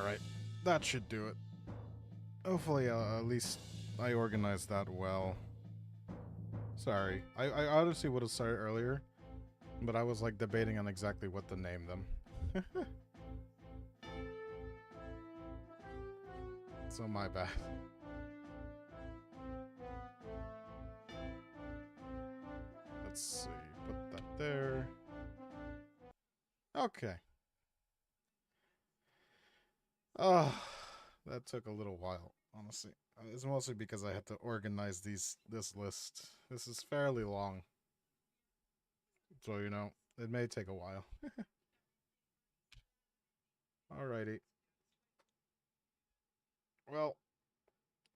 Alright, that should do it. Hopefully, at least I organized that well. Sorry, I honestly would have started earlier, but I was like debating on exactly what to name them. So my bad. Let's see, put that there. Okay. Oh, that took a little while, honestly. It's mostly because I had to organize this list. This is fairly long, so it may take a while. Alrighty. Well,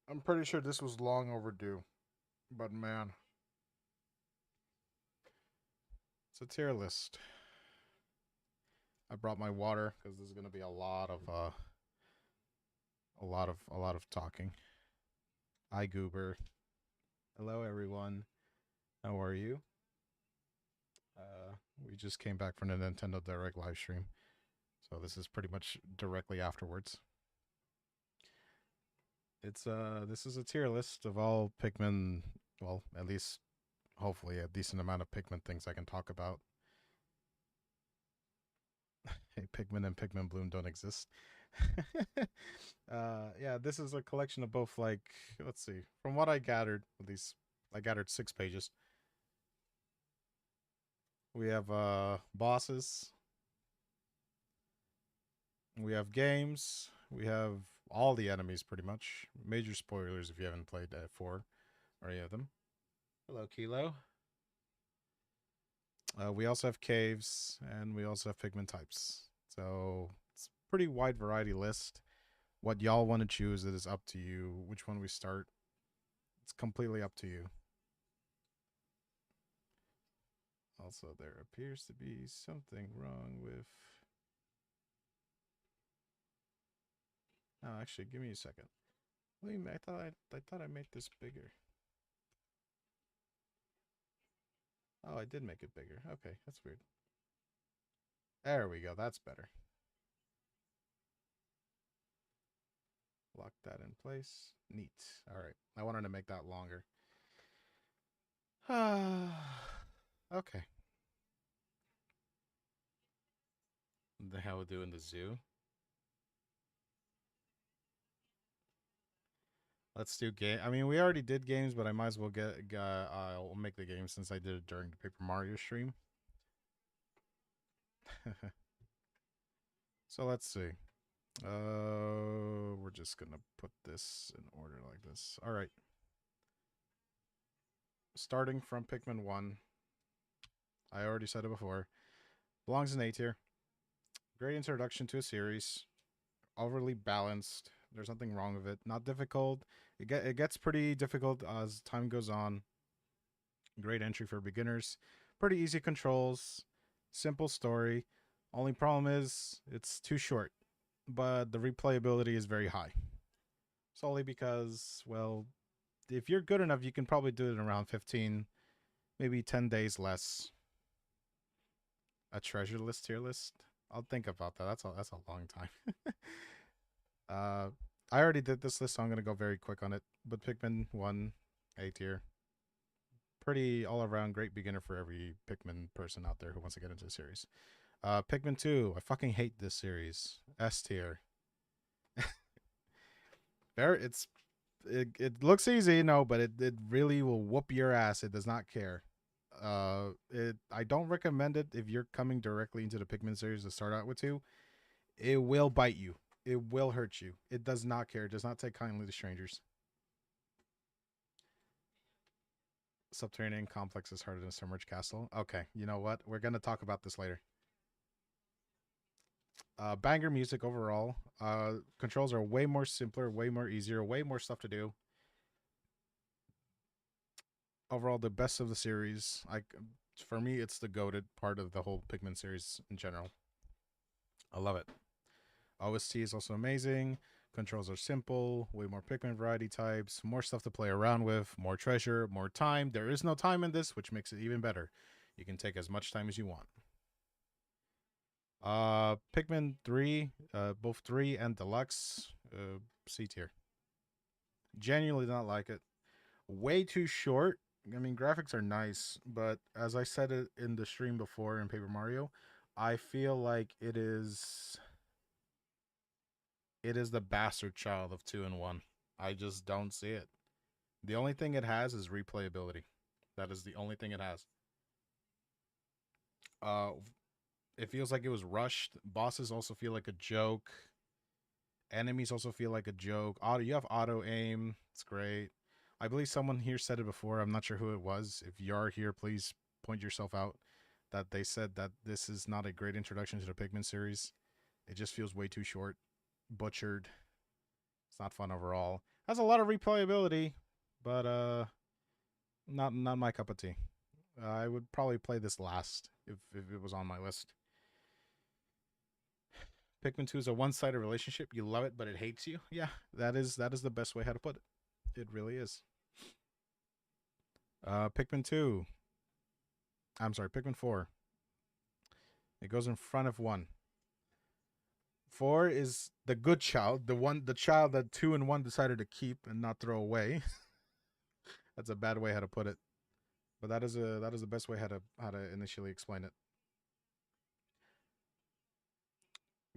I'm pretty sure this was long overdue, but man, it's a tier list. I brought my water because there's gonna be a lot of talking. Hi, Goober. Hello, everyone. How are you? We just came back from the Nintendo Direct live stream, so this is pretty much directly afterwards. This is a tier list of all Pikmin. Well, at least hopefully a decent amount of Pikmin things I can talk about. Hey, Pikmin and Pikmin Bloom don't exist. Yeah, this is a collection of both, like, let's see. From what I gathered, at least I gathered 6 pages. We have bosses. We have games. We have all the enemies pretty much. Major spoilers if you haven't played 4 or any of them. Hello, Kilo. We also have caves, and we also have pigment types. So it's a pretty wide variety list. What y'all want to choose, it is up to you. Which one we start, it's completely up to you. Also, there appears to be something wrong with... Oh, actually, give me a second. Wait, I thought I made this bigger. Oh, I did make it bigger. Okay, that's weird. There we go. That's better. Lock that in place. Neat. All right. I wanted to make that longer. Okay. The hell we do in the zoo? Let's do game. I mean, we already did games, but I might as well I'll make the game since I did it during the Paper Mario stream. So let's see. We're just gonna put this in order like this. All right. Starting from Pikmin 1. I already said it before. Belongs in A tier. Great introduction to a series. Overly balanced. There's nothing wrong with it. Not difficult. It gets pretty difficult as time goes on. Great entry for beginners. Pretty easy controls. Simple story. Only problem is it's too short, but the replayability is very high. Solely because, well, if you're good enough, you can probably do it in around 15, maybe 10 days less. A treasure list, tier list. I'll think about that. That's a long time. I already did this list, so I'm gonna go very quick on it. But Pikmin 1, A tier. Pretty all around great beginner for every Pikmin person out there who wants to get into the series. Pikmin 2, I fucking hate this series. S tier. It looks easy, no, but it really will whoop your ass. It does not care. I don't recommend it if you're coming directly into the Pikmin series to start out with 2. It will bite you. It will hurt you. It does not care. It does not take kindly to strangers. Subterranean complex is harder than Submerged Castle. Okay, you know what? We're gonna talk about this later. Banger music overall. Controls are way more simpler, way more easier, way more stuff to do. Overall, the best of the series. For me, it's the goated part of the whole Pikmin series in general. I love it. OST is also amazing. Controls are simple, way more Pikmin variety types, more stuff to play around with, more treasure, more time. There is no time in this, which makes it even better. You can take as much time as you want. Pikmin 3, both 3 and Deluxe, C tier. Genuinely not like it. Way too short. I mean, graphics are nice, but as I said it in the stream before in Paper Mario, I feel like it is the bastard child of 2 and 1. I just don't see it. The only thing it has is replayability. That is the only thing it has. Uh, it feels like it was rushed. Bosses also feel like a joke. Enemies also feel like a joke. You have auto aim. It's great. I believe someone here said it before. I'm not sure who it was. If you are here, please point yourself out. That they said that this is not a great introduction to the Pikmin series. It just feels way too short, butchered. It's not fun overall. Has a lot of replayability, but not my cup of tea. I would probably play this last if it was on my list. Pikmin 2 is a one-sided relationship. You love it, but it hates you. Yeah, that is the best way how to put it. It really is. Pikmin 2. I'm sorry, Pikmin 4. It goes in front of 1. 4 is the good child, the child that 2 and 1 decided to keep and not throw away. That's a bad way how to put it. But that is the best way how to initially explain it.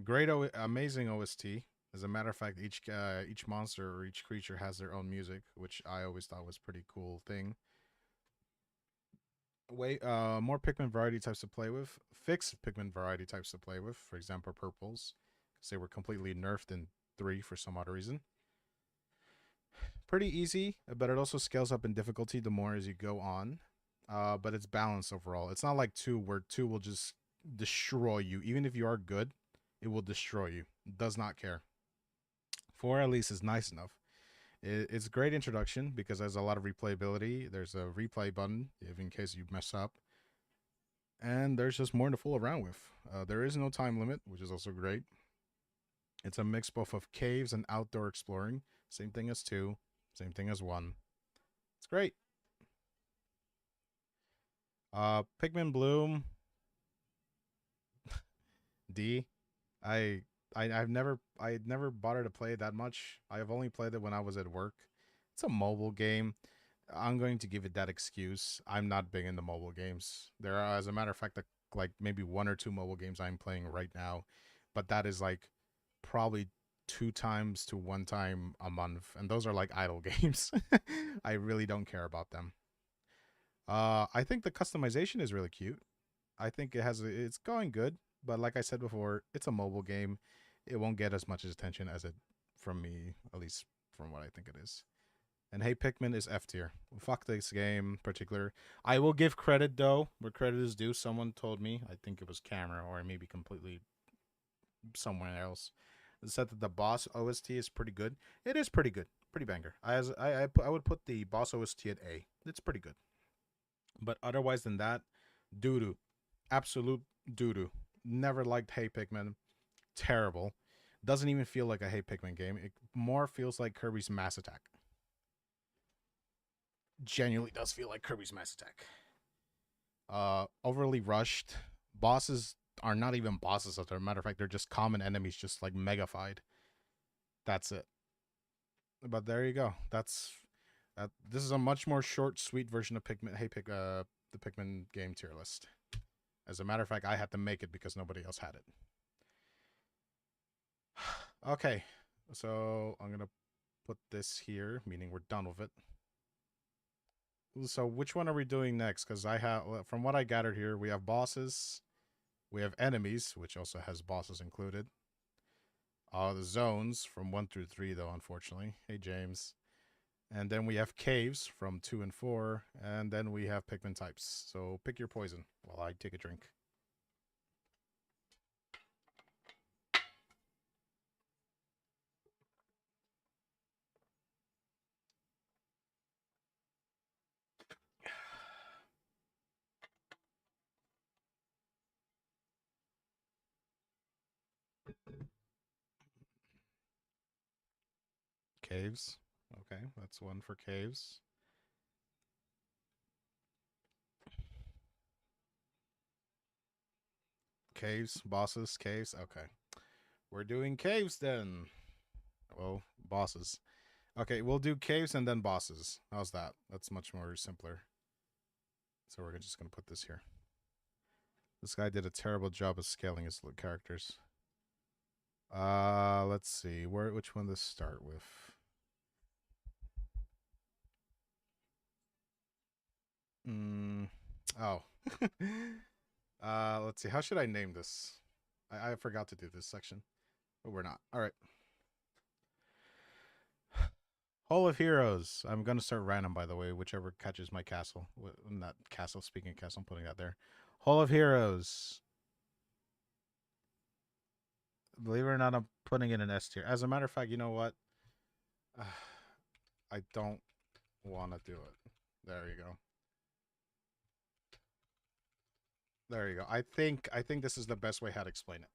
Great, amazing OST. As a matter of fact, each monster or each creature has their own music, which I always thought was a pretty cool thing. More Pikmin variety types to play with. Fixed Pikmin variety types to play with. For example, purples, because they were completely nerfed in 3 for some odd reason. Pretty easy, but it also scales up in difficulty the more as you go on. But it's balanced overall. It's not like 2 where 2 will just destroy you. Even if you are good, it will destroy you. It does not care. 4 at least is nice enough. It's a great introduction because there's a lot of replayability. There's a replay button if in case you mess up. And there's just more to fool around with. There is no time limit, which is also great. It's a mix both of caves and outdoor exploring. Same thing as 2, same thing as 1. It's great. Pikmin Bloom D. I I've never bothered to play it that much. I have only played it when I was at work. It's a mobile game. I'm going to give it that excuse. I'm not big into mobile games. There are, as a matter of fact, like maybe 1 or 2 mobile games I'm playing right now, but that is like probably 2 times to 1 time a month, and those are like idle games. I really don't care about them. I think the customization is really cute. I think it's going good, but like I said before, it's a mobile game. It won't get as much attention as it from me, at least from what I think it is. And Hey Pikmin is F tier. Fuck this game in particular. I will give credit though, where credit is due. Someone told me, I think it was Camera or maybe completely somewhere else, said that the boss OST is pretty good. It is pretty good, pretty banger. I would put the boss OST at A. It's pretty good, but otherwise than that, doo doo, absolute doo doo. Never liked Hey Pikmin. Terrible. Doesn't even feel like a Hey Pikmin game. It more feels like Kirby's Mass Attack. Genuinely does feel like Kirby's Mass Attack. Overly rushed. Bosses are not even bosses, as a matter of fact, they're just common enemies, just like megafied. That's it. But there you go. This is a much more short, sweet version of Pikmin. The Pikmin game tier list. As a matter of fact, I had to make it because nobody else had it. Okay, so I'm gonna put this here, meaning we're done with it. So which one are we doing next? Because from what I gathered here, we have bosses, we have enemies, which also has bosses included. The zones from 1 through 3, though, unfortunately. Hey, James. And then we have caves from 2 and 4, and then we have Pikmin types. So pick your poison while I take a drink. Caves. Okay, that's one for caves. Caves, bosses, caves. Okay. We're doing caves then. Well, bosses. Okay, we'll do caves and then bosses. How's that? That's much more simpler. So we're just going to put this here. This guy did a terrible job of scaling his characters. Let's see. Which one to start with? Oh. Let's see. How should I name this? I forgot to do this section. But we're not. All right. Hall of Heroes. I'm going to start random, by the way, whichever catches my castle. Not castle, speaking of castle, I'm putting that there. Hall of Heroes. Believe it or not, I'm putting it in S tier. As a matter of fact, you know what? I don't want to do it. There you go. There you go. I think this is the best way how to explain it.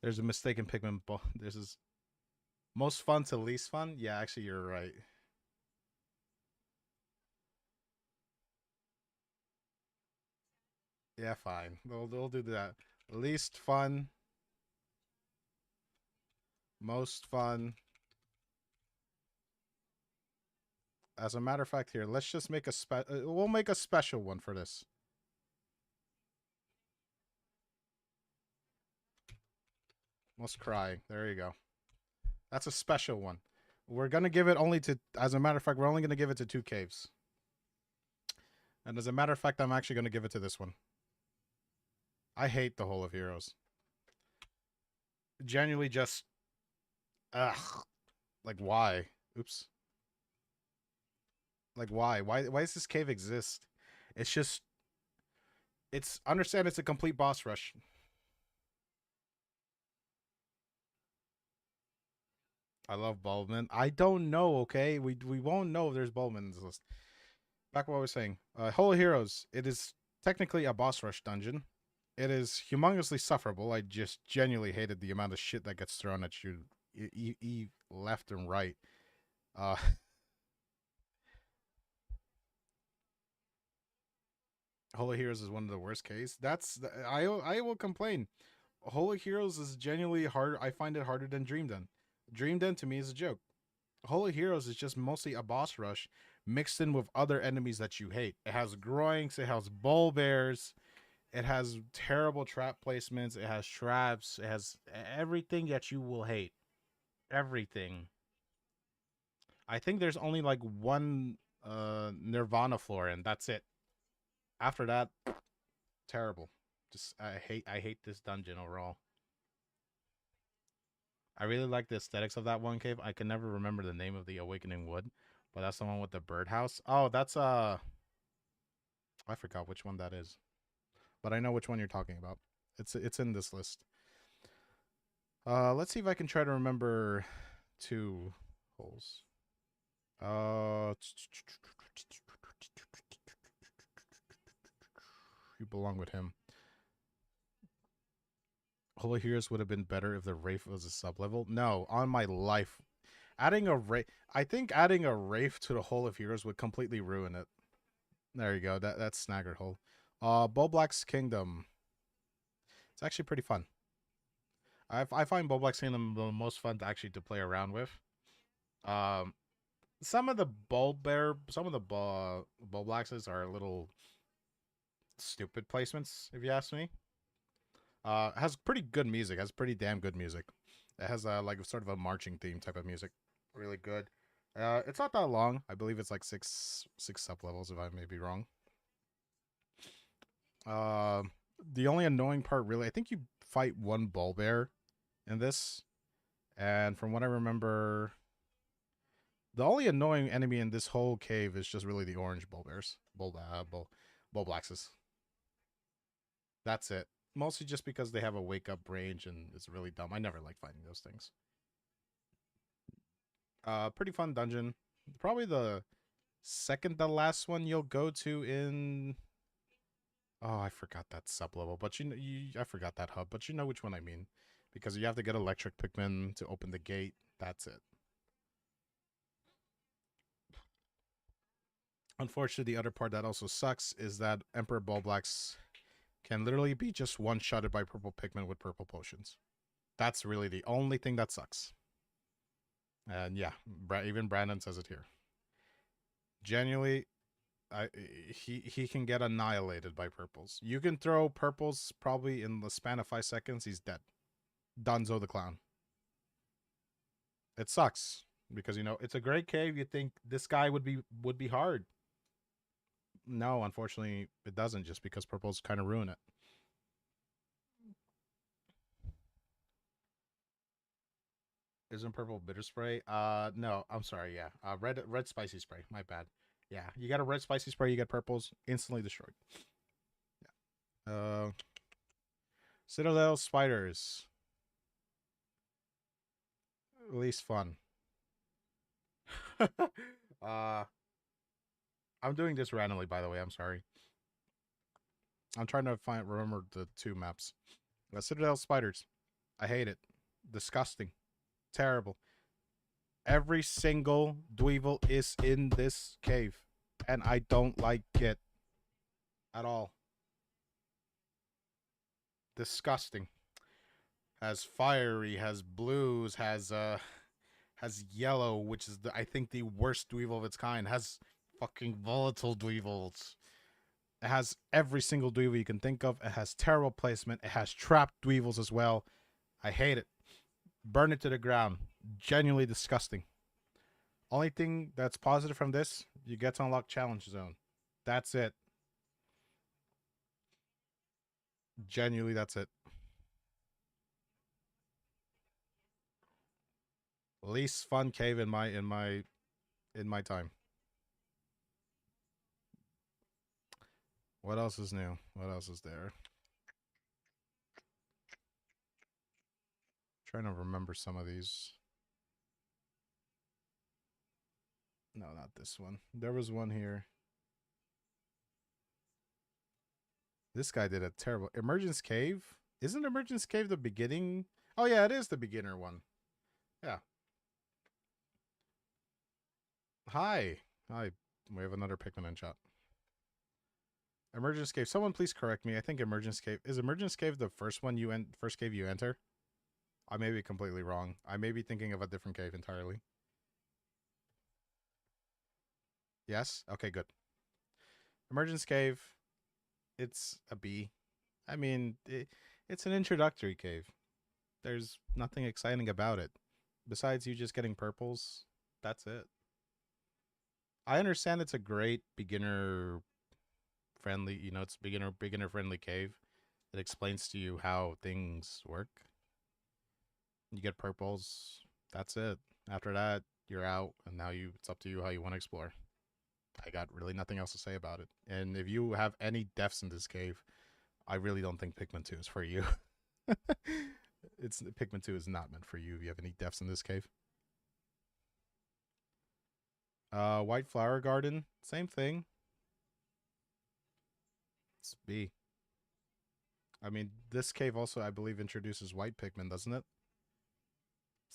There's a mistake in Pikmin. This is most fun to least fun. Yeah, actually, you're right. Yeah, fine. They'll do that. Least fun, most fun. As a matter of fact, here, let's just make a we'll make a special one for this. Most crying. There you go. That's a special one. We're gonna give it only to. As a matter of fact, we're only gonna give it to 2 caves. And as a matter of fact, I'm actually gonna give it to this one. I hate the Hall of Heroes. Genuinely, just ugh. Like why? Oops. Like why? Why does this cave exist? It's just understand it's a complete boss rush. I love Bulbman. I don't know, okay? We won't know if there's Bulbman in this list. Back to what I was saying. Holo Heroes, it is technically a boss rush dungeon. It is humongously sufferable. I just genuinely hated the amount of shit that gets thrown at you left and right. Uh Holo Heroes is one of the worst cases. I will complain. Holo Heroes is genuinely hard. I find it harder than Dream Den. Dream Den to me is a joke. Holo Heroes is just mostly a boss rush mixed in with other enemies that you hate. It has groins, it has bull bears, it has terrible trap placements, it has traps, it has everything that you will hate. Everything. I think there's only like one Nirvana floor and that's it. After that, terrible. Just I hate this dungeon overall. I really like the aesthetics of that one cave. I can never remember the name of the Awakening Wood, but that's the one with the birdhouse. Oh, that's I forgot which one that is, but I know which one you're talking about. It's in this list. Let's see if I can try to remember 2 holes. You belong with him. Holy Heroes would have been better if the Wraith was a sub level. No, on my life. Adding a Wraith, I think adding a Wraith to the Hole of Heroes would completely ruin it. There you go. That's Snaggered Hole. Black's Kingdom. It's actually pretty fun. I find Black's Kingdom the most fun to actually to play around with. Some of the Blaxes are a little stupid placements, if you ask me. Has pretty good music. Has pretty damn good music. It has like sort of a marching theme type of music. Really good. It's not that long. I believe it's like six sub levels, if I may be wrong. The only annoying part, really, I think you fight one bull bear in this, and from what I remember, the only annoying enemy in this whole cave is just really the orange bull bears, bull blaxes. That's it. Mostly just because they have a wake up range and it's really dumb. I never like fighting those things. Pretty fun dungeon. Probably the second to last one you'll go to in. Oh, I forgot that sub level, but I forgot that hub, but you know which one I mean, because you have to get electric Pikmin to open the gate. That's it. Unfortunately, the other part that also sucks is that Emperor Bulblax can literally be just one-shotted by purple Pikmin with purple potions. That's really the only thing that sucks. And yeah, even Brandon says it here. Genuinely, he can get annihilated by purples. You can throw purples probably in the span of 5 seconds. He's dead. Dunzo the clown. It sucks because it's a great cave. You think this guy would be hard. No, unfortunately, it doesn't. Just because purples kind of ruin it. Isn't purple bitter spray? No, I'm sorry. Yeah, red spicy spray. My bad. Yeah, you got a red spicy spray. You get purples instantly destroyed. Yeah. Citadel spiders. Least fun. uh, I'm doing this randomly, by the way. I'm sorry. I'm trying to remember the two maps. Citadel spiders. I hate it. Disgusting. Terrible. Every single Dweevil is in this cave, and I don't like it at all. Disgusting. Has fiery, has blues, has yellow, which is I think the worst Dweevil of its kind. Has fucking volatile Dweevils. It has every single Dweevil you can think of. It has terrible placement. It has trapped Dweevils as well. I hate it. Burn it to the ground. Genuinely disgusting. Only thing that's positive from this, you get to unlock Challenge Zone. That's it. Genuinely, that's it. Least fun cave in my time. What else is new? What else is there? Trying to remember some of these. No, not this one. There was one here. This guy did a terrible Emergence Cave. Isn't Emergence Cave the beginning? Oh yeah, it is the beginner one. Yeah. Hi. Hi. We have another Pikmin in chat. Emergence Cave. Someone please correct me. I think Emergence Cave is Emergence Cave the first one first cave you enter. I may be completely wrong. I may be thinking of a different cave entirely. Yes? Okay, good. Emergence Cave. It's a B. I mean, it's an introductory cave. There's nothing exciting about it. Besides you just getting purples, that's it. I understand it's a great beginner friendly, it's beginner friendly cave. It explains to you how things work. You get purples. That's it. After that, you're out, and now it's up to you how you want to explore. I got really nothing else to say about it. And if you have any deaths in this cave, I really don't think Pikmin 2 is for you. Pikmin 2 is not meant for you if you have any deaths in this cave. White Flower Garden, same thing. It's B. I mean, this cave also, I believe, introduces white Pikmin, doesn't it?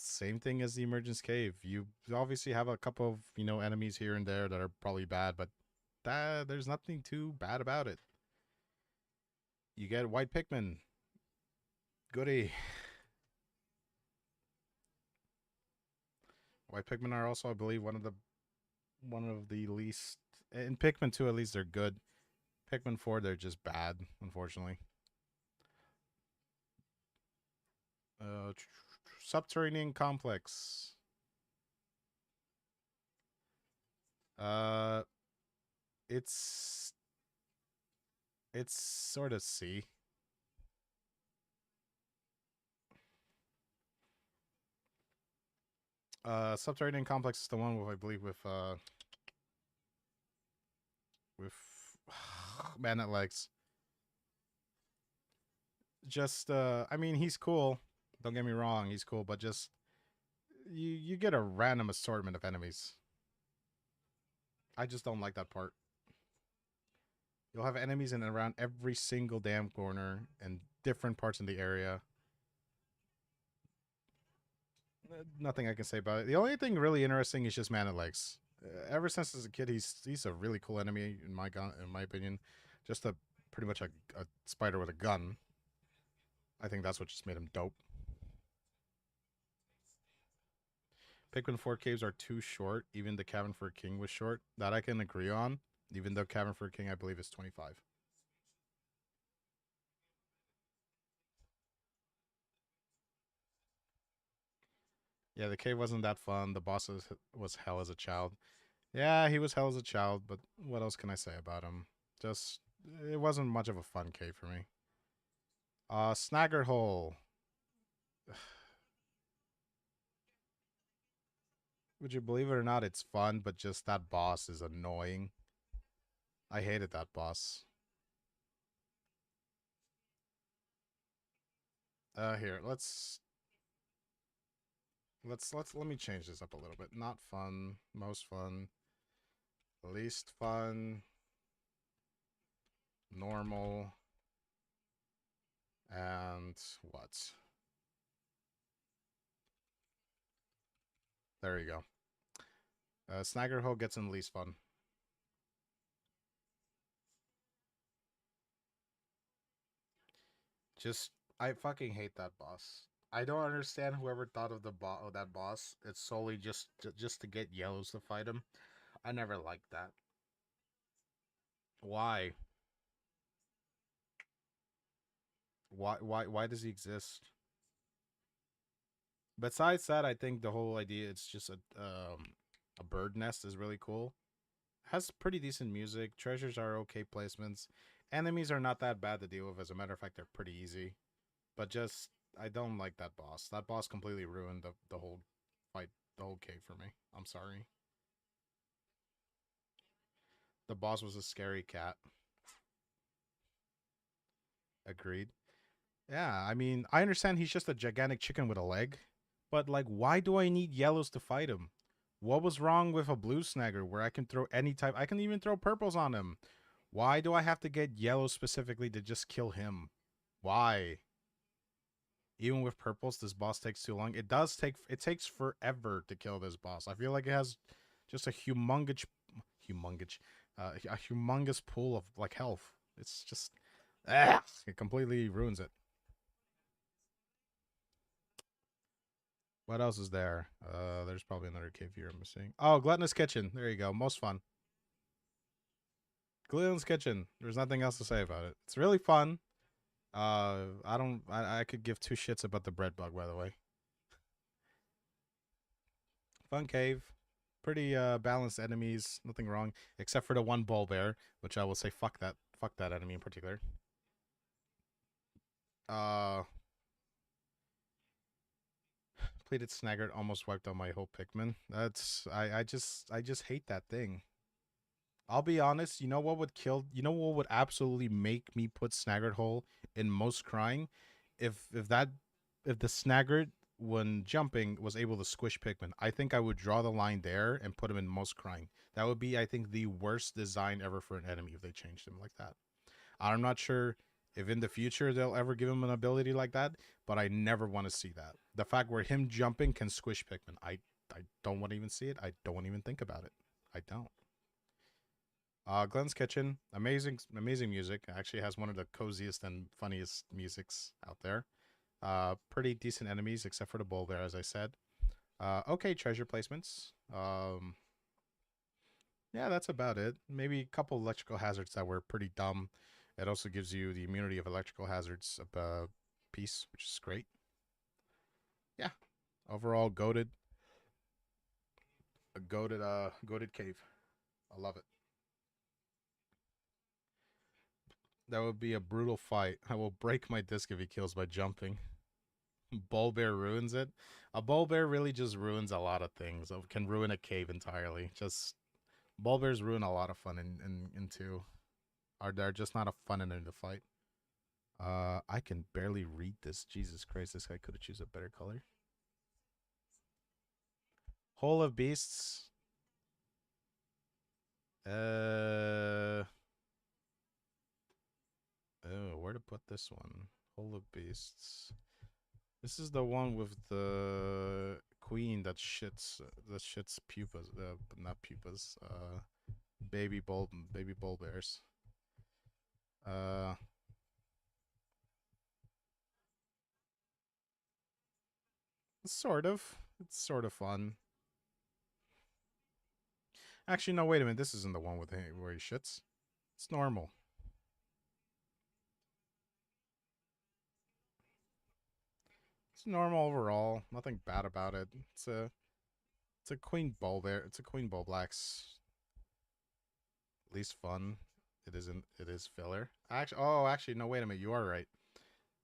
Same thing as the Emergence Cave. You obviously have a couple of, enemies here and there that are probably bad, but there's nothing too bad about it. You get white Pikmin. Goody. White Pikmin are also, I believe, one of the least. In Pikmin 2, at least they're good. Pikmin 4, they're just bad, unfortunately. Subterranean Complex. It's sort of C. Subterranean Complex is the one with, I believe, with man at legs. Just I mean, he's cool. Don't get me wrong, he's cool, but just you get a random assortment of enemies. I just don't like that part. You'll have enemies in and around every single damn corner and different parts in the area. Nothing I can say about it. The only thing really interesting is just man at legs. Ever since as a kid, he's a really cool enemy in my opinion. Just a pretty much a spider with a gun. I think that's what just made him dope. Pikmin 4 caves are too short. Even the Cavern for a King was short. That I can agree on. Even though Cavern for a King, I believe, is 25. Yeah, the cave wasn't that fun. The boss was hell as a child. Yeah, he was hell as a child, but what else can I say about him? Just, it wasn't much of a fun cave for me. Snagger Hole. Would you believe it or not, it's fun, but just that boss is annoying. I hated that boss. Here, let me change this up a little bit. Not fun, most fun, least fun, normal, and what? There you go. Snagger Hole gets in least fun. Just, I fucking hate that boss. I don't understand whoever thought of of that boss. It's solely just to get yellows to fight him. I never liked that. Why? Why does he exist? Besides that, I think the whole idea it's just a bird nest is really cool. Has pretty decent music. Treasures are okay placements. Enemies are not that bad to deal with. As a matter of fact, they're pretty easy. But just I don't like that boss. That boss completely ruined the whole fight, the whole cave for me. I'm sorry. The boss was a scary cat. Agreed. Yeah, I mean, I understand he's just a gigantic chicken with a leg, but like, why do I need yellows to fight him? What was wrong with a blue snagger where I can throw any type? I can even throw purples on him. Why do I have to get yellows specifically to just kill him? Why? Even with purples, this boss takes too long. It does take. It takes forever to kill this boss. I feel like it has just a humongous pool of like health. It's just, it completely ruins it. What else is there? There's probably another cave here I'm missing. Oh, Gluttonous Kitchen. There you go. Most fun. Gluttonous Kitchen. There's nothing else to say about it. It's really fun. I don't. I could give two shits about the bread bug. By the way, fun cave. Pretty balanced enemies. Nothing wrong except for the one bull bear, which I will say fuck that. Fuck that enemy in particular. Uh, Pleated Snaggart almost wiped out my whole Pikmin. That's I just hate that thing. I'll be honest, you know what would kill you know what would absolutely make me put Snaggart Hole in most crying? If if the Snaggart when jumping was able to squish Pikmin. I think I would draw the line there and put him in most crying. That would be I think the worst design ever for an enemy if they changed him like that. I'm not sure if in the future they'll ever give him an ability like that, but I never want to see that. The fact where him jumping can squish Pikmin, I don't want to even see it. I don't want to even think about it. I don't. Glenn's Kitchen, amazing music. Actually has one of the coziest and funniest musics out there. Pretty decent enemies except for the bull bear, as I said. Okay, treasure placements. Yeah, that's about it. Maybe a couple electrical hazards that were pretty dumb. It also gives you the immunity of electrical hazards piece, which is great. Yeah, overall goaded, a goaded cave. I love it. That would be a brutal fight. I will break my disc if he kills by jumping. Bull bear ruins it. A bull bear really just ruins a lot of things. It can ruin a cave entirely. Just bull bears ruin a lot of fun in two. Are they're just not a fun enemy to fight. I can barely read this. Jesus Christ, this guy could have choose a better color. Hole of Beasts. Uh oh, where to put this one? Hole of Beasts. This is the one with the queen that shits pupas, not pupas. Baby bull bears. Uh, sort of. It's sort of fun. Actually, no. Wait a minute. This isn't the one with where he shits. It's normal. It's normal overall. Nothing bad about it. It's a queen bull bear. It's a queen bull blacks. Least fun. It isn't. It is filler. Actually, no. Wait a minute. You are right.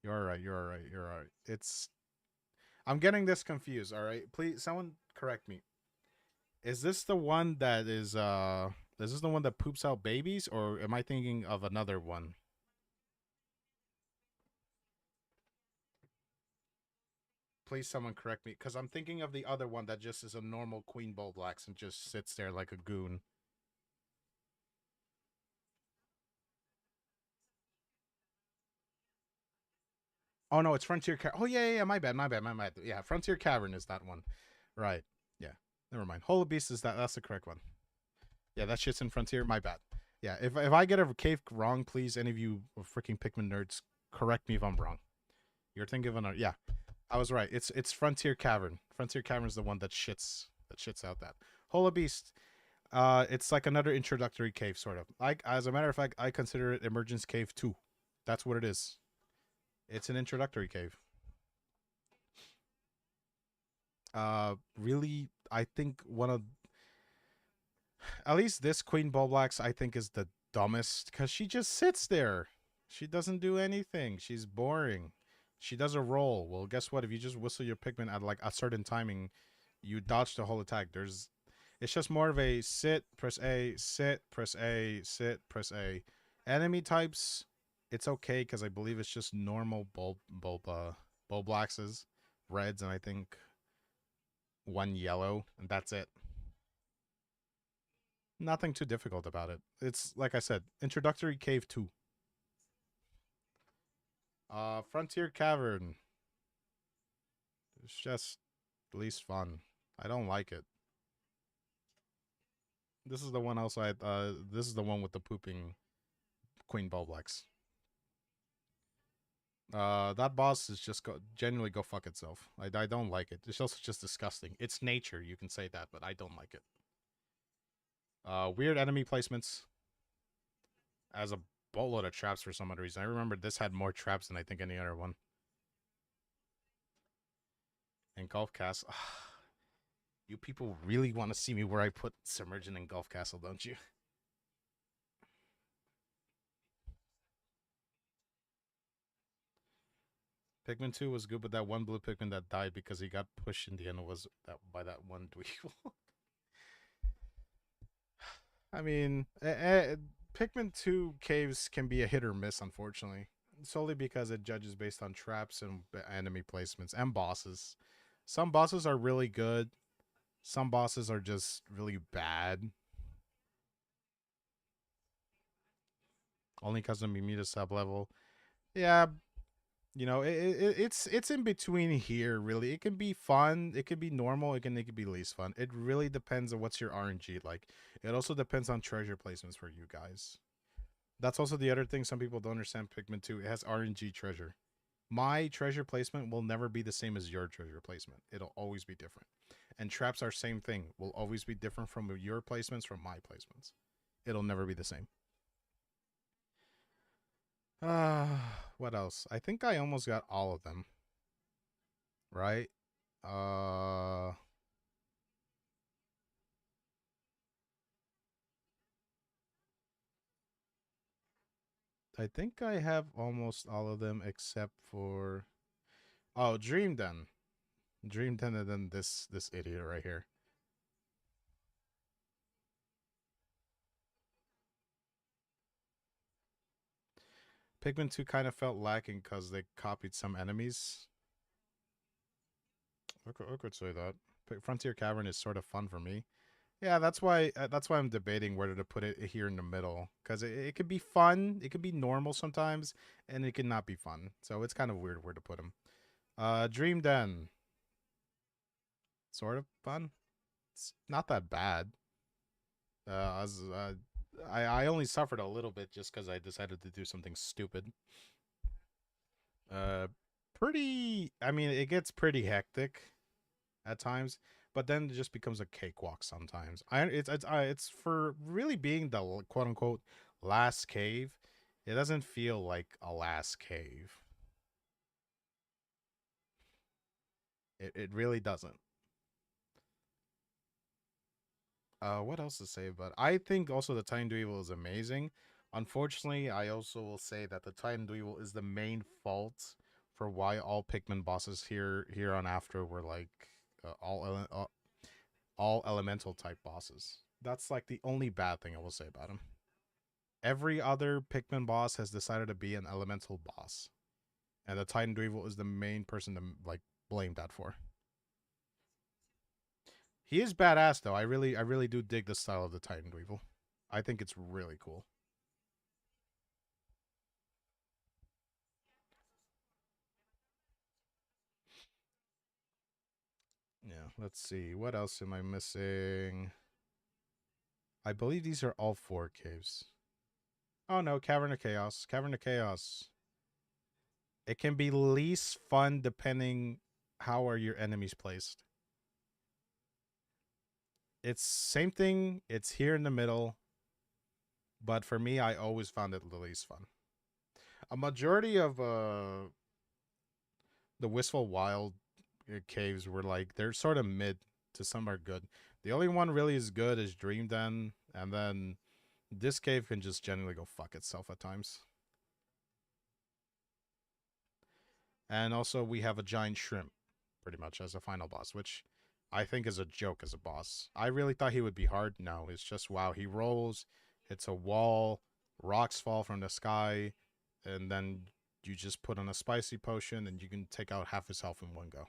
You are right. You are right. You're right. It's. I'm getting this confused. All right. Please, someone correct me. Is this the one that is? Is this the one that poops out babies, or am I thinking of another one? Please, someone correct me, because I'm thinking of the other one that just is a normal queen bull blacks and just sits there like a goon. Oh no, it's Frontier Cavern. Oh yeah, yeah, yeah, my bad, my bad, my bad. Yeah, Frontier Cavern is that one. Right. Yeah. Never mind. Holy Beast is that's the correct one. Yeah, that shit's in Frontier. My bad. Yeah, if I get a cave wrong, please, any of you freaking Pikmin nerds, correct me if I'm wrong. You're thinking of another. Yeah, I was right. It's Frontier Cavern. Frontier Cavern is the one that shits out that. Holy Beast. It's like another introductory cave, sort of. As a matter of fact, I consider it Emergence Cave 2. That's what it is. It's an introductory cave. Really, I think one of at least this Queen Bulblax I think is the dumbest because she just sits there. She doesn't do anything. She's boring. She does a roll. Well, guess what? If you just whistle your Pikmin at like a certain timing, you dodge the whole attack. It's just more of a sit, press A, sit, press A, sit, press A. Enemy types, it's okay because I believe it's just normal Bulblaxes, reds, and I think one yellow, and that's it. Nothing too difficult about it. It's like I said, introductory cave 2. Frontier Cavern. It's just least fun. I don't like it. This is the one also this is the one with the pooping Queen Bulblex. That boss is just genuinely go fuck itself. I don't like it. It's also just disgusting. It's nature, you can say that, but I don't like it. Weird enemy placements as a boatload of traps for some other reason. I remember this had more traps than I think any other one. And Golf Castle. You people really want to see me where I put Submergent and Golf Castle, don't you? Pikmin 2 was good, but that one blue Pikmin that died because he got pushed in the end was that by that one dweeb. I mean, Pikmin 2 caves can be a hit or miss, unfortunately. Solely because it judges based on traps and enemy placements and bosses. Some bosses are really good. Some bosses are just really bad. Only because of Mimita sub level. Yeah, it's in between here. Really, it can be fun. It could be normal. It could be least fun. It really depends on what's your RNG like. It also depends on treasure placements for you guys. That's also the other thing some people don't understand. Pikmin 2, it has RNG treasure. My treasure placement will never be the same as your treasure placement. It'll always be different. And traps are same thing. Will always be different from your placements from my placements. It'll never be the same. What else? I think I almost got all of them. Right? Uh I think I have almost all of them except for Dream Den. Dream Den and then this idiot right here. Pikmin 2 kind of felt lacking because they copied some enemies. I could say that. Frontier Cavern is sort of fun for me. Yeah, that's why I'm debating whether to put it here in the middle because it could be fun, it could be normal sometimes, and it could not be fun. So it's kind of weird where to put them. Dream Den, sort of fun. It's not that bad. As I only suffered a little bit just because I decided to do something stupid. Uh, pretty. I mean, it gets pretty hectic at times, but then it just becomes a cakewalk sometimes. It's for really being the quote unquote last cave. It doesn't feel like a last cave. It really doesn't. What else to say about? I think also the Titan Evil is amazing. Unfortunately, I also will say that the Titan Evil is the main fault for why all Pikmin bosses here on after were like all elemental type bosses. That's like the only bad thing I will say about him. Every other Pikmin boss has decided to be an elemental boss, and the Titan Evil is the main person to like blame that for. He is badass though. I really do dig the style of the Titan Weevil. I think it's really cool. Yeah, let's see. What else am I missing? I believe these are all four caves. Oh no, Cavern of Chaos. Cavern of Chaos. It can be least fun depending how are your enemies placed. It's same thing. It's here in the middle, but for me, I always found it the least fun. A majority of the Wistful Wild caves were like they're sort of mid to some are good. The only one really is good is Dream Den, and then this cave can just generally go fuck itself at times. And also we have a giant shrimp, pretty much as a final boss, which I think is a joke as a boss. I really thought he would be hard. No, it's just wow. He rolls, hits a wall, rocks fall from the sky, and then you just put on a spicy potion and you can take out half his health in one go.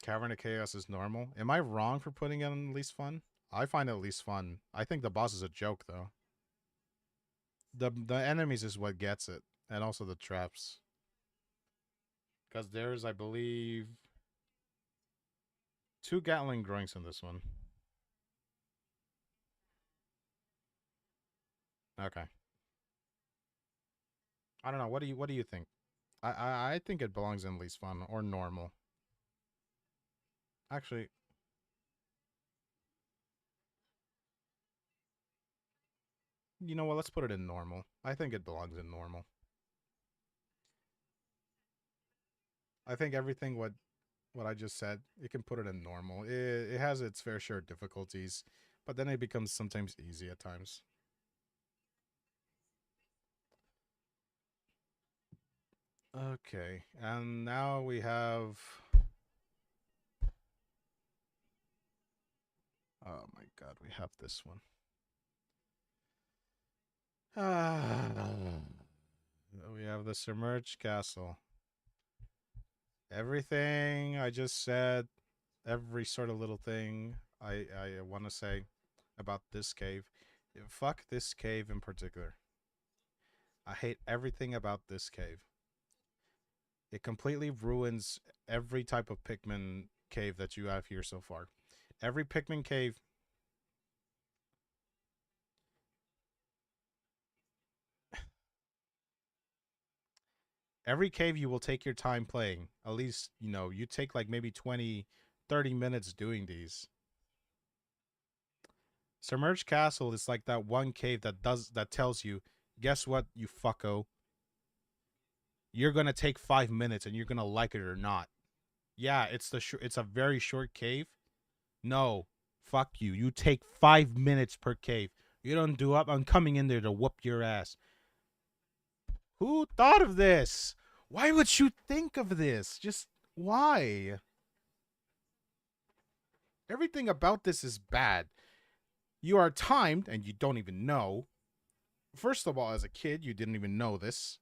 Cavern of Chaos is normal. Am I wrong for putting it on least fun? I find it least fun. I think the boss is a joke though. The enemies is what gets it, and also the traps. Because there's, I believe, two Gatling groins in this one. Okay. I don't know. What do you think? I think it belongs in least fun or normal. Actually, you know what? Let's put it in normal. I think it belongs in normal. I think everything what I just said, you can put it in normal. It has its fair share of difficulties, but then it becomes sometimes easy at times. Okay, and now we have. Oh my god, we have this one. Ah, we have the submerged castle. Everything I just said, every sort of little thing I want to say about this cave. Fuck this cave in particular. I hate everything about this cave. It completely ruins every type of Pikmin cave that you have here so far. Every Pikmin cave, every cave you will take your time playing. At least, you take like maybe 20, 30 minutes doing these. Submerged Castle is like that one cave that tells you, guess what, you fucko? You're gonna take 5 minutes and you're gonna like it or not. Yeah, it's a very short cave. No, fuck you. You take 5 minutes per cave. You don't do up. I'm coming in there to whoop your ass. Who thought of this? Why would you think of this? Just why? Everything about this is bad. You are timed and you don't even know. First of all, as a kid, you didn't even know this.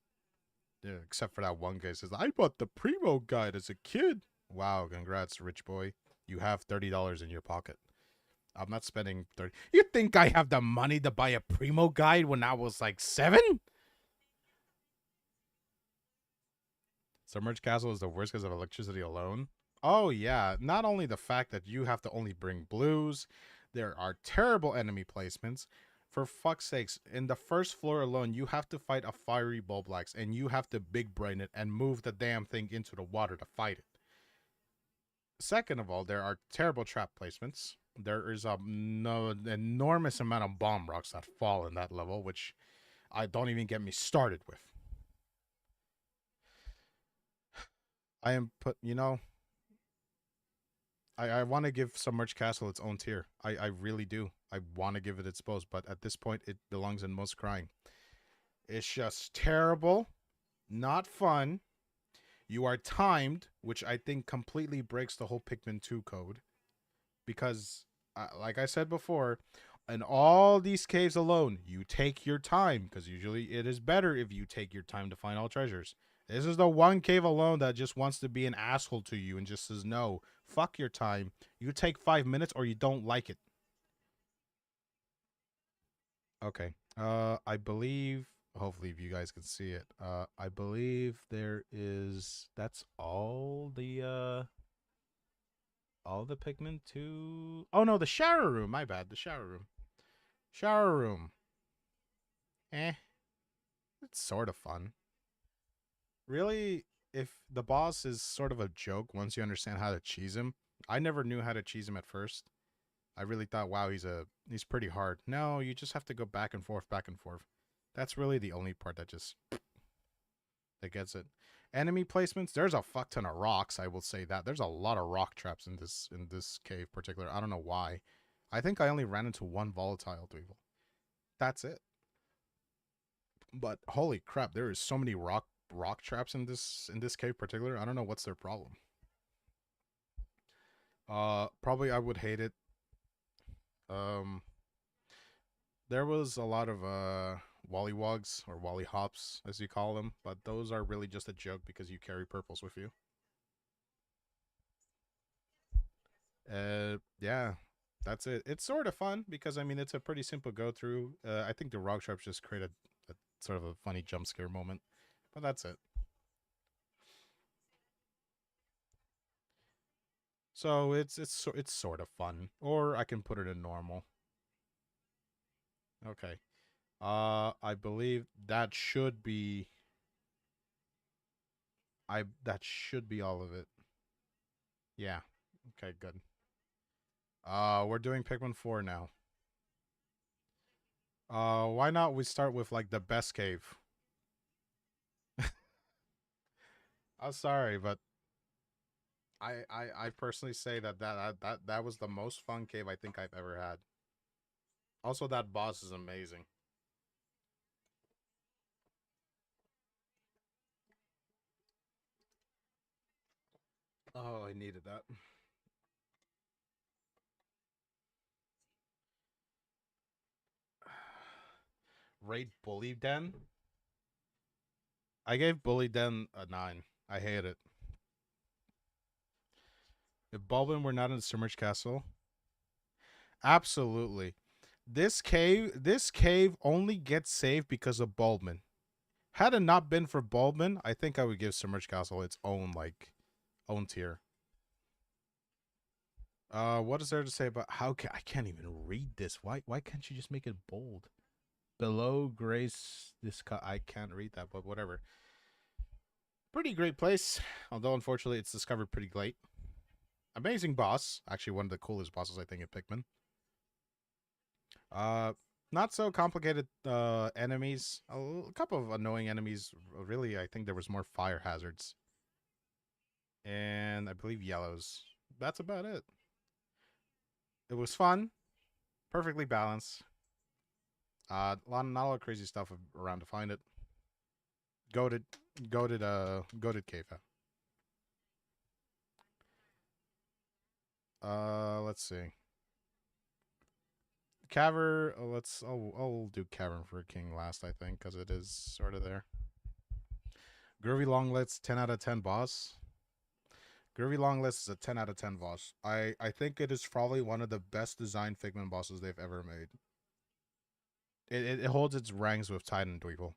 Except for that one guy who says, I bought the Primo guide as a kid. Wow, congrats, rich boy. You have $30 in your pocket. I'm not spending 30. You think I have the money to buy a Primo guide when I was like 7? Submerged Castle is the worst because of electricity alone. Oh, yeah. Not only the fact that you have to only bring blues, There are terrible enemy placements. For fuck's sakes, in the first floor alone, you have to fight a fiery Bulblax, and you have to big brain it and move the damn thing into the water to fight it. Second of all, there are terrible trap placements. There is a no enormous amount of bomb rocks that fall in that level, which I don't even get me started with. I am put, I want to give Submerged Castle its own tier. I really do. I want to give it its post, but at this point, it belongs in Most Crying. It's just terrible, not fun. You are timed, which I think completely breaks the whole Pikmin 2 code. Because, like I said before, in all these caves alone, you take your time, because usually it is better if you take your time to find all treasures. This is the one cave alone that just wants to be an asshole to you and just says, no, fuck your time. You take 5 minutes or you don't like it. Okay. I believe, hopefully if you guys can see it, I believe that's all the Pikmin 2. Oh no, the shower room. My bad. The shower room. Shower room. Eh. It's sort of fun. Really, if the boss is sort of a joke once you understand how to cheese him. I never knew how to cheese him at first. I really thought, wow, he's pretty hard. No, you just have to go back and forth, back and forth. That's really the only part that gets it. Enemy placements, there's a fuck ton of rocks, I will say that. There's a lot of rock traps in this cave particular. I don't know why. I think I only ran into one volatile Dweevil. That's it. But holy crap, there is so many rock traps in this cave particular. I don't know what's their problem. Probably I would hate it. Um there was a lot of Wollywogs or Wally Hops as you call them, but those are really just a joke because you carry purples with you. Yeah, that's it. It's sort of fun because I mean it's a pretty simple go through. I think the rock traps just create a sort of a funny jump scare moment, but that's it. So it's sort of fun, or I can put it in normal. Okay. I believe that should be all of it. Yeah. Okay, good. We're doing Pikmin 4 now. Why not we start with like the best cave? I'm sorry, but I personally say that was the most fun cave I think I've ever had. Also, that boss is amazing. Oh, I needed that. Rate Bully Den. I gave Bully Den a 9. I hate it. If Bulbin were not in the Submerged Castle, absolutely. This cave only gets saved because of Bulbin. Had it not been for Bulbin, I think I would give Submerged Castle its own own tier. What is there to say about I can't even read this. Why can't you just make it bold? Below Grace, I can't read that, but whatever. Pretty great place, although unfortunately it's discovered pretty late. Amazing boss, actually one of the coolest bosses I think in Pikmin. Uh, not so complicated enemies. A couple of annoying enemies. Really, I think there was more fire hazards, and I believe yellows. That's about it. It was fun, perfectly balanced. Not a lot of crazy stuff around to find it. Goated, goated cave. Let's see. Cavern. I'll do Cavern for King last. I think because it is sort of there. Groovy Longlets 10 out of 10 boss. Groovy Longlets is a 10 out of 10 boss. I think it is probably one of the best designed Figment bosses they've ever made. It holds its ranks with Titan Dweevil.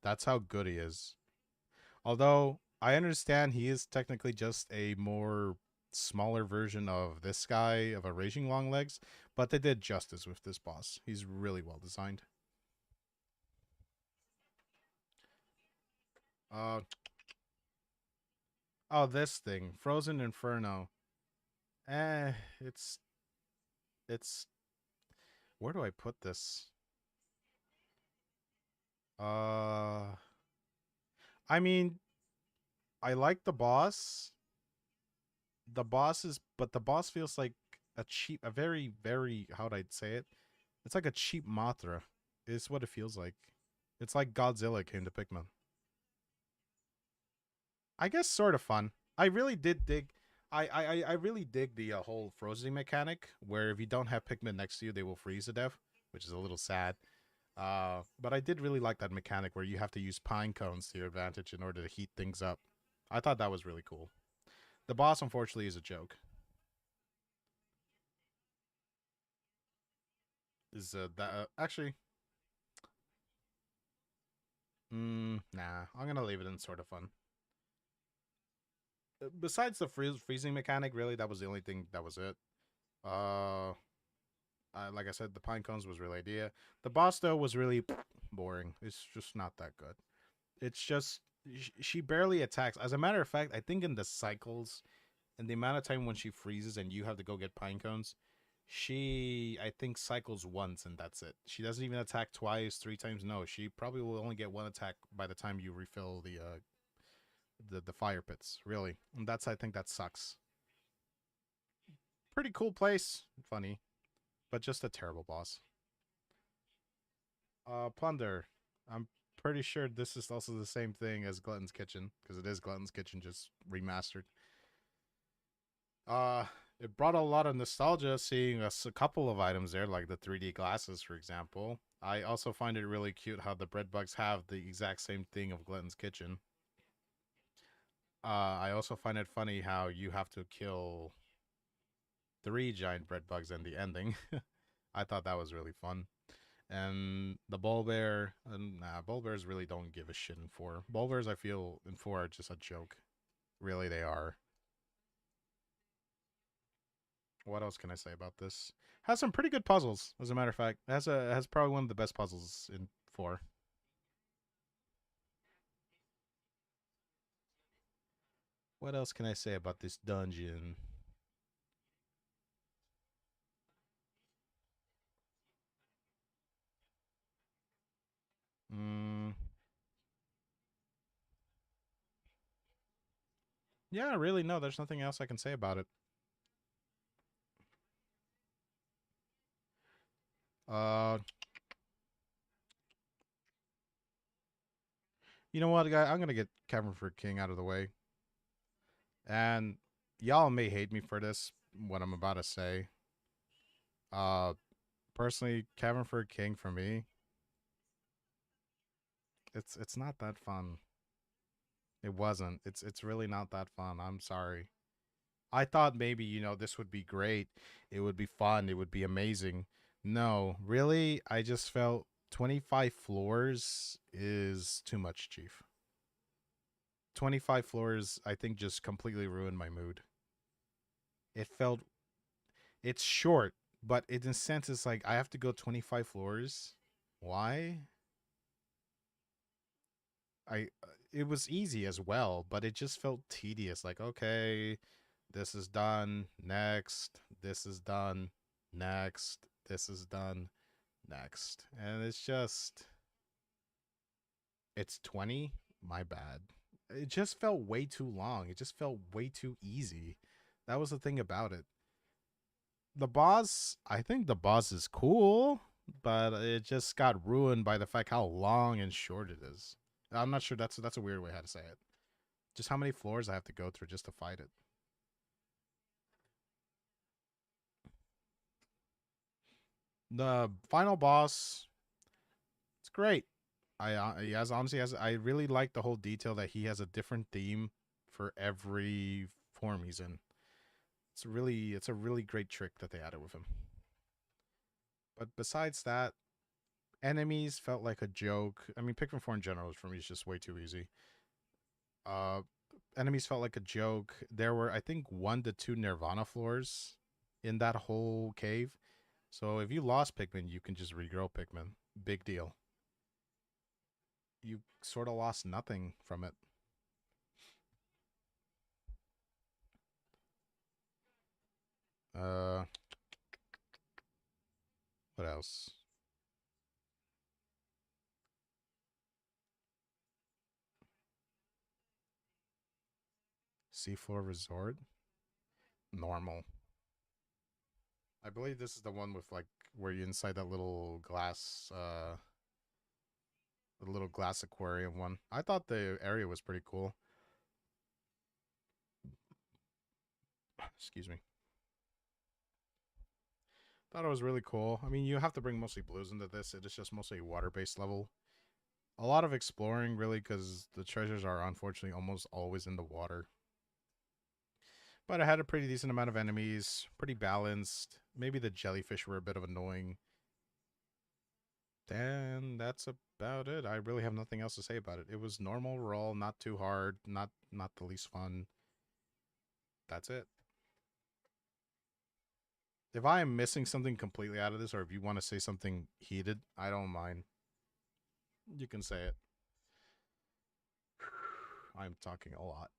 That's how good he is. Although I understand he is technically just a more smaller version of this guy of a Raging Long Legs, but they did justice with this boss. He's really well designed. Uh oh, this thing, Frozen Inferno. Eh, it's it's where do I put this? Uh I mean, I like the boss. The boss is but the boss feels like a very, very, how'd I say it? It's like a cheap Mothra. Is what it feels like. It's like Godzilla came to Pikmin. I guess sort of fun. I really did dig. I really dig the whole frozen mechanic where if you don't have Pikmin next to you, they will freeze to death, which is a little sad. But I did really like that mechanic where you have to use pine cones to your advantage in order to heat things up. I thought that was really cool. The boss, unfortunately, is a joke. Is that actually? Nah. I'm gonna leave it in sort of fun. Besides the freezing mechanic, really, that was the only thing. That was it. Uh, like I said, the pine cones was really idea. The boss though was really boring. It's just not that good. It's just she barely attacks. As a matter of fact, I think in the cycles and the amount of time when she freezes and you have to go get pine cones, she I think cycles once and that's it. She doesn't even attack twice, three times. No, she probably will only get one attack by the time you refill the fire pits. Really, and that's I think that sucks. Pretty cool place, funny, but just a terrible boss. Plunder. I'm pretty sure this is also the same thing as Glutton's Kitchen because it is Glutton's Kitchen just remastered. Uh, it brought a lot of nostalgia seeing a couple of items there, like the 3D glasses, for example. I also find it really cute how the bread bugs have the exact same thing of Glutton's Kitchen. I also find it funny how you have to kill three giant bread bugs in the ending. I thought that was really fun. And the bull bear, nah, bull bears really don't give a shit in 4. Bull bears, I feel, in 4 are just a joke. Really, they are. What else can I say about this? Has some pretty good puzzles, as a matter of fact. Has probably one of the best puzzles in 4. What else can I say about this dungeon? Mm, yeah, really, no, there's nothing else I can say about it. Uh, you know what, guy? I'm gonna get Cavern for King out of the way. And y'all may hate me for this, what I'm about to say. Uh, personally, Cavern for King for me, it's not that fun. It wasn't. It's really not that fun. I'm sorry. I thought maybe, this would be great. It would be fun. It would be amazing. No, really, I just felt 25 floors is too much, Chief. 25 floors, I think, just completely ruined my mood. It felt, it's short, but in a sense, it's like I have to go 25 floors. Why? It was easy as well, but it just felt tedious. Like, okay, this is done. Next, this is done. Next, this is done. Next, and it's 20. My bad. It just felt way too long. It just felt way too easy. That was the thing about it. The boss, I think the boss is cool, but it just got ruined by the fact how long and short it is. I'm not sure that's a weird way how to say it. Just how many floors I have to go through just to fight it. The final boss, it's great. He has honestly has I really like the whole detail that he has a different theme for every form he's in. It's a really great trick that they added with him. But besides that, enemies felt like a joke. I mean, Pikmin 4 in general for me is just way too easy. Uh, enemies felt like a joke. There were, I think, 1 to 2 Nirvana floors in that whole cave. So if you lost Pikmin, you can just regrow Pikmin. Big deal. You sort of lost nothing from it. Uh, what else? Seafloor Resort? Normal. I believe this is the one with like where you inside that little glass aquarium one. I thought the area was pretty cool. Excuse me. Thought it was really cool. I mean, you have to bring mostly blues into this. It is just mostly water-based level. A lot of exploring, really, because the treasures are unfortunately almost always in the water. But I had a pretty decent amount of enemies, pretty balanced. Maybe the jellyfish were a bit of annoying. And that's about it. I really have nothing else to say about it. It was normal roll, not too hard, not the least fun. That's it. If I am missing something completely out of this, or if you want to say something heated, I don't mind. You can say it. I'm talking a lot.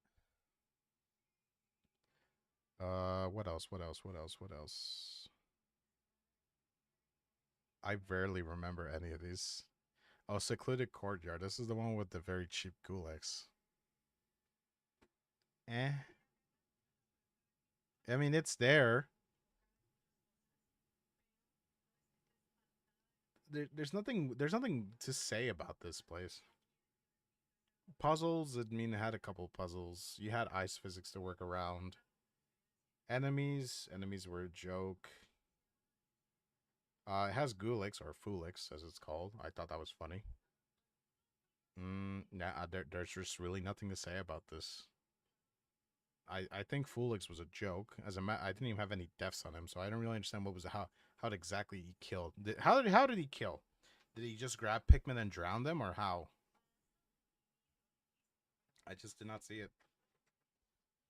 What else? What else? What else? What else? I barely remember any of these. Oh, Secluded Courtyard. This is the one with the very cheap Guleks. Eh. I mean, it's there. There's nothing. There's nothing to say about this place. Puzzles. I mean, it had a couple puzzles. You had ice physics to work around. Enemies. Enemies were a joke. It has Gulix or Fulix, as it's called. I thought that was funny. Nah, there's just really nothing to say about this. I think Fulix was a joke. I didn't even have any deaths on him, so I don't really understand what was how exactly he killed. How did he kill? Did he just grab Pikmin and drown them, or how? I just did not see it.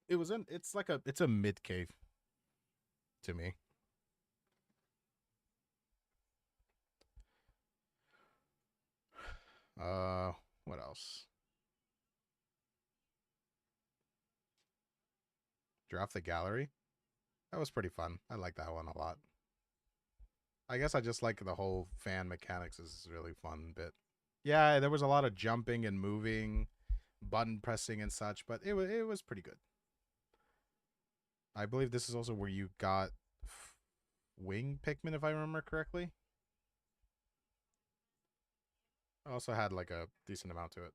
It was in. It's a mid cave to me. What else? Draft the gallery. That was pretty fun. I like that one a lot. I guess I just like the whole fan mechanics is really fun bit. Yeah, there was a lot of jumping and moving, button pressing and such, but it was pretty good. I believe this is also where you got wing Pikmin, if I remember correctly. I also had like a decent amount to it.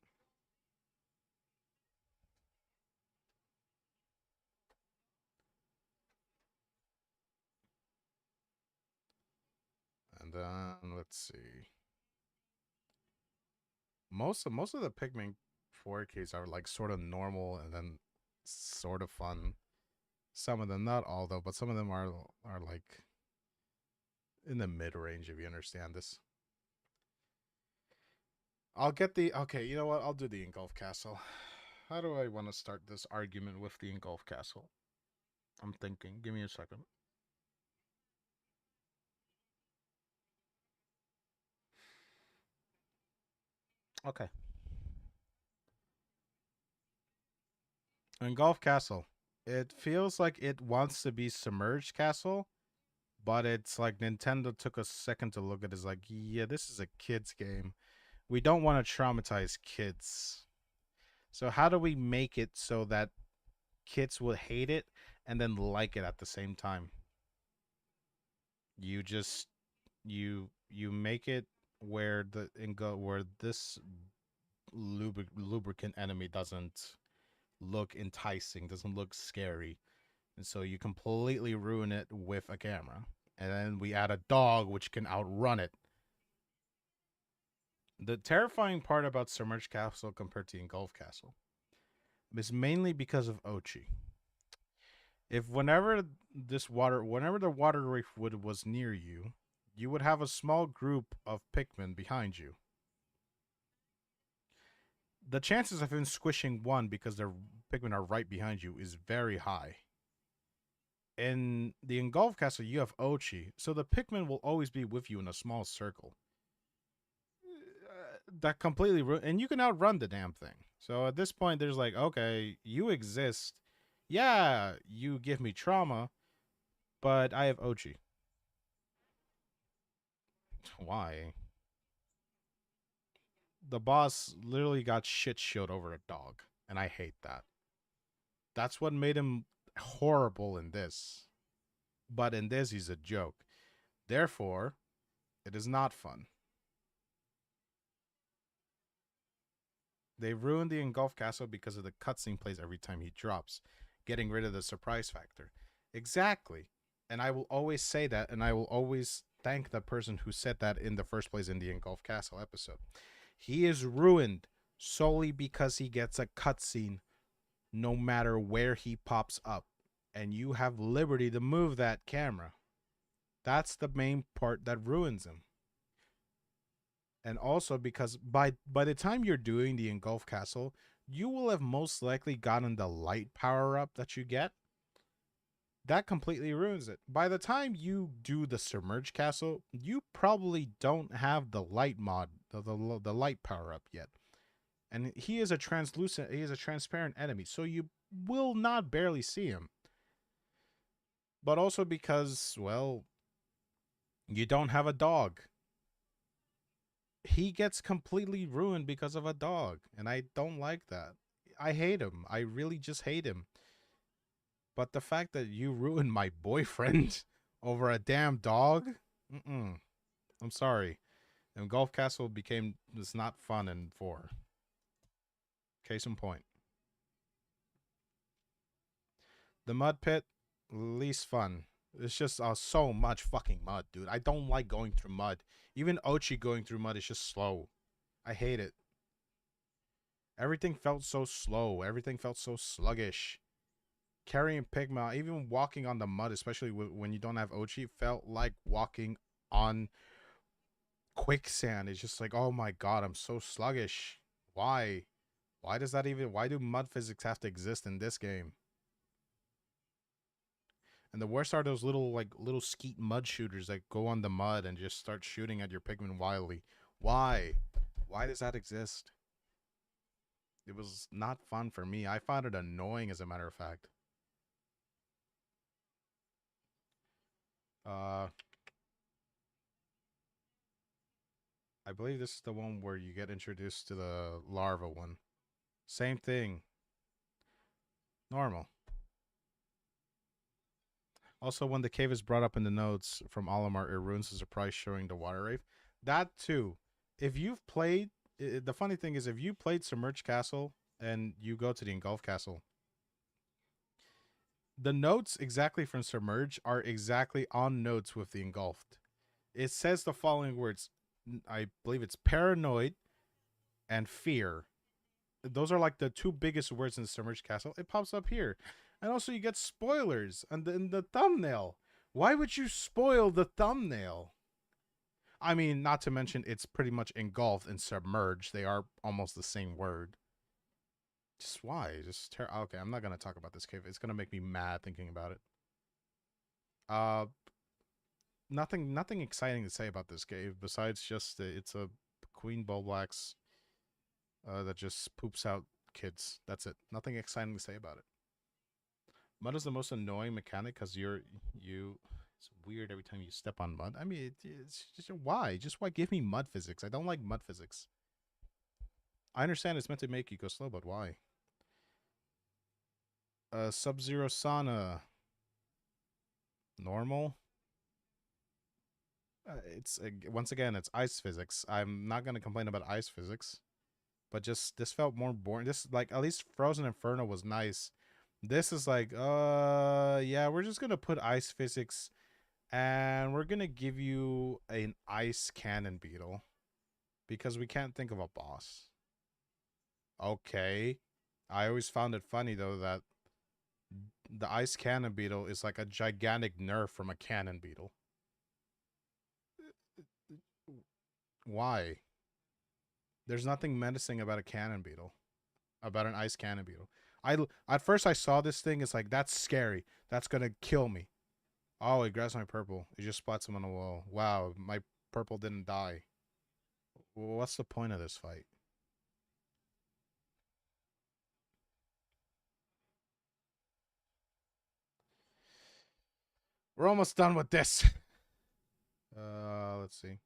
And then let's see. Most of the Pikmin 4Ks are like sort of normal and then sort of fun. Some of them, not all though, but some of them are like in the mid range if you understand this. I'll get the okay. You know what? I'll do the Engulf Castle. How do I want to start this argument with the Engulf Castle? I'm thinking. Give me a second. Okay. Engulf Castle. It feels like it wants to be Submerged Castle, but it's like Nintendo took a second to look at it. It's like, yeah, this is a kid's game. We don't want to traumatize kids. So how do we make it so that kids will hate it and then like it at the same time? You just you make it where where this lubricant enemy doesn't look enticing, doesn't look scary, and so you completely ruin it with a camera. And then we add a dog which can outrun it. The terrifying part about Submerged Castle compared to Engulf Castle is mainly because of Ochi. If whenever the water reef was near you, you would have a small group of Pikmin behind you. The chances of him squishing one because they're Pikmin are right behind you is very high. In the Engulf Castle, you have Ochi, so the Pikmin will always be with you in a small circle. That completely and you can outrun the damn thing. So at this point, there's like, okay, you exist. Yeah, you give me trauma, but I have Ochi. Why? The boss literally got shit showed over a dog, and I hate that. That's what made him horrible in this. But in this, he's a joke. Therefore, it is not fun. They ruined the Engulf Castle because of the cutscene plays every time he drops, getting rid of the surprise factor. Exactly. And I will always say that, and I will always thank the person who said that in the first place in the Engulf Castle episode. He is ruined solely because he gets a cutscene no matter where he pops up. And you have liberty to move that camera. That's the main part that ruins him. And also because by the time you're doing the Engulf Castle, you will have most likely gotten the light power up that you get. That completely ruins it. By the time you do the Submerged Castle, you probably don't have the light mod, the light power up yet. And he is a transparent enemy, so you will not barely see him. But also because, well, you don't have a dog. He gets completely ruined because of a dog, and I don't like that. I hate him. I really just hate him. But the fact that you ruined my boyfriend over a damn dog, I'm sorry. And Golf Castle it's not fun in 4. Case in point. The mud pit, least fun. It's just so much fucking mud, dude. I don't like going through mud. Even Ochi going through mud is just slow. I hate it. Everything felt so slow. Everything felt so sluggish. Carrying Pigma, even walking on the mud, especially when you don't have Ochi, felt like walking on quicksand. It's just like, oh my god, I'm so sluggish. Why? Why do mud physics have to exist in this game? And the worst are those little skeet mud shooters that go on the mud and just start shooting at your Pikmin wildly. Why? Why does that exist? It was not fun for me. I found it annoying, as a matter of fact. I believe this is the one where you get introduced to the larva one. Same thing. Normal. Also, when the cave is brought up in the notes from Olimar, it ruins the surprise showing the water rave. That too. If you've played, the funny thing is, if you played Submerged Castle and you go to the Engulf Castle, the notes exactly from Submerge are exactly on notes with the Engulfed. It says the following words. I believe it's paranoid and fear. Those are like the two biggest words in the Submerged Castle. It pops up here. And also you get spoilers in the thumbnail. Why would you spoil the thumbnail? I mean, not to mention it's pretty much engulfed and submerged. They are almost the same word. Just why? Okay, I'm not going to talk about this cave. It's going to make me mad thinking about it. Nothing exciting to say about this cave besides just it's a Queen Bulblax that just poops out kids. That's it. Nothing exciting to say about it. Mud is the most annoying mechanic because it's weird every time you step on mud. I mean, it's just why? Just why give me mud physics? I don't like mud physics. I understand it's meant to make you go slow, but why? Sub-Zero Sauna. Normal. It's once again, it's ice physics. I'm not gonna complain about ice physics, but just this felt more boring. This like at least Frozen Inferno was nice. This is like, yeah, we're just gonna put ice physics, and we're gonna give you an ice cannon beetle, because we can't think of a boss. Okay, I always found it funny though that the ice cannon beetle is like a gigantic nerf from a cannon beetle. Why? There's nothing menacing about a cannon beetle, about an ice cannon beetle. I at first I saw this thing. It's like that's scary. That's gonna kill me. Oh, it grabs my purple. It just splats him on the wall. Wow, my purple didn't die. What's the point of this fight? We're almost done with this. Let's see.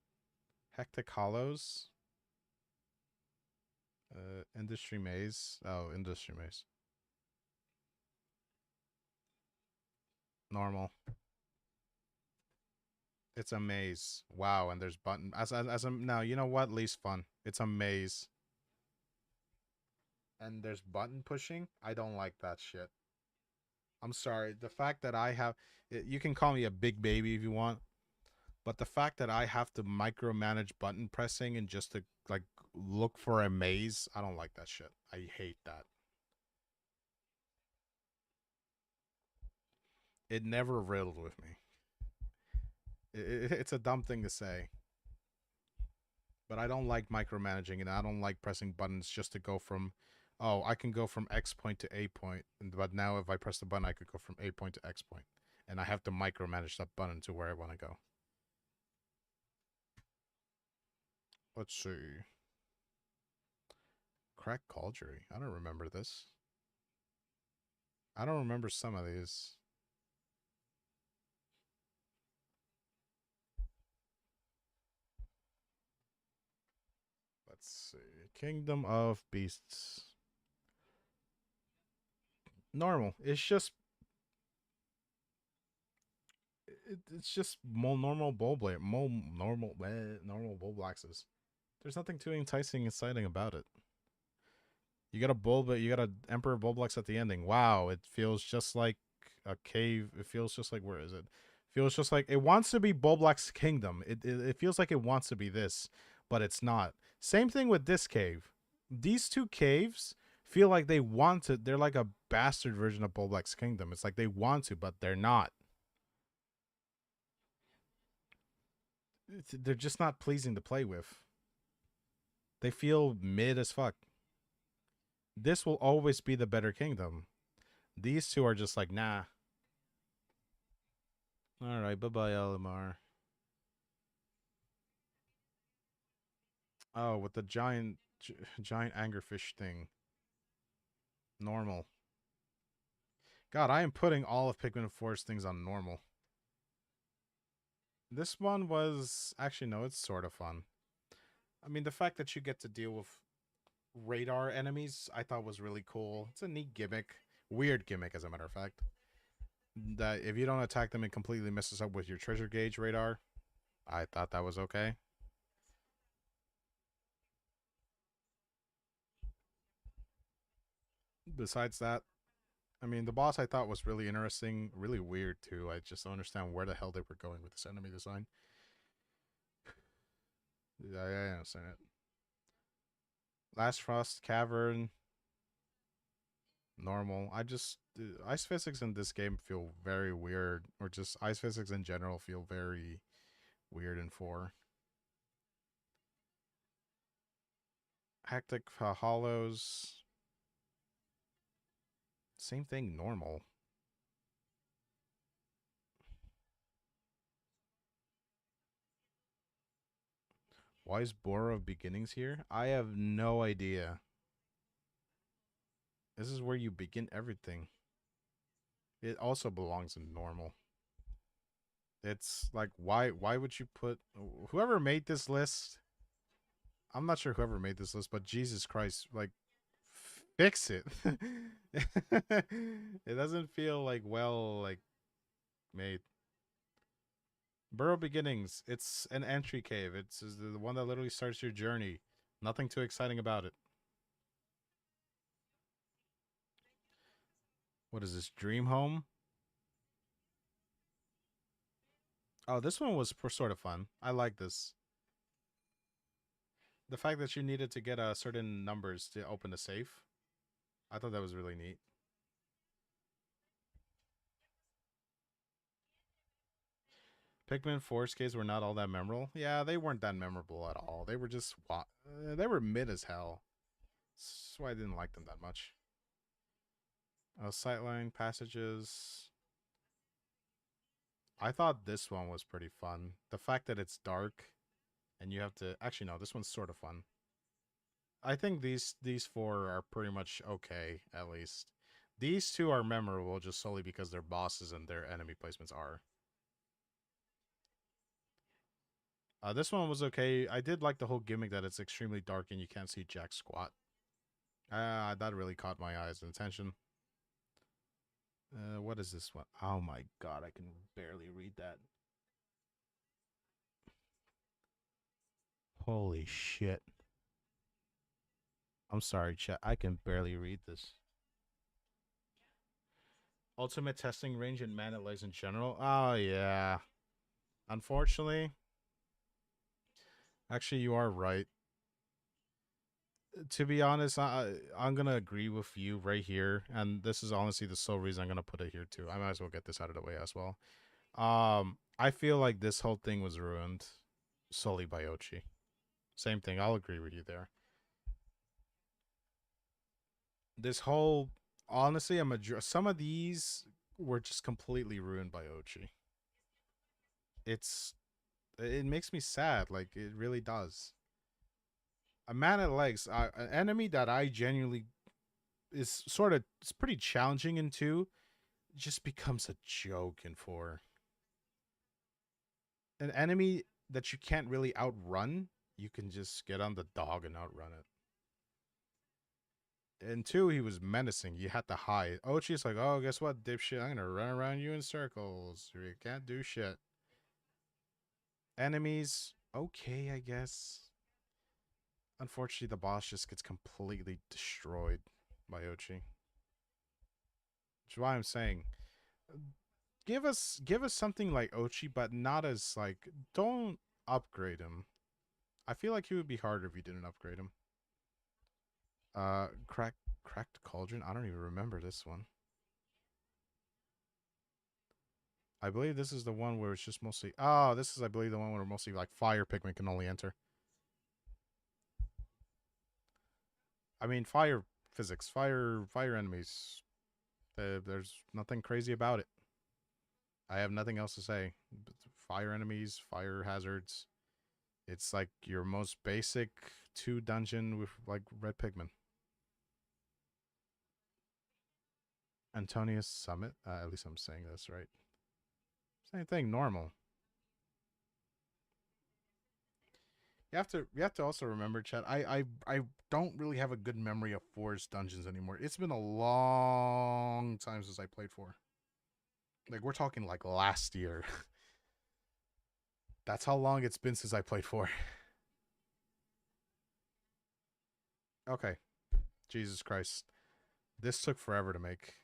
Hectic Hollows. Industry Maze. Oh, Industry Maze. Normal. It's a maze. Wow, and there's button as a now. You know what? Least fun. It's a maze, and there's button pushing. I don't like that shit. I'm sorry. The fact that I have, you can call me a big baby if you want, but the fact that I have to micromanage button pressing and just to like look for a maze, I don't like that shit. I hate that. It never riddled with me. It's a dumb thing to say, but I don't like micromanaging and I don't like pressing buttons just to go from, oh, I can go from X point to A point, but now if I press the button, I could go from A point to X point, and I have to micromanage that button to where I want to go. Let's see. Crack Cauldron. I don't remember this. I don't remember some of these. Let's see. Kingdom of Beasts. Normal. It's just it's just more normal Bulblade, more normal Bulblaxes. There's nothing too enticing and exciting about it. You got a Bulb, you got an Emperor Bulblax at the ending. Wow, it feels just like a cave. It feels just like where is it? Feels just like it wants to be Bulblax's kingdom. It feels like it wants to be this, but it's not. Same thing with this cave. These two caves feel like they want to. They're like a bastard version of Bulblax's kingdom. It's like they want to, but they're not. They're just not pleasing to play with. They feel mid as fuck. This will always be the better kingdom. These two are just like, nah. All right, bye bye, Elimar. Oh, with the giant anglerfish thing. Normal. God, I am putting all of Pikmin 4's things on normal. This one was actually no, it's sort of fun. I mean, the fact that you get to deal with radar enemies, I thought was really cool. It's a neat gimmick, weird gimmick, as a matter of fact. That if you don't attack them, it completely messes up with your treasure gauge radar. I thought that was okay. Besides that, I mean, the boss I thought was really interesting, really weird too. I just don't understand where the hell they were going with this enemy design. Yeah, I understand it. Last Frost Cavern, normal. I just ice physics in this game feel very weird, or just ice physics in general feel very weird in four. Hectic Hollows, same thing, normal. Why is Bora of Beginnings here? I have no idea. This is where you begin everything. It also belongs in normal. It's like why would you put whoever made this list? I'm not sure whoever made this list, but Jesus Christ, like fix it. It doesn't feel like well like made. Burrow Beginnings. It's an entry cave. It's the one that literally starts your journey. Nothing too exciting about it. What is this? Dream Home? Oh, this one was sort of fun. I like this. The fact that you needed to get certain numbers to open the safe. I thought that was really neat. Pikmin 4's caves were not all that memorable. Yeah, they weren't that memorable at all. They were just they were mid as hell. That's why I didn't like them that much. Sightline passages. I thought this one was pretty fun. The fact that it's dark and you have to actually no, this one's sort of fun. I think these four are pretty much okay, at least. These two are memorable just solely because their bosses and their enemy placements are. This one was okay. I did like the whole gimmick that it's extremely dark and you can't see jack squat. That really caught my eyes and attention. What is this one? Oh my god, I can barely read that. Holy shit. I'm sorry, chat. I can barely read this. Ultimate testing range and man at legs in general. Oh yeah. Unfortunately, actually, you are right. To be honest, I'm gonna agree with you right here, and this is honestly the sole reason I'm gonna put it here too. I might as well get this out of the way as well. I feel like this whole thing was ruined solely by Ochi. Same thing. I'll agree with you there. This whole, honestly, some of these were just completely ruined by Ochi. It's it makes me sad. Like it really does. A man at legs, an enemy that I genuinely is sort of it's pretty challenging in two, just becomes a joke in four. An enemy that you can't really outrun, you can just get on the dog and outrun it. And two, he was menacing. You had to hide. Ochi's like, oh, guess what, dipshit? I'm gonna run around you in circles. You can't do shit. Enemies, okay, I guess. Unfortunately, the boss just gets completely destroyed by Ochi. Which is why I'm saying, give us something like Ochi, but not as like don't upgrade him. I feel like he would be harder if you didn't upgrade him. Cracked cauldron. I don't even remember this one. I believe this is the one where it's just mostly. Oh, this is I believe the one where mostly like fire Pikmin can only enter. I mean, fire physics, fire enemies. There's nothing crazy about it. I have nothing else to say. Fire enemies, fire hazards. It's like your most basic two dungeon with like red Pikmin. Antonius Summit. At least I'm saying this right. Same thing. Normal. You have to also remember, Chad. I don't really have a good memory of Forest dungeons anymore. It's been a long time since I played four. Like we're talking like last year. That's how long it's been since I played four. Okay. Jesus Christ. This took forever to make.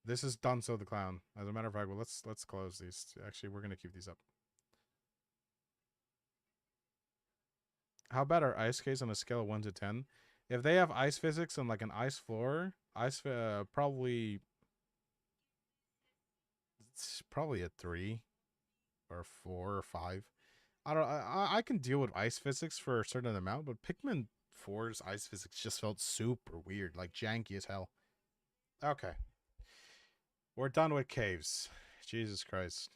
This is Dunzo the Clown. As a matter of fact, well, let's close these. Actually, we're gonna keep these up. How about our ice case on a scale of 1 to 10? If they have ice physics and like an ice floor, probably it's probably a 3 or 4 or 5. I don't. I can deal with ice physics for a certain amount, but Pikmin 4's ice physics just felt super weird, like janky as hell. Okay, we're done with caves. Jesus Christ.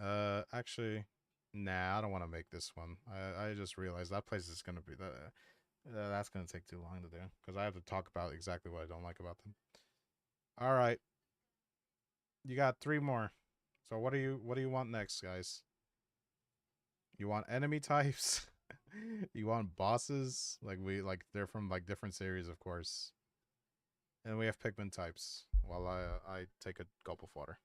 Actually, nah, I don't want to make this one. I just realized that place is gonna be that. That's gonna take too long to do because I have to talk about exactly what I don't like about them. All right, you got three more. So what do you want next, guys? You want enemy types? You want bosses? Like they're from like different series, of course. And we have Pikmin types. While I take a gulp of water.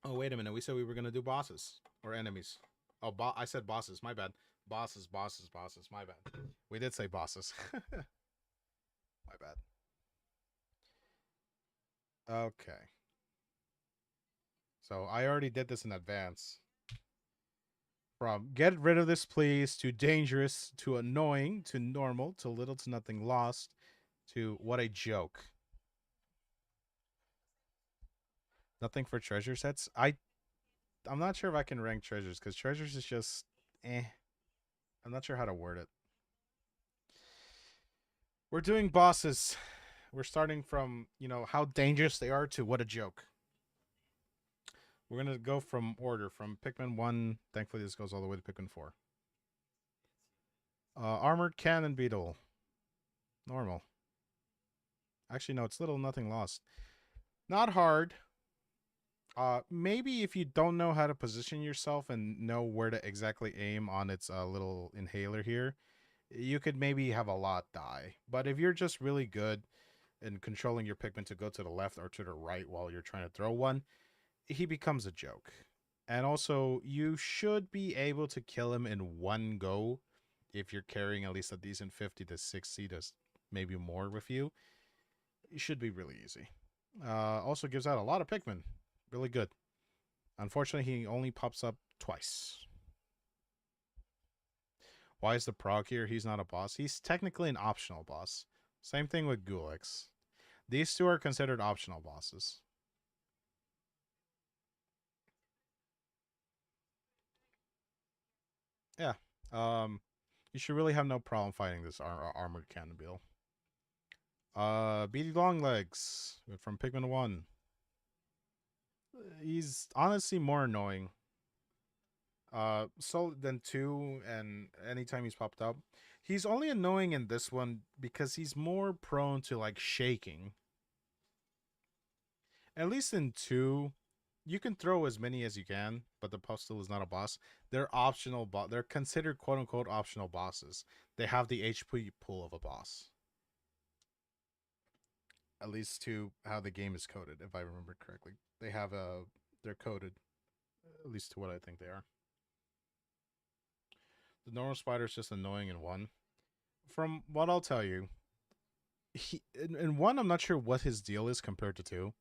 Oh wait a minute, we said we were gonna do bosses or enemies. Oh, I said bosses. My bad. Bosses, bosses, bosses. My bad. We did say bosses. My bad. Okay. So I already did this in advance. From get rid of this, please, to dangerous, to annoying, to normal, to little to nothing lost, to what a joke. Nothing for treasure sets. I'm not sure if I can rank treasures because treasures is just eh. I'm not sure how to word it. We're doing bosses. We're starting from, how dangerous they are to what a joke. We're gonna go from order from Pikmin 1. Thankfully this goes all the way to Pikmin 4. Armored Cannon Beetle. Normal. Actually, no, it's little nothing lost. Not hard. Maybe if you don't know how to position yourself and know where to exactly aim on its little inhaler here, you could maybe have a lot die. But if you're just really good in controlling your Pikmin to go to the left or to the right while you're trying to throw one, he becomes a joke. And also, you should be able to kill him in one go if you're carrying at least a decent 50 to 60 to maybe more with you. It should be really easy. Also gives out a lot of Pikmin. Really good. Unfortunately, he only pops up twice. Why is the Prog here? He's not a boss. He's technically an optional boss. Same thing with Gulix. These two are considered optional bosses. Yeah. You should really have no problem fighting this armored cannonball. Beady Longlegs from Pikmin 1. He's honestly more annoying. So than 2, and anytime he's popped up. He's only annoying in this one because he's more prone to like shaking. At least in 2, you can throw as many as you can, but the Postal is not a boss. They're optional, they're considered quote unquote optional bosses. They have the HP pool of a boss. At least to how the game is coded, if I remember correctly. They have they're coded, at least to what I think they are. The normal spider is just annoying in 1. From what I'll tell you, in 1, I'm not sure what his deal is compared to 2.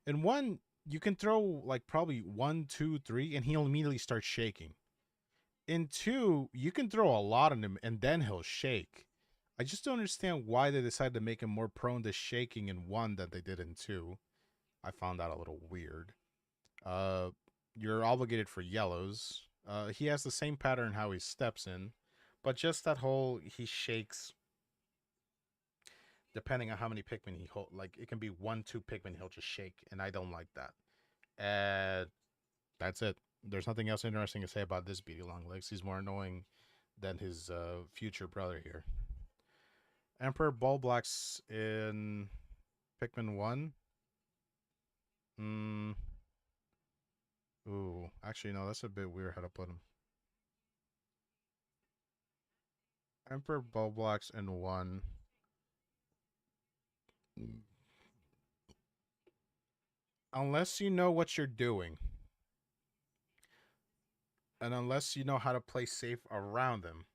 In 1, you can throw like probably 1, 2, 3, and he'll immediately start shaking. In 2, you can throw a lot on him and then he'll shake. I just don't understand why they decided to make him more prone to shaking in 1 than they did in 2. I found that a little weird. You're obligated for yellows. He has the same pattern how he steps in, but just that whole he shakes depending on how many Pikmin he hold. Like it can be 1, 2 Pikmin he'll just shake, and I don't like that. And that's it. There's nothing else interesting to say about this Beady Longlegs. He's more annoying than his future brother here. Emperor Bulblax in Pikmin 1. Ooh, actually, no, that's a bit weird how to put him. Emperor Bulblax in 1. Unless you know what you're doing, and unless you know how to play safe around him,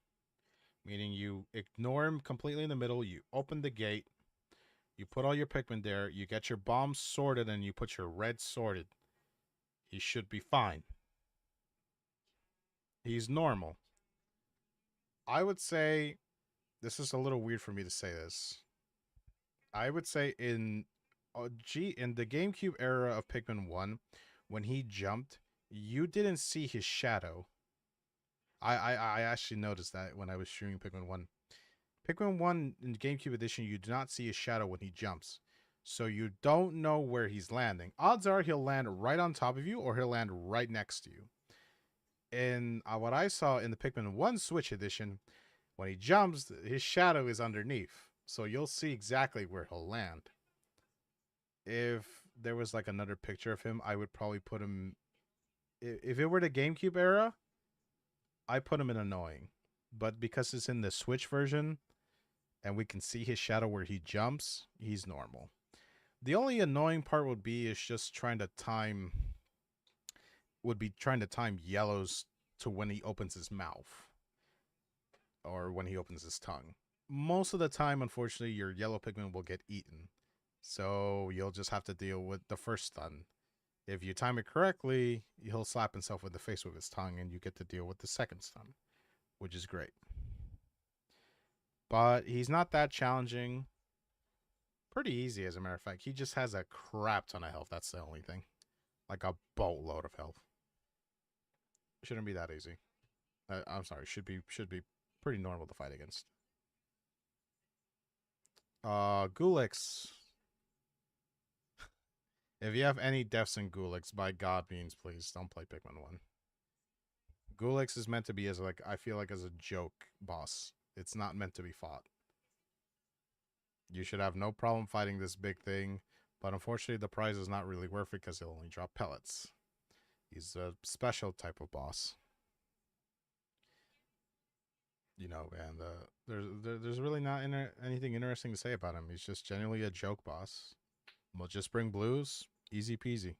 meaning you ignore him completely in the middle, you open the gate, you put all your Pikmin there, you get your bombs sorted, and you put your red sorted, he should be fine. He's normal. I would say, this is a little weird for me to say this. I would say in in the GameCube era of Pikmin 1, when he jumped, you didn't see his shadow. I actually noticed that when I was streaming Pikmin 1. Pikmin 1 in GameCube Edition, you do not see his shadow when he jumps. So you don't know where he's landing. Odds are he'll land right on top of you or he'll land right next to you. In what I saw in the Pikmin 1 Switch Edition, when he jumps, his shadow is underneath. So you'll see exactly where he'll land. If there was like another picture of him, I would probably put him... If it were the GameCube era, I put him in annoying. But because it's in the Switch version, and we can see his shadow where he jumps, he's normal. The only annoying part would be is just trying to time yellows to when he opens his mouth or when he opens his tongue. Most of the time, unfortunately, your yellow Pikmin will get eaten. So you'll just have to deal with the first stun. If you time it correctly, he'll slap himself in the face with his tongue and you get to deal with the second stun, which is great. But he's not that challenging. Pretty easy, as a matter of fact. He just has a crap ton of health. That's the only thing. Like a boatload of health. Shouldn't be that easy. I'm sorry. Should be pretty normal to fight against. Gulix. If you have any deaths in Gulix, by God means, please don't play Pikmin 1. Gulix is meant to be as like I feel like as a joke boss. It's not meant to be fought. You should have no problem fighting this big thing, but unfortunately the prize is not really worth it because he'll only drop pellets. He's a special type of boss. You know, and there's really not anything interesting to say about him. He's just genuinely a joke boss. We'll just bring blues, easy peasy.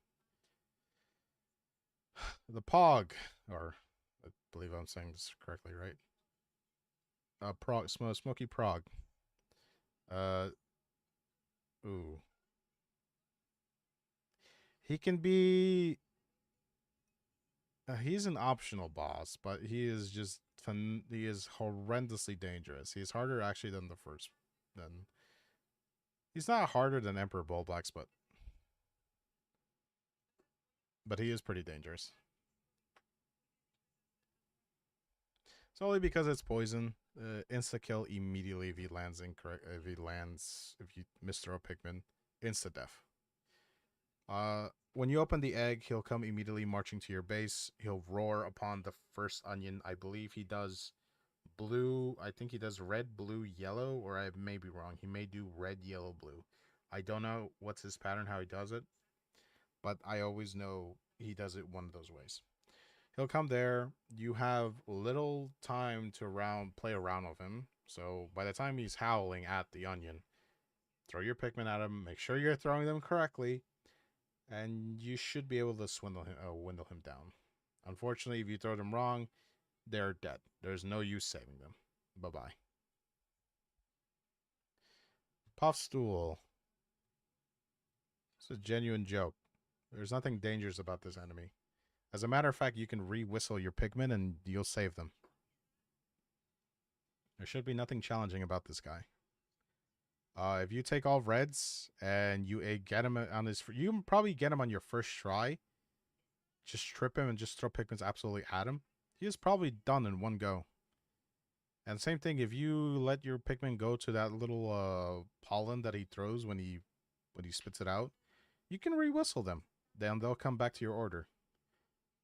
The Pog, or I believe I'm saying this correctly, right? Smoky Prog. Uh, ooh, he can be. He's an optional boss, but he is just he is horrendously dangerous. He's harder actually than the first. Than he's not harder than Emperor Bullblacks, but he is pretty dangerous. It's only because it's poison. Insta kill immediately if he lands incorrect. If you misthrow a Pikmin, insta death. When you open the egg, he'll come immediately marching to your base. He'll roar upon the first onion. I believe he does blue. I think he does red, blue, yellow, or I may be wrong. He may do red, yellow, blue. I don't know what's his pattern, how he does it, but I always know he does it one of those ways. He'll come there. You have little time to play around with him. So by the time he's howling at the onion, throw your Pikmin at him. Make sure you're throwing them correctly, and you should be able to windle him down. Unfortunately, if you throw them wrong, they're dead. There's no use saving them. Bye-bye. Puffstool. It's a genuine joke. There's nothing dangerous about this enemy. As a matter of fact, you can re-whistle your Pikmin and you'll save them. There should be nothing challenging about this guy. If you take all reds and you get him on his, you can probably get him on your first try. Just trip him and just throw Pikmins absolutely at him. He is probably done in one go. And same thing, if you let your Pikmin go to that little pollen that he throws when he spits it out, you can re-whistle them. Then they'll come back to your order.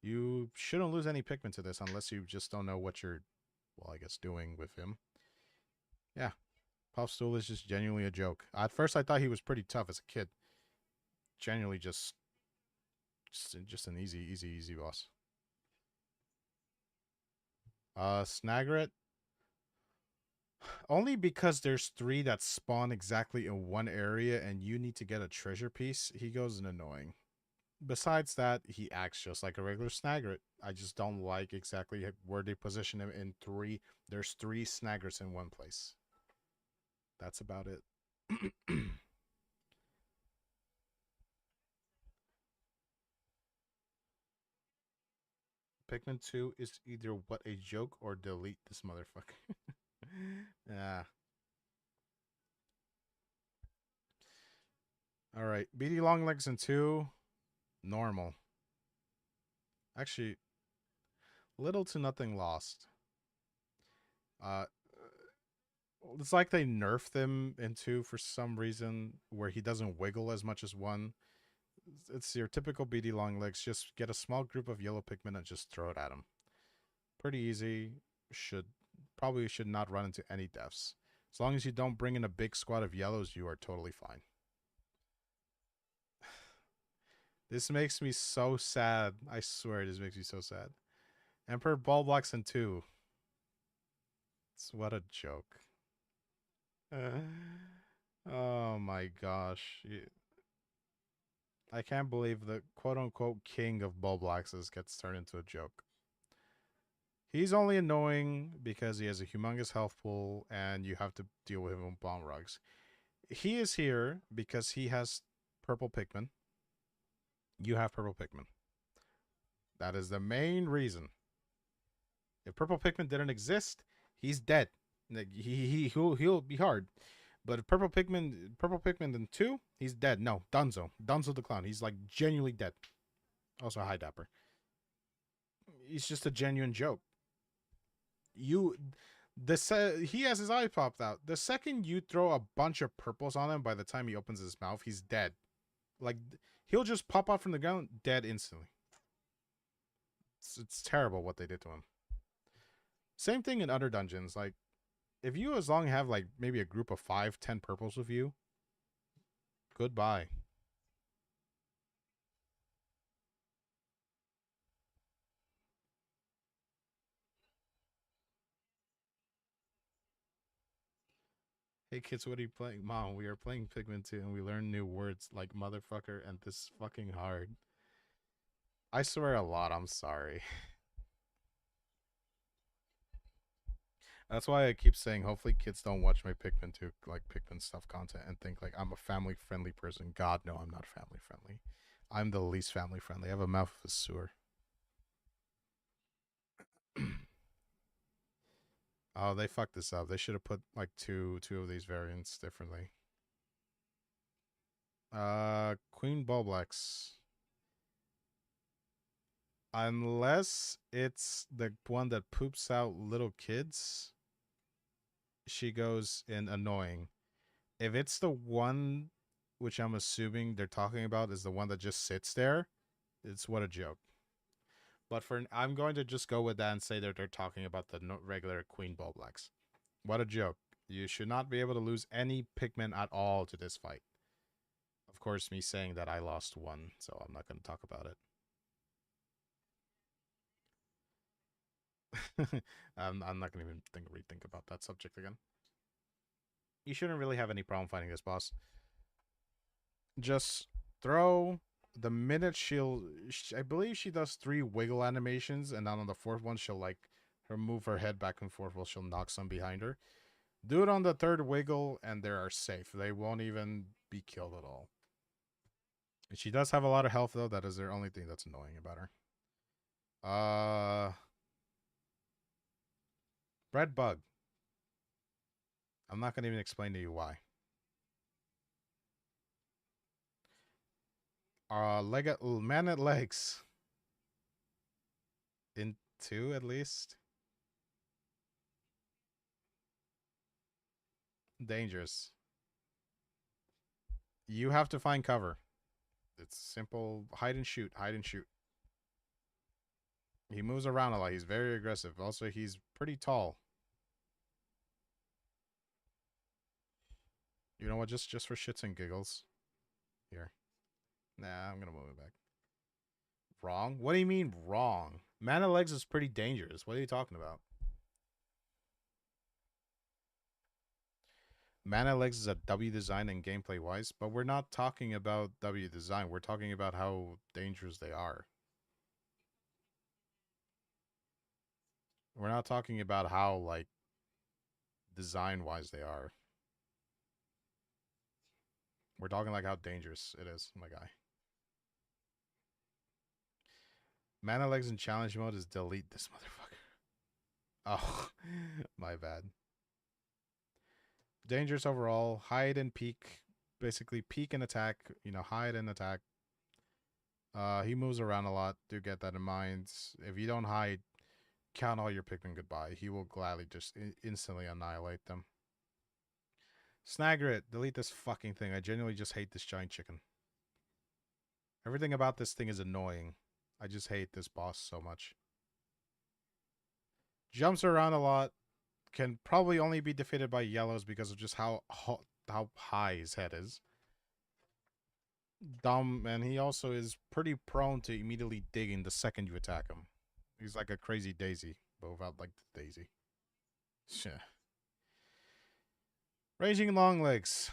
You shouldn't lose any Pikmin to this unless you just don't know what you're, well, I guess, doing with him. Yeah. Puffstool is just genuinely a joke. At first, I thought he was pretty tough as a kid. Genuinely just an easy boss. Snagret. Only because there's 3 that spawn exactly in one area and you need to get a treasure piece, he goes an annoying. Besides that, he acts just like a regular Snagret. I just don't like exactly where they position him in 3. There's 3 Snagrets in one place. That's about it. Pikmin 2 is either what a joke or delete this motherfucker. Yeah. Alright. BD Longlegs in 2. Normal. Actually, little to nothing lost. It's like they nerfed him in 2 for some reason, where he doesn't wiggle as much as 1. It's your typical BD Longlegs. Just get a small group of yellow Pikmin and just throw it at him. Pretty easy. Probably should not run into any deaths. As long as you don't bring in a big squad of yellows, you are totally fine. This makes me so sad. I swear this makes me so sad. Emperor Bullblacks in 2. What a joke. Oh my gosh. I can't believe the quote-unquote king of Bullblaxes gets turned into a joke. He's only annoying because he has a humongous health pool and you have to deal with him on bomb rugs. He is here because he has purple Pikmin. You have purple Pikmin. That is the main reason. If purple Pikmin didn't exist, he's dead. Like, he'll be hard. But if purple Pikmin in 2, he's dead. No, Dunzo the clown. He's like genuinely dead. Also, hi Dapper. He's just a genuine joke. You, he has his eye popped out. The second you throw a bunch of purples on him, by the time he opens his mouth, he's dead. Like he'll just pop out from the ground, dead instantly. It's terrible what they did to him. Same thing in other dungeons. Like if you as long have like maybe a group of 5, 10 purples with you, goodbye. Hey kids, what are you playing? Mom, we are playing Pikmin 2 and we learn new words like motherfucker and this fucking hard. I swear a lot, I'm sorry. That's why I keep saying hopefully kids don't watch my Pikmin 2 like Pikmin stuff content and think like I'm a family friendly person. God no, I'm not family friendly. I'm the least family friendly. I have a mouth of a sewer. Oh, they fucked this up. They should have put like two of these variants differently. Queen Bulblex. Unless it's the one that poops out little kids, she goes in annoying. If it's the one which I'm assuming they're talking about is the one that just sits there, it's what a joke. But I'm going to just go with that and say that they're talking about the regular Queen Bulblex. What a joke. You should not be able to lose any Pikmin at all to this fight. Of course, me saying that I lost one, so I'm not going to talk about it. I'm not going to even rethink about that subject again. You shouldn't really have any problem fighting this boss. Just throw the minute I believe she does 3 wiggle animations, and then on the 4th one she'll like move her head back and forth while she'll knock some behind her. Do it on the 3rd wiggle and they are safe. They won't even be killed at all. And she does have a lot of health though. That is the only thing that's annoying about her. Bread bug. I'm not gonna even explain to you why. Man at legs. In 2 at least. Dangerous. You have to find cover. It's simple. Hide and shoot. Hide and shoot. He moves around a lot. He's very aggressive. Also, he's pretty tall. You know what? Just for shits and giggles. Here. Nah, I'm gonna move it back. Wrong? What do you mean wrong? Man of legs is pretty dangerous. What are you talking about? Man of legs is a W design and gameplay wise, but we're not talking about W design. We're talking about how dangerous they are. We're not talking about how like design wise they are. We're talking like how dangerous it is, my guy. Mana legs in challenge mode is delete this motherfucker. Oh, my bad. Dangerous overall. Hide and peek. Basically, peek and attack. You know, hide and attack. He moves around a lot. Do get that in mind. If you don't hide, count all your Pikmin goodbye. He will gladly just instantly annihilate them. Snagger it. Delete this fucking thing. I genuinely just hate this giant chicken. Everything about this thing is annoying. I just hate this boss so much. Jumps around a lot. Can probably only be defeated by yellows because of just how high his head is. Dumb, and he also is pretty prone to immediately digging the second you attack him. He's like a crazy daisy, but without like the daisy. Yeah. Raging long legs.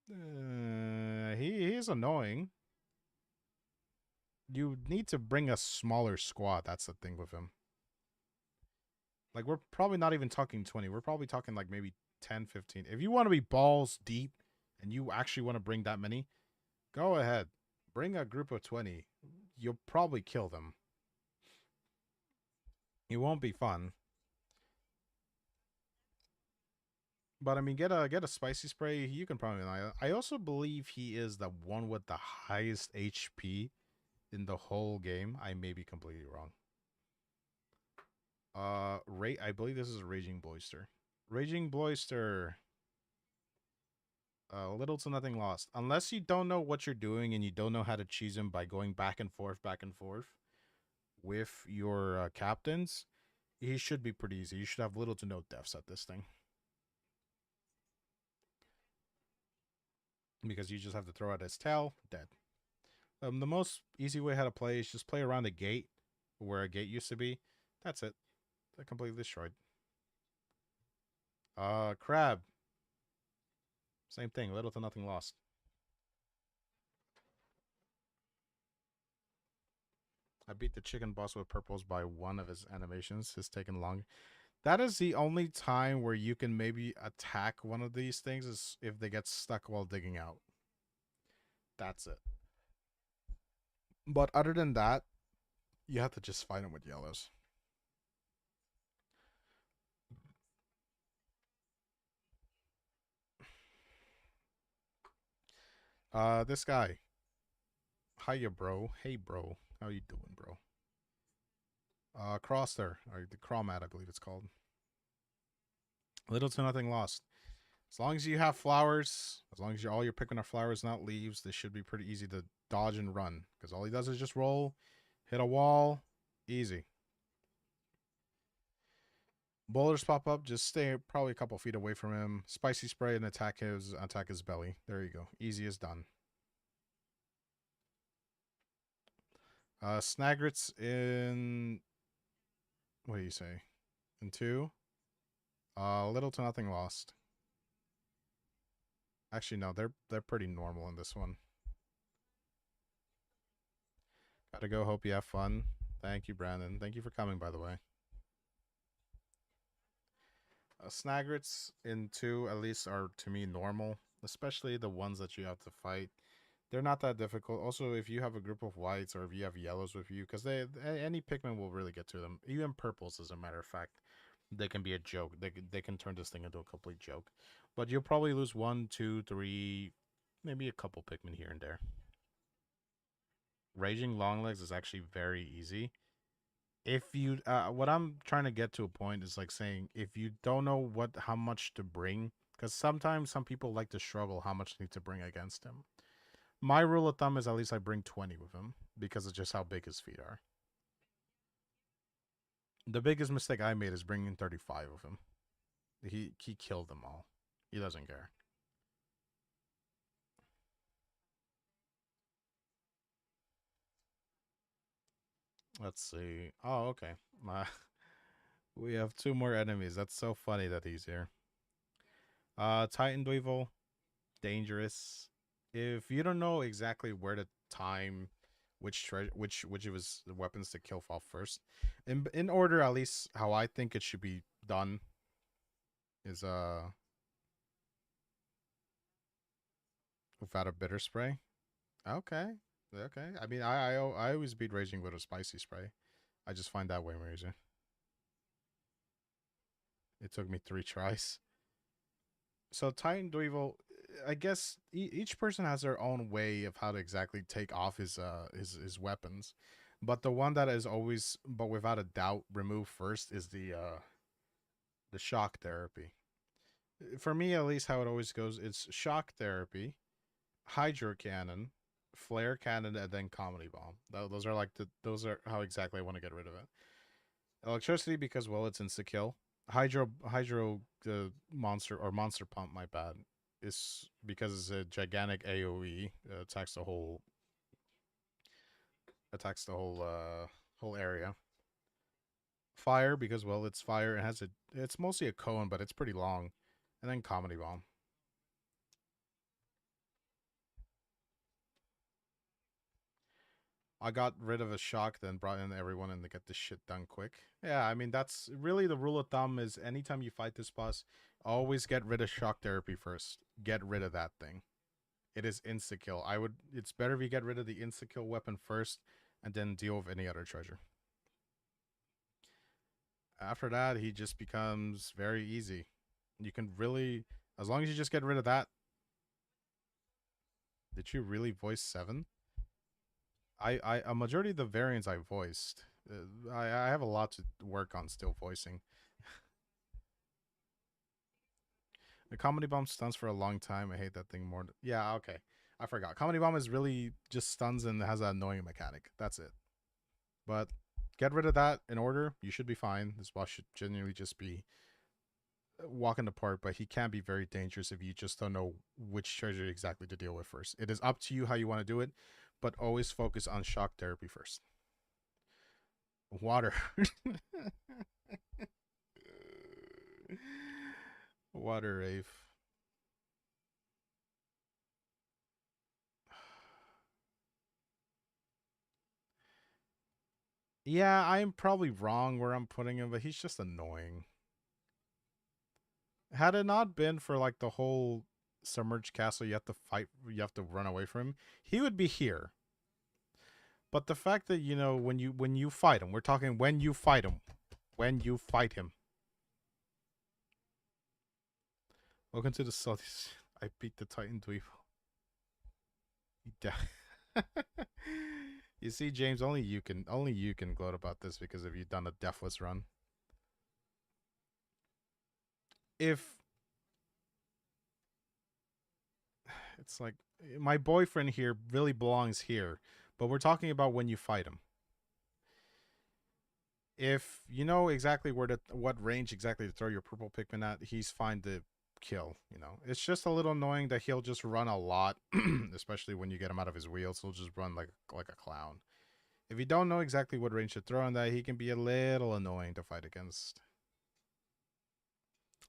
He is annoying. You need to bring a smaller squad. That's the thing with him. Like, we're probably not even talking 20. We're probably talking like maybe 10, 15. If you want to be balls deep and you actually want to bring that many, go ahead. Bring a group of 20. You'll probably kill them. It won't be fun. But I mean, get a spicy spray. You can probably. I also believe he is the one with the highest HP in the whole game. I may be completely wrong. I believe this is a Raging Boister. Raging Boister. Little to nothing lost. Unless you don't know what you're doing and you don't know how to cheese him by going back and forth with your captains, he should be pretty easy. You should have little to no deaths at this thing. Because you just have to throw out his tail, dead. The most easy way how to play is just play around a gate where a gate used to be. That's it. They're completely destroyed. Crab. Same thing. Little to nothing lost. I beat the chicken boss with purples by one of his animations. It's taken long. That is the only time where you can maybe attack one of these things is if they get stuck while digging out. That's it. But other than that, you have to just fight them with yellows. This guy. Hiya, bro. Hey, bro. How you doing, bro? Crosster, or the Chromat, I believe it's called. Little to nothing lost. As long as you have flowers, as long as all you're picking are flowers, not leaves, this should be pretty easy to dodge and run. Because all he does is just roll, hit a wall, easy. Boulders pop up, just stay probably a couple feet away from him. Spicy spray and attack his belly. There you go. Easy as done. Snagrets in what do you say? In two? Little to nothing lost. Actually, no, they're pretty normal in this one. Gotta go. Hope you have fun. Thank you, Brandon. Thank you for coming, by the way. Snagrets in two, at least, are to me normal, especially the ones that you have to fight. They're not that difficult. Also, if you have a group of whites or if you have yellows with you, because any Pikmin will really get to them. Even purples, as a matter of fact, they can be a joke. They can turn this thing into a complete joke. But you'll probably lose one, two, three, maybe a couple Pikmin here and there. Raging Longlegs is actually very easy. If you what I'm trying to get to a point is like saying if you don't know how much to bring, because sometimes some people like to struggle how much they need to bring against him. My rule of thumb is at least I bring 20 with him because of just how big his feet are. The biggest mistake I made is bringing 35 with him. He killed them all. He doesn't care. Let's see. Oh, okay. We have two more enemies. That's so funny that he's here. Titan Dweevil, dangerous. If you don't know exactly where to time which of his weapons to kill off first, in order at least how I think it should be done is without a bitter spray. Okay, okay. I mean, I always beat raging with a spicy spray. I just find that way more easier. It took me 3 tries. So Titan Dweevil, I guess each person has their own way of how to exactly take off his weapons, but the one that is always, but without a doubt, removed first is the shock therapy. For me, at least, how it always goes, it's shock therapy, hydro cannon, flare cannon, and then comedy bomb. Those are like those are how exactly I want to get rid of it. Electricity because well, it's insta kill. Hydro monster or monster pump. My bad. Is because it's a gigantic AOE attacks the whole area. Fire because well, it's fire. It's mostly a cone, but it's pretty long. And then comedy bomb. I got rid of a shock, then brought in everyone and to get this shit done quick. Yeah, I mean that's really the rule of thumb is anytime you fight this boss, always get rid of shock therapy first. Get rid of that thing. It is insta kill. It's better if you get rid of the insta kill weapon first and then deal with any other treasure. After that, he just becomes very easy. You can really as long as you just get rid of that. Did you really voice 7? A majority of the variants I voiced. I have a lot to work on still voicing. The comedy bomb stuns for a long time. I hate that thing more. Yeah, okay. I forgot. Comedy bomb is really just stuns and has an annoying mechanic. That's it. But get rid of that in order. You should be fine. This boss should genuinely just be walking apart, but he can be very dangerous if you just don't know which treasure exactly to deal with first. It is up to you how you want to do it, but always focus on shock therapy first. Water. Water Wraith. Yeah, I'm probably wrong where I'm putting him, but he's just annoying. Had it not been for like the whole submerged castle, you have to fight, you have to run away from him, he would be here. But the fact that when you fight him, we're talking when you fight him. Welcome to the South. I beat the Titan Dweeb. You see, James, only you can gloat about this because of you done a deathless run. If it's like my boyfriend here really belongs here, but we're talking about when you fight him. If you know exactly what range exactly to throw your purple Pikmin at, he's fine to kill. It's just a little annoying that he'll just run a lot, especially when you get him out of his wheels. He'll just run like a clown. If you don't know exactly what range to throw on that, he can be a little annoying to fight against.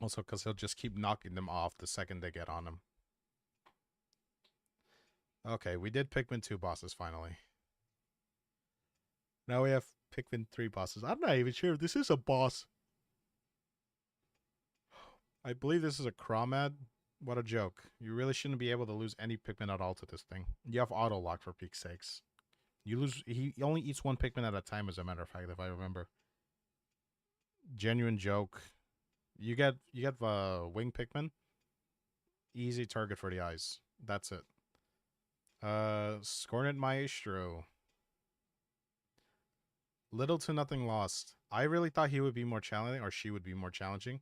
Also, because he'll just keep knocking them off the second they get on him. Okay, we did Pikmin 2 bosses finally. Now we have Pikmin 3 bosses. I'm not even sure if this is a boss. I believe this is a Chromad. What a joke. You really shouldn't be able to lose any Pikmin at all to this thing. You have auto lock for peak's sakes. You lose. He only eats one Pikmin at a time, as a matter of fact, if I remember. Genuine joke. You get wing Pikmin. Easy target for the eyes. That's it. Scornet Maestro. Little to nothing lost. I really thought he would be more challenging, or she would be more challenging.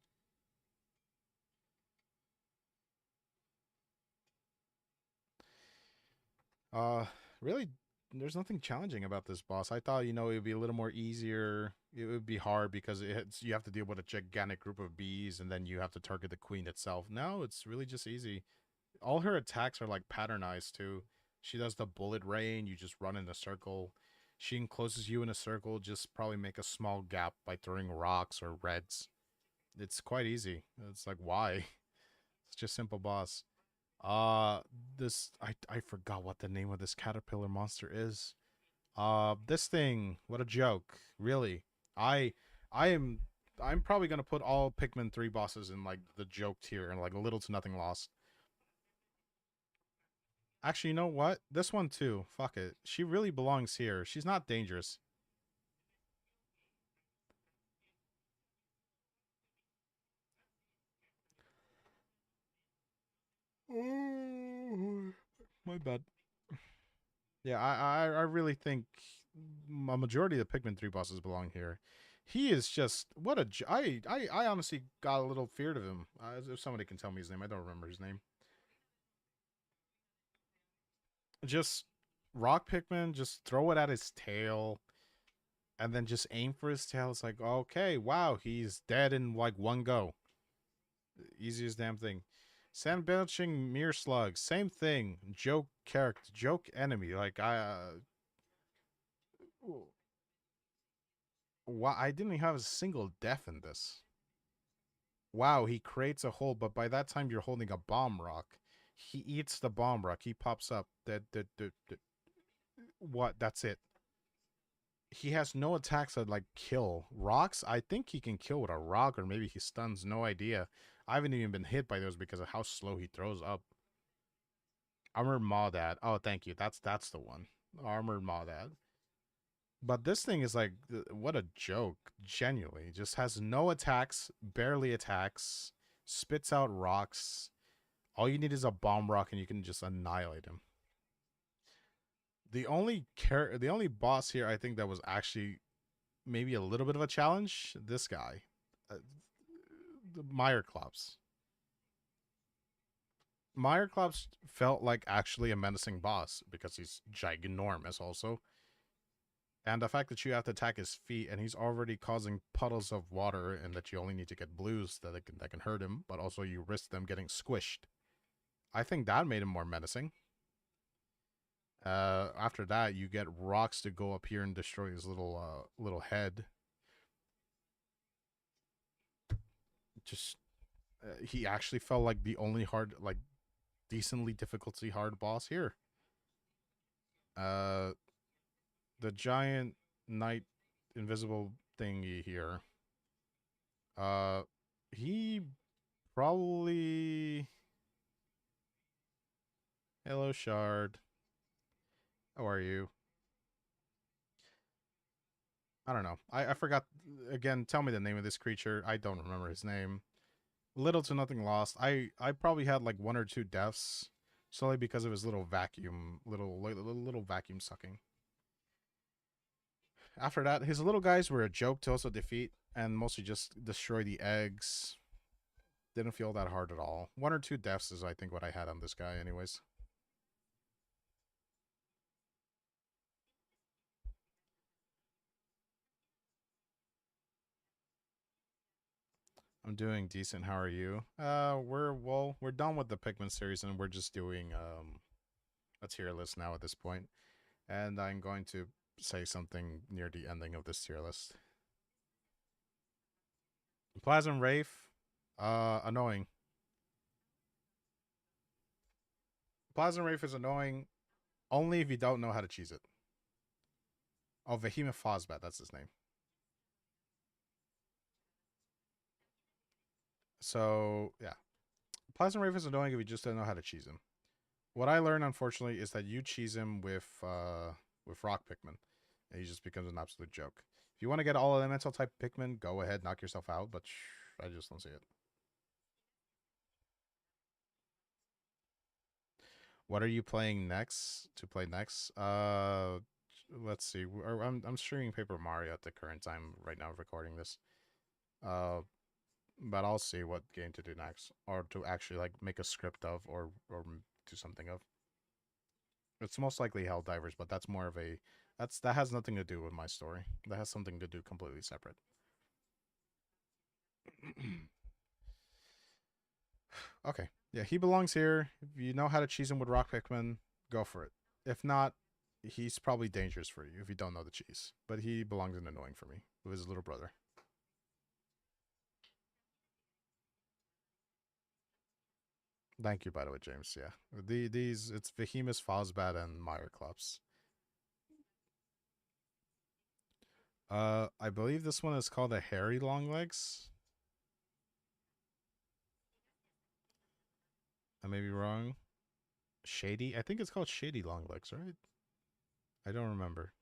Uh, really, there's nothing challenging about this boss. I thought, it would be a little more easier. It would be hard because you have to deal with a gigantic group of bees, and then you have to target the queen itself. No, it's really just easy. All her attacks are like patternized too. She does the bullet rain. You just run in a circle. She encloses you in a circle. Just probably make a small gap by throwing rocks or reds. It's quite easy. It's like why? It's just simple boss. Uh this I forgot what the name of this caterpillar monster is. This thing, what a joke. Really. I I am I'm probably gonna put all Pikmin 3 bosses in like the joke tier and like little to nothing lost. Actually, you know what? This one too. Fuck it. She really belongs here. She's not dangerous. Oh, my bad. Yeah, I really think a majority of the Pikmin 3 bosses belong here. He is just what a I honestly got a little feared of him. If somebody can tell me his name, I don't remember his name. Just rock Pikmin, just throw it at his tail, and then just aim for his tail. It's like okay, wow, he's dead in like one go. Easiest damn thing. Sand belching mere slug, same thing. Joke character, joke enemy. Like why I didn't have a single death in this. Wow, he creates a hole, but by that time you're holding a bomb rock. He eats the bomb rock. He pops up. What? That's it. He has no attacks that like kill rocks. I think he can kill with a rock, or maybe he stuns. No idea. I haven't even been hit by those because of how slow he throws up. Armored Maudad. Oh, thank you. That's the one. Armored Maudad. But this thing is like, what a joke. Genuinely. Just has no attacks, barely attacks, spits out rocks. All you need is a bomb rock and you can just annihilate him. The only boss here I think that was actually maybe a little bit of a challenge. This guy, uh, the Meyerklops. Meyerklops felt like actually a menacing boss because he's ginormous also. And the fact that you have to attack his feet and he's already causing puddles of water and that you only need to get blues that can hurt him, but also you risk them getting squished. I think that made him more menacing. After that, you get rocks to go up here and destroy his little head. Just he actually felt like the only hard, like decently difficulty hard boss here. Uh, the giant knight invisible thingy here. Uh, he probably hello shard. How are you? I don't know. I forgot again. Tell me the name of this creature. I don't remember his name. Little to nothing lost. I probably had like one or two deaths solely because of his little vacuum, little vacuum sucking. After that, his little guys were a joke to also defeat and mostly just destroy the eggs. Didn't feel that hard at all. One or two deaths is I think what I had on this guy, anyways. I'm doing decent. How are you? We're done with the Pikmin series and we're just doing a tier list now at this point. And I'm going to say something near the ending of this tier list. Plasm Wraith, annoying. Plasma Wraith is annoying only if you don't know how to cheese it. Oh, Behemoth Fosbat, that's his name. So yeah, Plasma Wraith is annoying if you just don't know how to cheese him. What I learned, unfortunately, is that you cheese him with Rock Pikmin, and he just becomes an absolute joke. If you want to get all elemental type Pikmin, go ahead, knock yourself out. But I just don't see it. What are you playing next? To play next? Let's see. I'm streaming Paper Mario at the current time right now, recording this. Uh, but I'll see what game to do next, or to actually like make a script of, or do something of. It's most likely Helldivers, but that's more of a that has nothing to do with my story. That has something to do completely separate. Okay, yeah, he belongs here. If you know how to cheese him with Rock Pikmin, go for it. If not, he's probably dangerous for you if you don't know the cheese. But he belongs in annoying for me with his little brother. Thank you, by the way, James. Yeah, these it's Behemoth, Fosbat, and Meyerklops. I believe this one is called a hairy long legs. I may be wrong. Shady. I think it's called Shady Long Legs, right? I don't remember.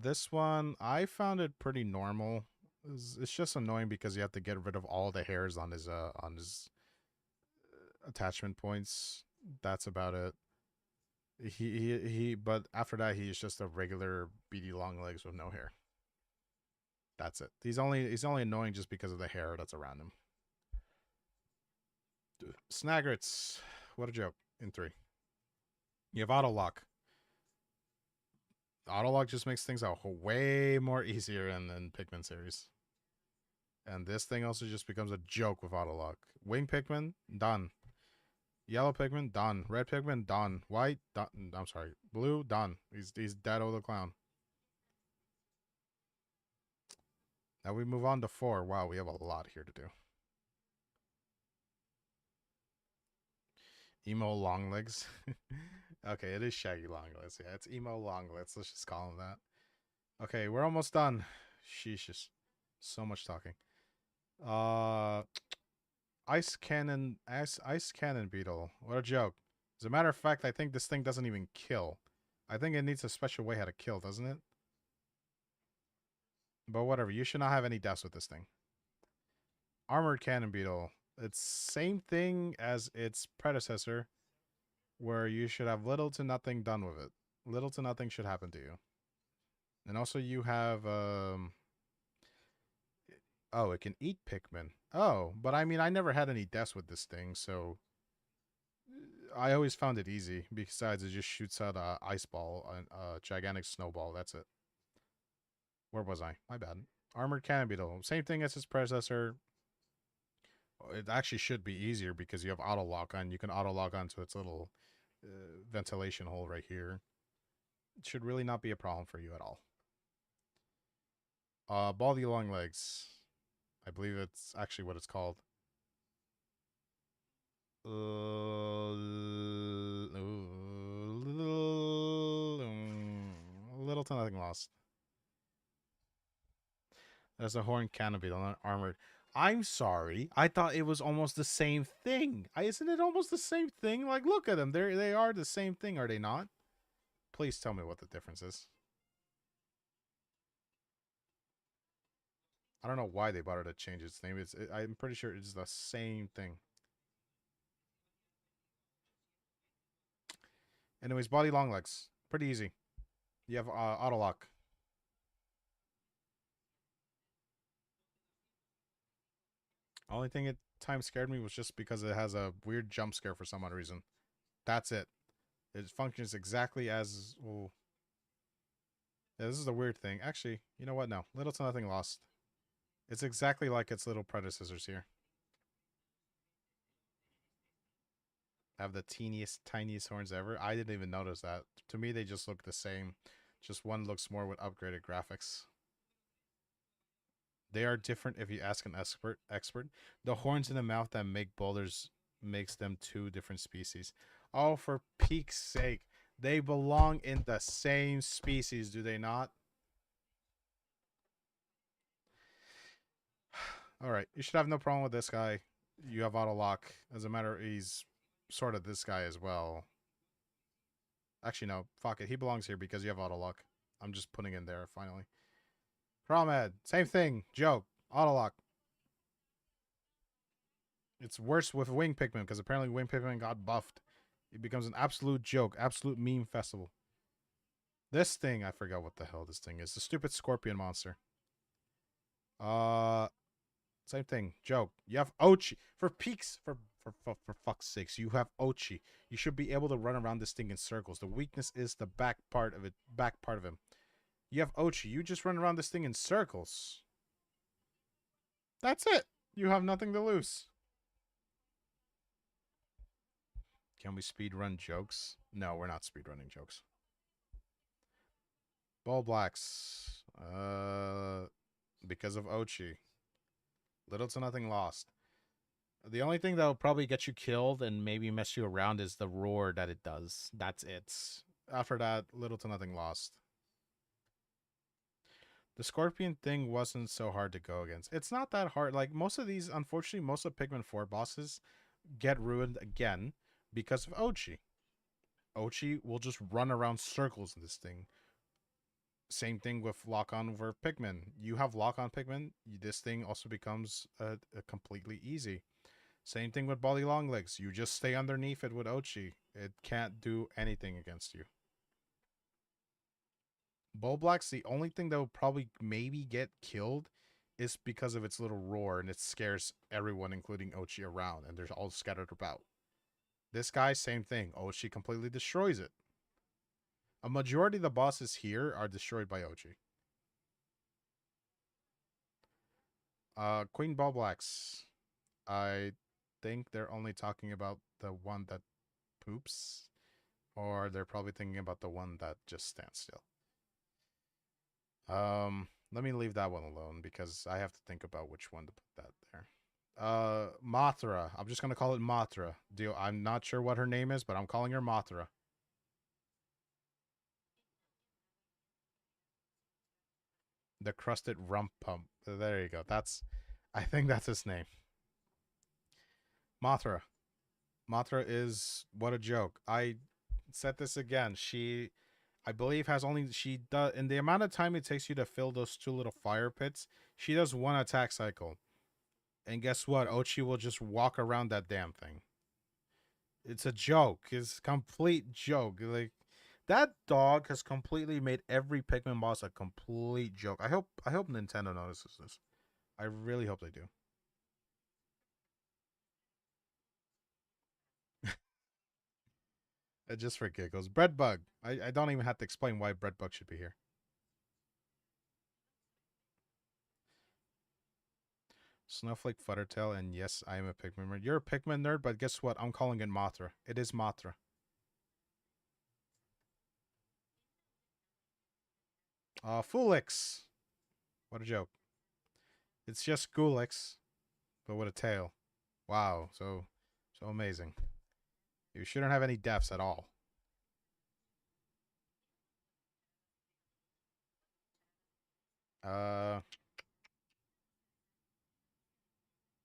This one I found it pretty normal. It's just annoying because you have to get rid of all the hairs on his attachment points. That's about it. But after that, he's just a regular beady long legs with no hair. That's it. He's only annoying just because of the hair that's around him. Snaggerts, what a joke. In three, you have auto lock. Auto lock just makes things out way more easier in Pikmin series. And this thing also just becomes a joke with auto lock. Wing Pikmin, done. Yellow Pikmin, done. Red Pikmin, done. White, done. I'm sorry. Blue, done. He's dead the clown. Now we move on to 4. Wow, we have a lot here to do. Emo long legs. Okay, it is Shaggy long legs. Yeah, it's emo long legs. Let's just call him that. Okay, we're almost done. Sheesh, just so much talking. Uh, ice cannon beetle. What a joke. As a matter of fact, I think this thing doesn't even kill. I think it needs a special way how to kill, doesn't it? But whatever, you should not have any deaths with this thing. Armored cannon beetle. It's same thing as its predecessor. where you should have little to nothing done with it. Little to nothing should happen to you. And also you have oh, it can eat Pikmin. Oh, but I mean I never had any deaths with this thing, so I always found it easy. Besides, it just shoots out a ice ball, a gigantic snowball. That's it. Where was I? My bad. Armored cannon beetle. Same thing as its predecessor. It actually should be easier because you have auto lock on. You can auto lock onto its little ventilation hole right here. It should really not be a problem for you at all. Baldy long legs. I believe it's actually what it's called. Little to nothing lost. There's a horn canopy, not armored. I'm sorry. I thought it was almost the same thing. Isn't it almost the same thing? Like, look at them. They are the same thing, are they not? Please tell me what the difference is. I don't know why they bothered to change its name. I'm pretty sure it's the same thing. Anyways, body long legs. Pretty easy. You have auto lock. Only thing at times scared me was just because it has a weird jump scare for some odd reason. That's it. It functions exactly as... Oh. Yeah, this is the weird thing. Actually, you know what? No. Little to nothing lost. It's exactly like its little predecessors here. Have the teeniest, tiniest horns ever. I didn't even notice that. To me, they just look the same. Just one looks more with upgraded graphics. They are different if you ask an expert. The horns in the mouth that make boulders makes them two different species. Oh, for peak's sake. They belong in the same species, do they not? Alright, you should have no problem with this guy. You have auto lock. As a matter of, he's sort of this guy as well. Actually, no. Fuck it. He belongs here because you have auto lock. I'm just putting in there, finally. Cromhead. Same thing. Joke. Auto lock. It's worse with Wing Pikmin because apparently Wing Pikmin got buffed. It becomes an absolute joke. Absolute meme festival. This thing, I forgot what the hell this thing is. The stupid scorpion monster. Same thing. Joke. You have Ochi. For peaks, for fuck's sakes, you have Ochi. You should be able to run around this thing in circles. The weakness is the back part of him. You have Ochi. You just run around this thing in circles. That's it. You have nothing to lose. Can we speedrun jokes? No, we're not speedrunning jokes. Ball blacks. Because of Ochi. Little to nothing lost. The only thing that will probably get you killed and maybe mess you around is the roar that it does. That's it. After that, little to nothing lost. The scorpion thing wasn't so hard to go against. It's not that hard. Like, most of these, unfortunately, most of Pikmin 4 bosses get ruined again because of Ochi. Ochi will just run around circles in this thing. Same thing with lock-on over Pikmin. You have lock-on Pikmin, this thing also becomes a completely easy. Same thing with Bally Longlegs. You just stay underneath it with Ochi. It can't do anything against you. Bulblax, the only thing that will probably maybe get killed is because of its little roar, and it scares everyone, including Ochi, around, and they're all scattered about. This guy, same thing. Ochi completely destroys it. A majority of the bosses here are destroyed by Ochi. Queen Bulblax. I think they're only talking about the one that poops, or they're probably thinking about the one that just stands still. Let me leave that one alone because I have to think about which one to put that there. Mothra. I'm just gonna call it Mothra. I'm not sure what her name is, but I'm calling her Mothra. The crusted rump pump. There you go. I think that's his name. Mothra. Mothra is what a joke. I said this again. I believe she does in the amount of time it takes you to fill those two little fire pits. She does one attack cycle, and guess what? Ochi will just walk around that damn thing. It's a joke. It's a complete joke. Like that dog has completely made every Pikmin boss a complete joke. I hope Nintendo notices this. I really hope they do. Just for giggles. Bread bug. I don't even have to explain why bread bug should be here. Snowflake Futtertail, and yes, I am a Pikmin nerd. You're a Pikmin nerd, but guess what? I'm calling it Mothra. It is Mothra. Foolix. What a joke. It's just Gulix, but with a tail. Wow, so amazing. You shouldn't have any deaths at all. Uh,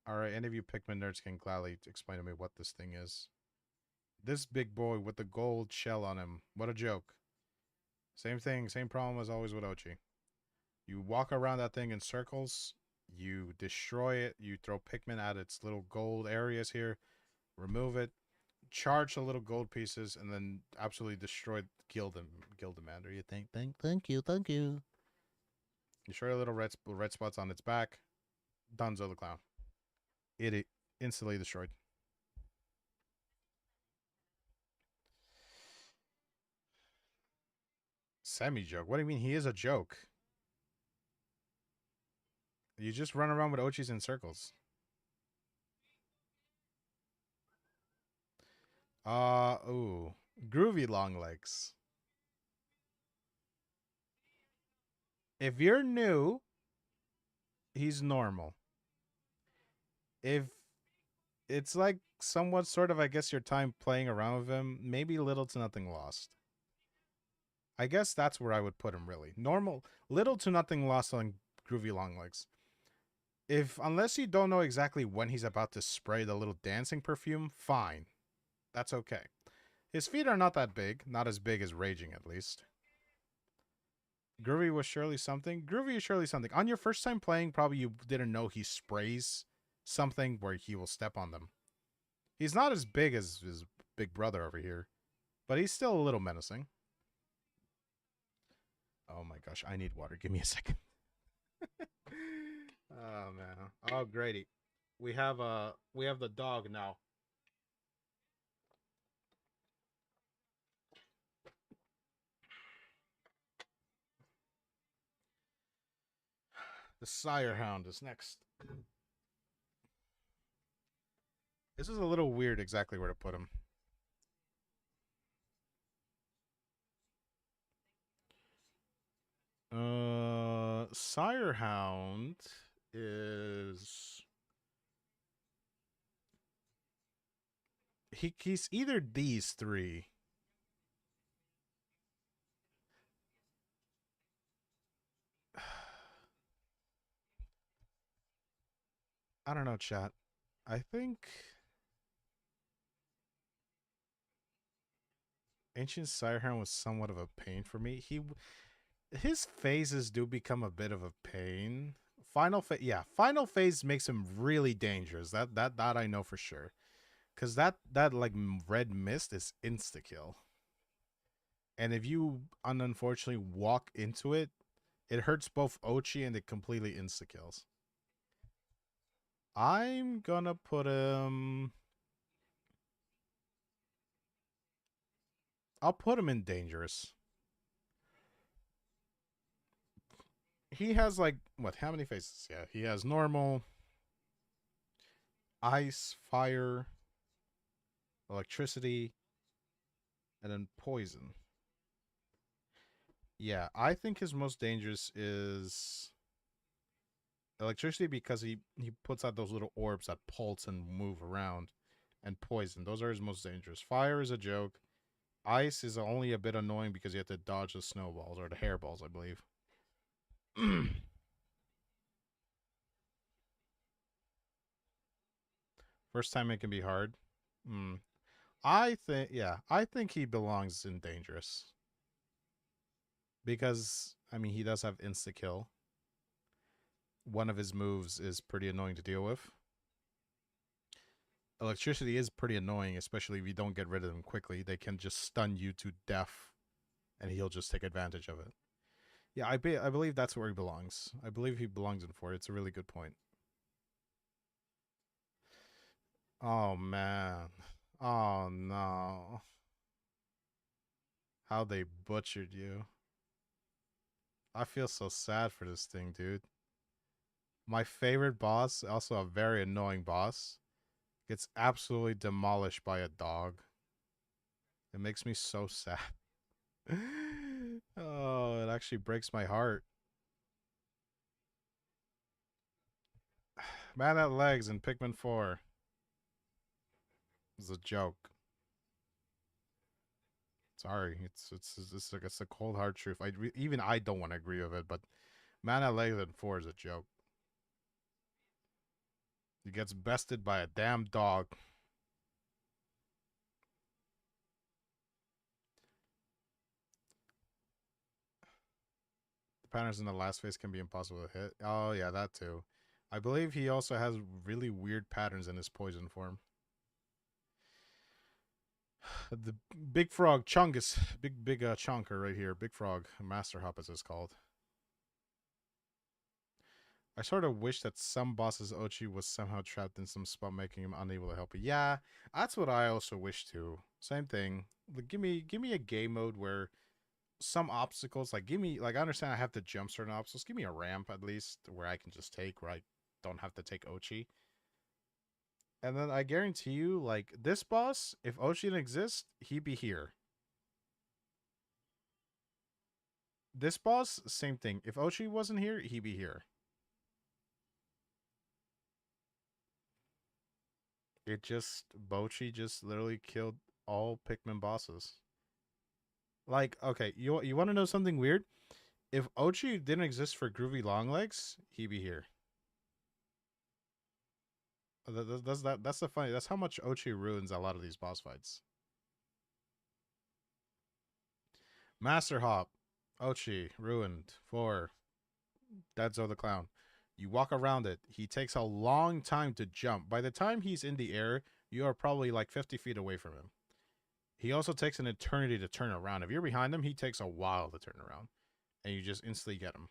all right. Any of you Pikmin nerds can gladly explain to me what this thing is. This big boy with the gold shell on him. What a joke. Same thing, same problem as always with Ochi. You walk around that thing in circles, you destroy it, you throw Pikmin at its little gold areas here, remove it, charge the little gold pieces, and then absolutely destroy Gildemander. You thank you. You show your little red spots on its back. Dunzo the clown. It instantly destroyed. Semi joke. What do you mean? He is a joke. You just run around with Ochis in circles. Ooh. Groovy long legs. If you're new, he's normal. If it's like somewhat sort of, I guess, your time playing around with him, maybe little to nothing lost. I guess that's where I would put him, really. Normal, little to nothing lost on Groovy long legs. If, unless you don't know exactly when he's about to spray the little dancing perfume, fine. That's okay. His feet are not that big, not as big as Raging at least. Groovy was surely something. Groovy is surely something. On your first time playing, probably you didn't know he sprays something where he will step on them. He's not as big as his big brother over here, but he's still a little menacing. Oh my gosh, I need water. Give me a second. Oh man. Oh Grady. We have the dog now. The sire hound is next. This is a little weird exactly where to put him. Sire hound is he's either these three. I don't know, chat. I think Ancient Sirehound was somewhat of a pain for me. His phases do become a bit of a pain. Final phase makes him really dangerous. That I know for sure. Cause that like red mist is insta kill, and if you unfortunately walk into it, it hurts both Ochi and it completely insta kills. I'm gonna put him. I'll put him in dangerous. He has like what? How many phases? Yeah, he has normal, ice, fire, electricity, and then poison. Yeah, I think his most dangerous is electricity because he puts out those little orbs that pulse and move around, and poison. Those are his most dangerous. Fire is a joke. Ice is only a bit annoying because you have to dodge the snowballs or the hairballs, I believe. First time it can be hard. Hmm. I think he belongs in dangerous because I mean he does have insta kill. One of his moves is pretty annoying to deal with. Electricity is pretty annoying, especially if you don't get rid of them quickly. They can just stun you to death, and he'll just take advantage of it. Yeah, I believe that's where he belongs. I believe he belongs in 4. It's a really good point. Oh man. Oh no. How they butchered you. I feel so sad for this thing, dude. My favorite boss, also a very annoying boss, gets absolutely demolished by a dog. It makes me so sad. Oh, it actually breaks my heart. Man at legs in Pikmin 4 is a joke. Sorry, it's a cold hard truth. Even I don't want to agree with it, but man at legs in 4 is a joke. He gets bested by a damn dog. The patterns in the last phase can be impossible to hit. Oh yeah, that too. I believe he also has really weird patterns in his poison form. The big frog Chungus, big chunker right here. Big frog, master hop as it's called. I sort of wish that some bosses Ochi was somehow trapped in some spot, making him unable to help you. Yeah, that's what I also wish too. Same thing. Like, give me a game mode where some obstacles, like give me, like I understand I have to jump certain obstacles. Give me a ramp at least where I can just take, where I don't have to take Ochi. And then I guarantee you, like this boss, if Ochi didn't exist, he'd be here. This boss, same thing. If Ochi wasn't here, he'd be here. It just Bochi just literally killed all Pikmin bosses. Like, okay, you want to know something weird? If Ochi didn't exist for Groovy Longlegs, he'd be here. That's the funny. That's how much Ochi ruins a lot of these boss fights. Master Hop, Ochi ruined for Deadzo the Clown. You walk around it. He takes a long time to jump. By the time he's in the air, you are probably like 50 feet away from him. He also takes an eternity to turn around. If you're behind him, he takes a while to turn around, and you just instantly get him.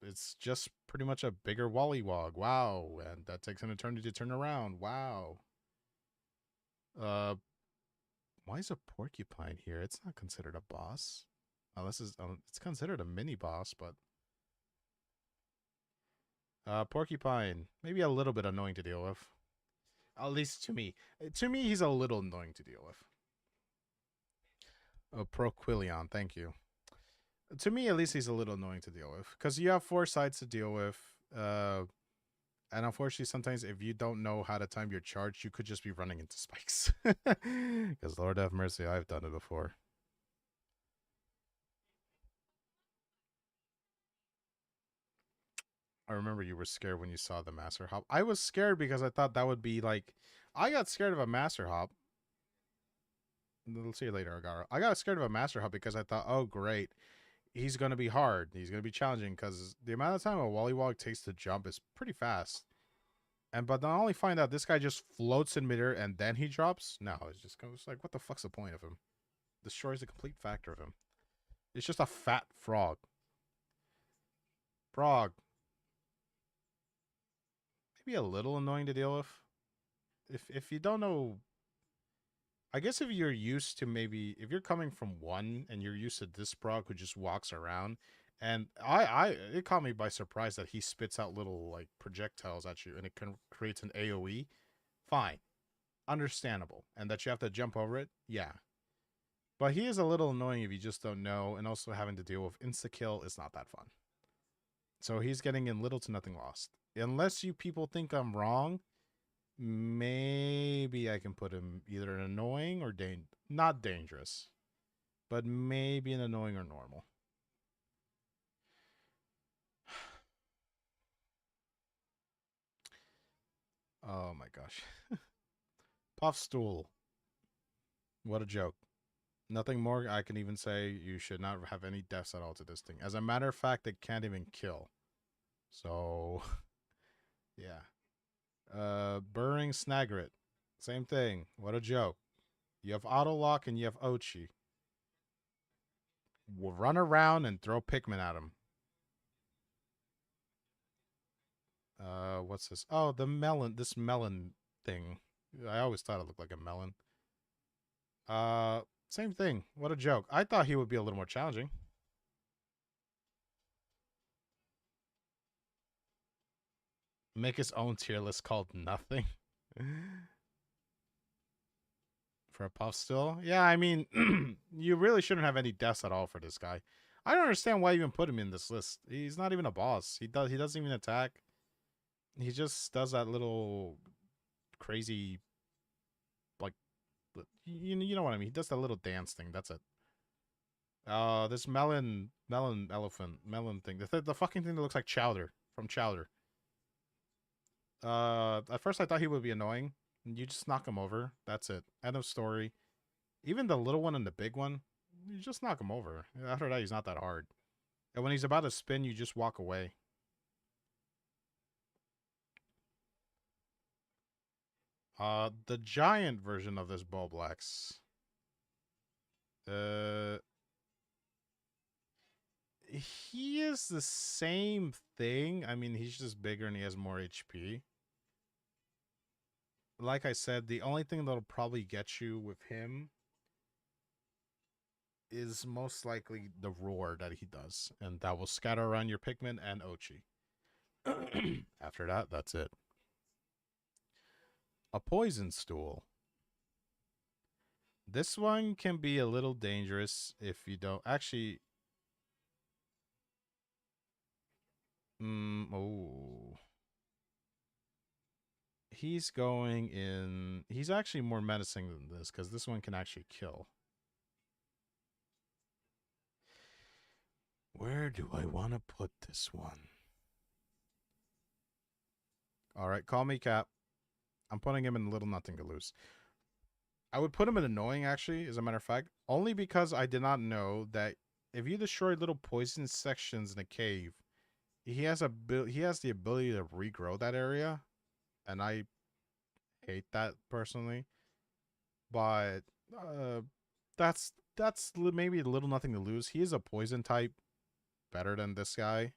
It's just pretty much a bigger Wallywog. Wow, and that takes an eternity to turn around. Wow. Uh, why is a porcupine here? It's not considered a boss. Unless it's considered a mini boss, but porcupine maybe a little bit annoying to deal with. At least to me. To me, he's a little annoying to deal with. Oh, Proquilion, thank you. To me, at least, he's a little annoying to deal with because you have 4 sides to deal with. And unfortunately, sometimes if you don't know how to time your charge, you could just be running into spikes. Because Lord have mercy, I've done it before. I remember you were scared when you saw the Master Hop. I was scared because I thought that would be like. I got scared of a Master Hop. We'll see you later, Agara. I got scared of a Master Hop because I thought, oh, great. He's going to be hard. He's going to be challenging because the amount of time a Wallywog takes to jump is pretty fast. And but not only find out this guy just floats in midair and then he drops. No, it's just goes like, what the fuck's the point of him? Destroys the complete factor of him. It's just a fat frog. Frog. Maybe a little annoying to deal with. If you don't know, I guess if you're used to maybe if you're coming from 1 and you're used to this frog who just walks around, and I it caught me by surprise that he spits out little like projectiles at you and it creates an AOE. Fine, understandable, and that you have to jump over it. Yeah, but he is a little annoying if you just don't know, and also having to deal with insta kill is not that fun. So he's getting in little to nothing lost. Unless you people think I'm wrong, maybe I can put him either an annoying or not dangerous, but maybe an annoying or normal. Oh my gosh. Puff stool. What a joke. Nothing more I can even say. You should not have any deaths at all to this thing. As a matter of fact, it can't even kill. So, yeah. Burring Snagrit. Same thing. What a joke. You have Auto Lock and you have Ochi. We'll run around and throw Pikmin at him. What's this? Oh, the melon. This melon thing. I always thought it looked like a melon. Same thing. What a joke. I thought he would be a little more challenging. Make his own tier list called nothing. For a puff still? Yeah, I mean, you really shouldn't have any deaths at all for this guy. I don't understand why you even put him in this list. He's not even a boss. He doesn't even attack. He just does that little crazy, like, you know what I mean. He does that little dance thing. That's it. This melon elephant melon thing. The fucking thing that looks like Chowder from Chowder. At first I thought he would be annoying. You just knock him over. That's it. End of story. Even the little one and the big one, you just knock him over. After that, he's not that hard. And when he's about to spin, you just walk away. The giant version of this Bulblax. He is the same thing. I mean, he's just bigger and he has more HP. Like I said, the only thing that'll probably get you with him is most likely the roar that he does, and that will scatter around your Pikmin and Ochi. After that, that's it. A poison stool. This one can be a little dangerous if you don't actually. Oh. He's going in. He's actually more menacing than this because this one can actually kill. Where do I want to put this one? All right, call me Cap. I'm putting him in Little Nothing to Lose. I would put him in Annoying, actually, as a matter of fact, only because I did not know that if you destroy little poison sections in a cave, he has the ability to regrow that area, and I hate that personally. But that's maybe Little Nothing to Lose. He is a poison type, better than this guy.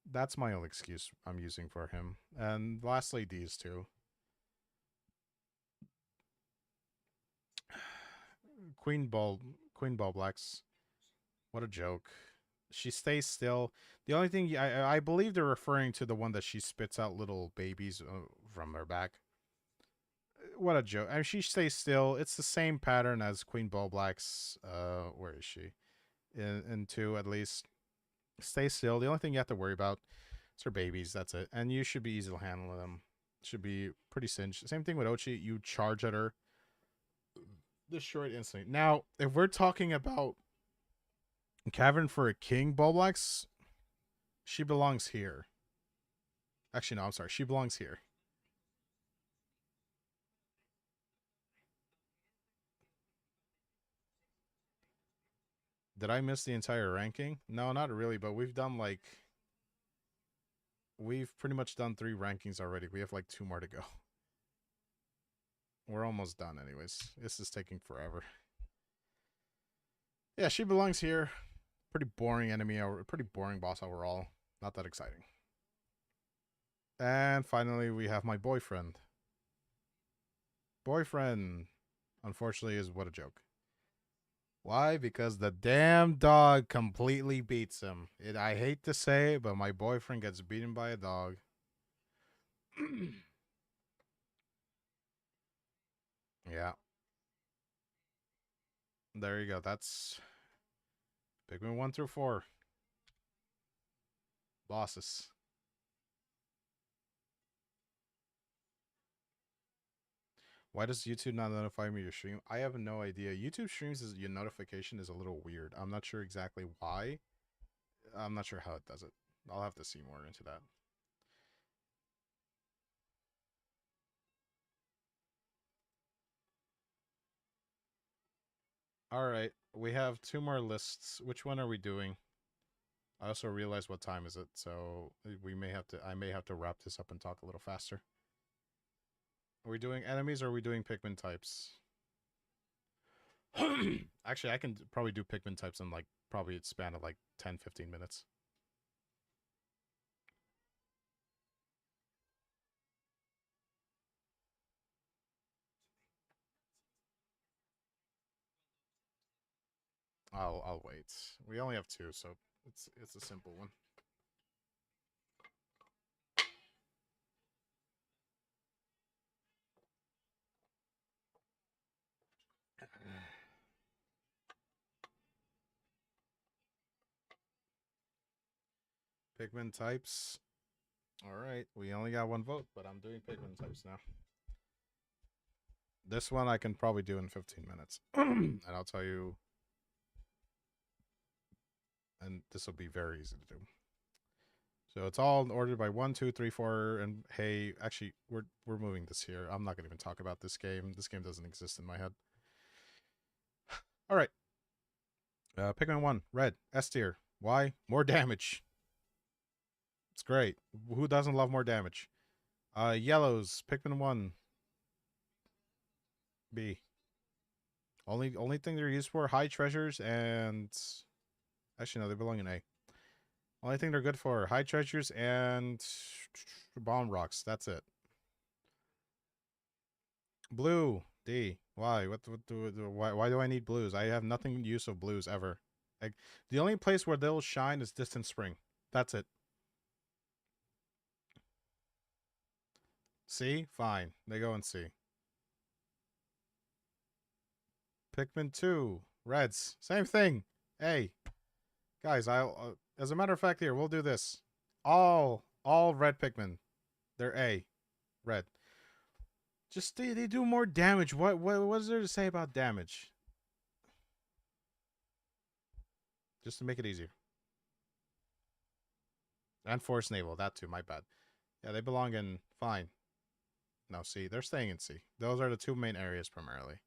That's my only excuse I'm using for him. And lastly, these two. Queen Bulblax. What a joke. She stays still. The only thing I believe they're referring to the one that she spits out little babies from her back. What a joke. I mean, she stays still. It's the same pattern as Queen Bulblax. Where is she? In two, at least. Stay still. The only thing you have to worry about is her babies. That's it. And you should be easy to handle them. Should be pretty cinched. Same thing with Ochi. You charge at her. Destroyed instantly. Now, if we're talking about Cavern for a King Bulblax, she belongs here. Actually, no, I'm sorry. She belongs here. Did I miss the entire ranking? No, not really, but we've done like... We've pretty much done 3 rankings already. We have like 2 more to go. We're almost done anyways. This is taking forever. Yeah, she belongs here. Pretty boring enemy, or pretty boring boss overall. Not that exciting. And finally, we have my boyfriend. Boyfriend, unfortunately, is what a joke. Why? Because the damn dog completely beats him. I hate to say it, but my boyfriend gets beaten by a dog. Yeah. There you go. That's Pikmin 1 through 4. Bosses. Why does YouTube not notify me your stream? I have no idea. YouTube streams your notification is a little weird. I'm not sure exactly why. I'm not sure how it does it. I'll have to see more into that. All right, we have 2 more lists. Which one are we doing? I also realized what time is it, so we may have to. I may have to wrap this up and talk a little faster. Are we doing enemies or are we doing Pikmin types? Actually, I can probably do Pikmin types in like probably a span of like 10-15 minutes. I'll wait. We only have two, so it's a simple one. Pikmin types. All right, we only got one vote, but I'm doing Pikmin types now. This one I can probably do in 15 minutes, and I'll tell you. And this will be very easy to do. So it's all ordered by 1, 2, 3, 4, and hey, actually, we're moving this here. I'm not gonna even talk about this game. This game doesn't exist in my head. All right. Pikmin 1, red, S tier. Why? More damage. It's great. Who doesn't love more damage? Yellows, Pikmin 1, B. Only thing they're used for, high treasures and... Actually, no, they belong in A. Only thing they're good for, high treasures and bomb rocks. That's it. Blue, D. Why? Why do I need blues? I have nothing use of blues ever. Like, the only place where they'll shine is Distant Spring. That's it. C? Fine. They go in C. Pikmin 2. Reds. Same thing. A. Guys, I'll... as a matter of fact here, we'll do this. All red Pikmin. They're A. Red. Just they do more damage. What is there to say about damage? Just to make it easier. And Force Naval, that too, my bad. Yeah, they belong in fine. No, C. They're staying in C. Those are the two main areas primarily.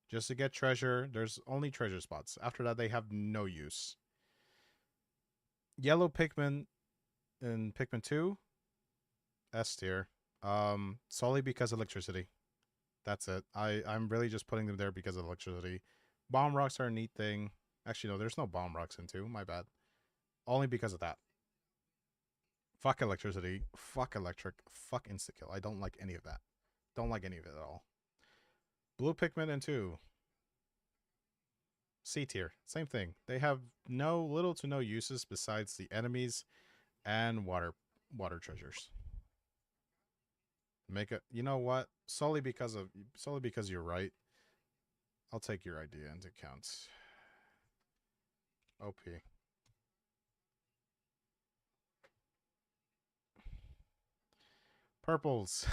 Just to get treasure, there's only treasure spots. After that, they have no use. Yellow Pikmin in Pikmin 2, S tier. Solely because of electricity. That's it. I'm really just putting them there because of electricity. Bomb rocks are a neat thing. Actually, no, there's no bomb rocks in 2. My bad. Only because of that. Fuck electricity. Fuck electric. Fuck insta-kill. I don't like any of that. Don't like any of it at all. Blue Pikmin in 2. C tier. Same thing. They have little to no uses besides the enemies and water treasures. Make it. You know what? Solely because you're right. I'll take your idea into account. OP. Purples.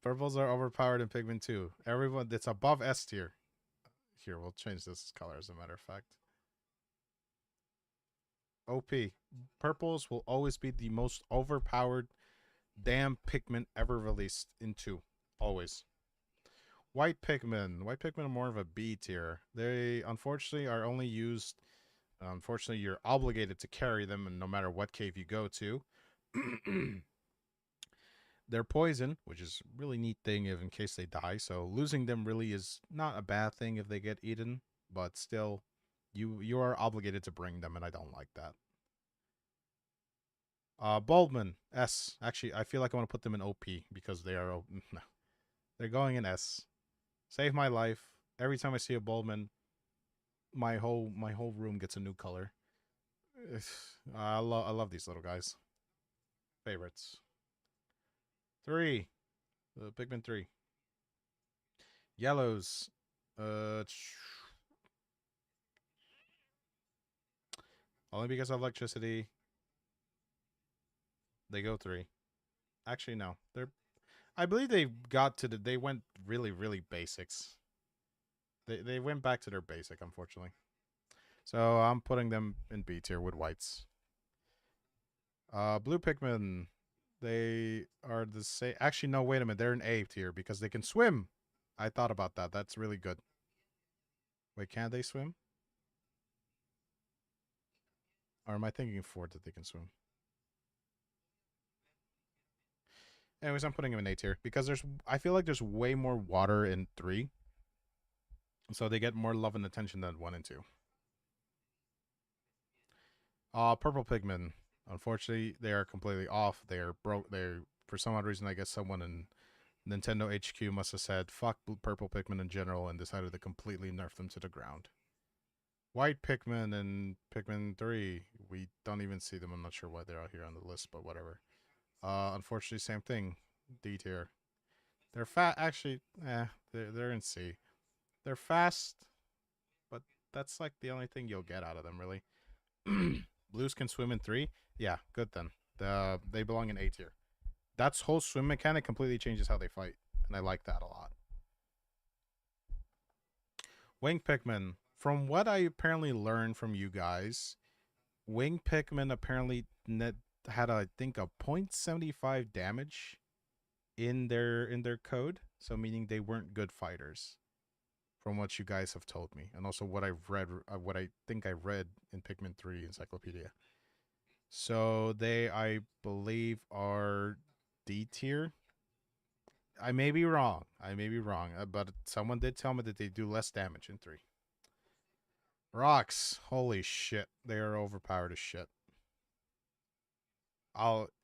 Purples are overpowered in Pikmin 2. Everyone, it's above S tier. Here, we'll change this color as a matter of fact. OP. Purples will always be the most overpowered damn Pikmin ever released in 2. Always. White Pikmin. White Pikmin are more of a B tier. They, unfortunately, are only used... Unfortunately, you're obligated to carry them no matter what cave you go to. They're poison, which is a really neat thing if in case they die. So losing them really is not a bad thing if they get eaten, but still, you are obligated to bring them, and I don't like that. Baldman, S. Actually, I feel like I want to put them in OP because they are... No, they're going in S. Save my life. Every time I see a Baldman, my whole room gets a new color. I love these little guys. Favorites. 3. Pikmin 3. Yellows. Only because of electricity. They go 3. Actually, no. I believe they they went really basics. They went back to their basic, unfortunately. So I'm putting them in B tier with whites. Blue Pikmin. They are the same. Actually, no, wait a minute. They're in A tier because they can swim. I thought about that. That's really good. Wait, can they swim? Or am I thinking 4 that they can swim? Anyways, I'm putting him in A tier because I feel like there's way more water in 3, so they get more love and attention than 1 and 2. Purple Pikmin. Unfortunately, they are completely off. They are broke. They're for some odd reason. I guess someone in Nintendo HQ must have said "fuck Purple Pikmin" in general and decided to completely nerf them to the ground. White Pikmin and Pikmin 3, we don't even see them. I'm not sure why they're out here on the list, but whatever. Unfortunately, same thing. D tier. They're fat. Actually, they're in C. They're fast, but that's like the only thing you'll get out of them, really. Blues can swim in 3. Yeah, good then. They belong in A tier. That's whole swim mechanic completely changes how they fight, and I like that a lot. Wing Pikmin. From what I apparently learned from you guys, Wing Pikmin apparently had I think a 0.75 damage in their code, so meaning they weren't good fighters. From what you guys have told me, and also what I've read, what I think I read in Pikmin 3 Encyclopedia. So they, I believe, are D tier. I may be wrong. But someone did tell me that they do less damage in 3. Rocks, holy shit, they are overpowered as shit.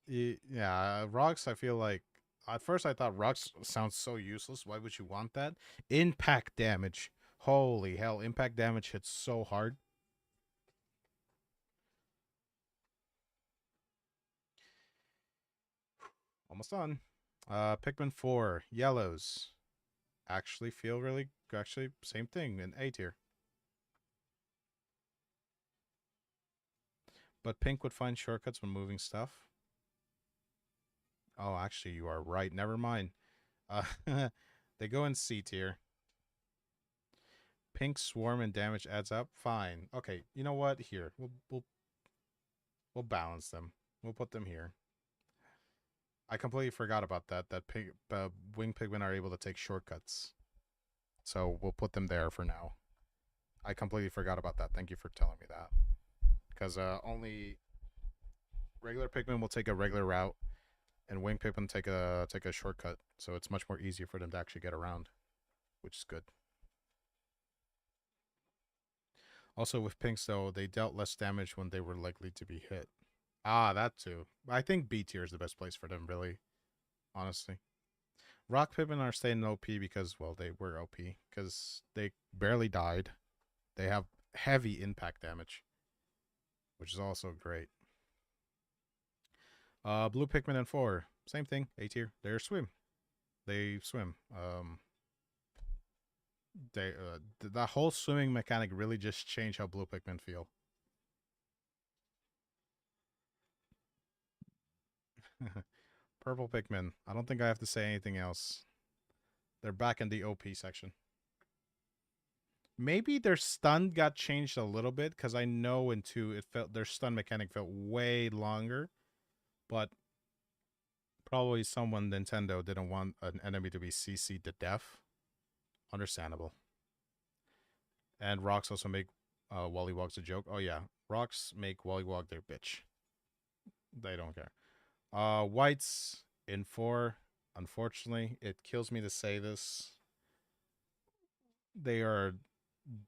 Yeah, rocks. I feel like at first I thought rocks sounds so useless. Why would you want that? Impact damage. Holy hell, impact damage hits so hard. Almost done. Pikmin 4, yellows. Actually feel really, actually, same thing in A tier. But pink would find shortcuts when moving stuff. Oh, actually, you are right. Never mind. They go in C tier. Pink swarm and damage adds up. Fine. Okay, you know what? Here, we'll balance them. We'll put them here. I completely forgot about that. That wing pigmen are able to take shortcuts, so we'll put them there for now. I completely forgot about that. Thank you for telling me that. Because only regular pigmen will take a regular route, and wing pigmen take a shortcut. So it's much more easier for them to actually get around, which is good. Also, with pinks though, they dealt less damage when they were likely to be hit. Ah, that too. I think B tier is the best place for them, really. Honestly. Rock Pippin are staying OP because, well, they were OP. Because they barely died. They have heavy impact damage. Which is also great. Blue Pikmin and 4. Same thing. A tier. They swim. They swim. That whole swimming mechanic really just changed how Blue Pikmin feel. Purple Pikmin. I don't think I have to say anything else. They're back in the OP section. Maybe their stun got changed a little bit because I know in 2 it felt their stun mechanic felt way longer, but probably someone Nintendo didn't want an enemy to be CC'd to death. Understandable. And rocks also make Wallywogs a joke. Oh yeah, rocks make Wallywog their bitch. They don't care. Whites in 4. Unfortunately, it kills me to say this. They are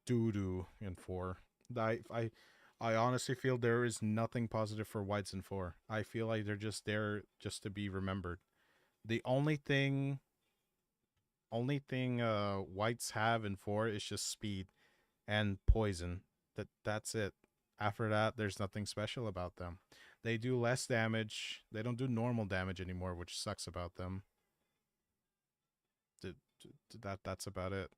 doo doo in 4. I honestly feel there is nothing positive for whites in 4. I feel like they're just there just to be remembered. The only thing whites have in 4 is just speed and poison. That's it. After that, there's nothing special about them. They do less damage. They don't do normal damage anymore, which sucks about them. That's about it.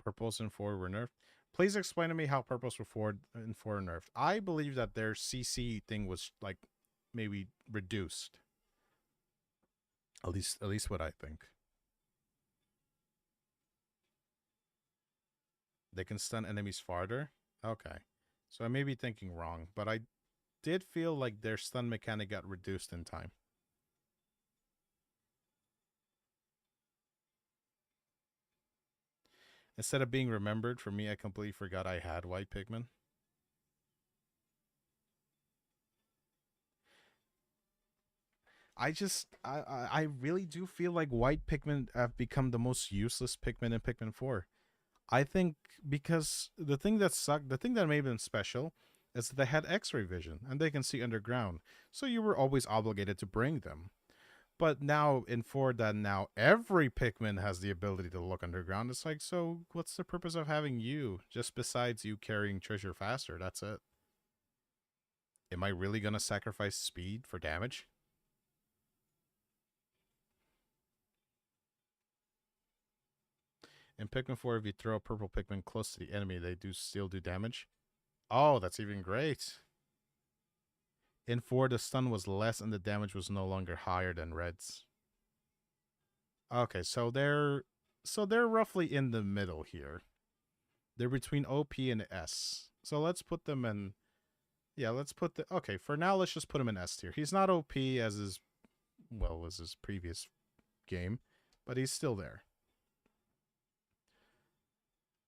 Purples in 4 were nerfed. Please explain to me how purples were 4 and 4 nerfed. I believe that their CC thing was like maybe reduced. At least what I think. They can stun enemies farther. Okay. So I may be thinking wrong, but I did feel like their stun mechanic got reduced in time. Instead of being remembered, for me, I completely forgot I had white Pikmin. I really do feel like white Pikmin have become the most useless Pikmin in Pikmin 4. I think because the thing that made them special is that they had X-ray vision and they can see underground. So you were always obligated to bring them. But now in 4 that now every Pikmin has the ability to look underground. It's like, so what's the purpose of having you? Just besides you carrying treasure faster, that's it. Am I really gonna sacrifice speed for damage? In Pikmin 4, if you throw a purple Pikmin close to the enemy, they do still do damage. Oh, that's even great. In 4, the stun was less and the damage was no longer higher than Red's. Okay, so they're roughly in the middle here. They're between OP and S. So let's put them in. Yeah, let's put the. Okay, for now, let's just put him in S tier. He's not OP as his previous game, but he's still there.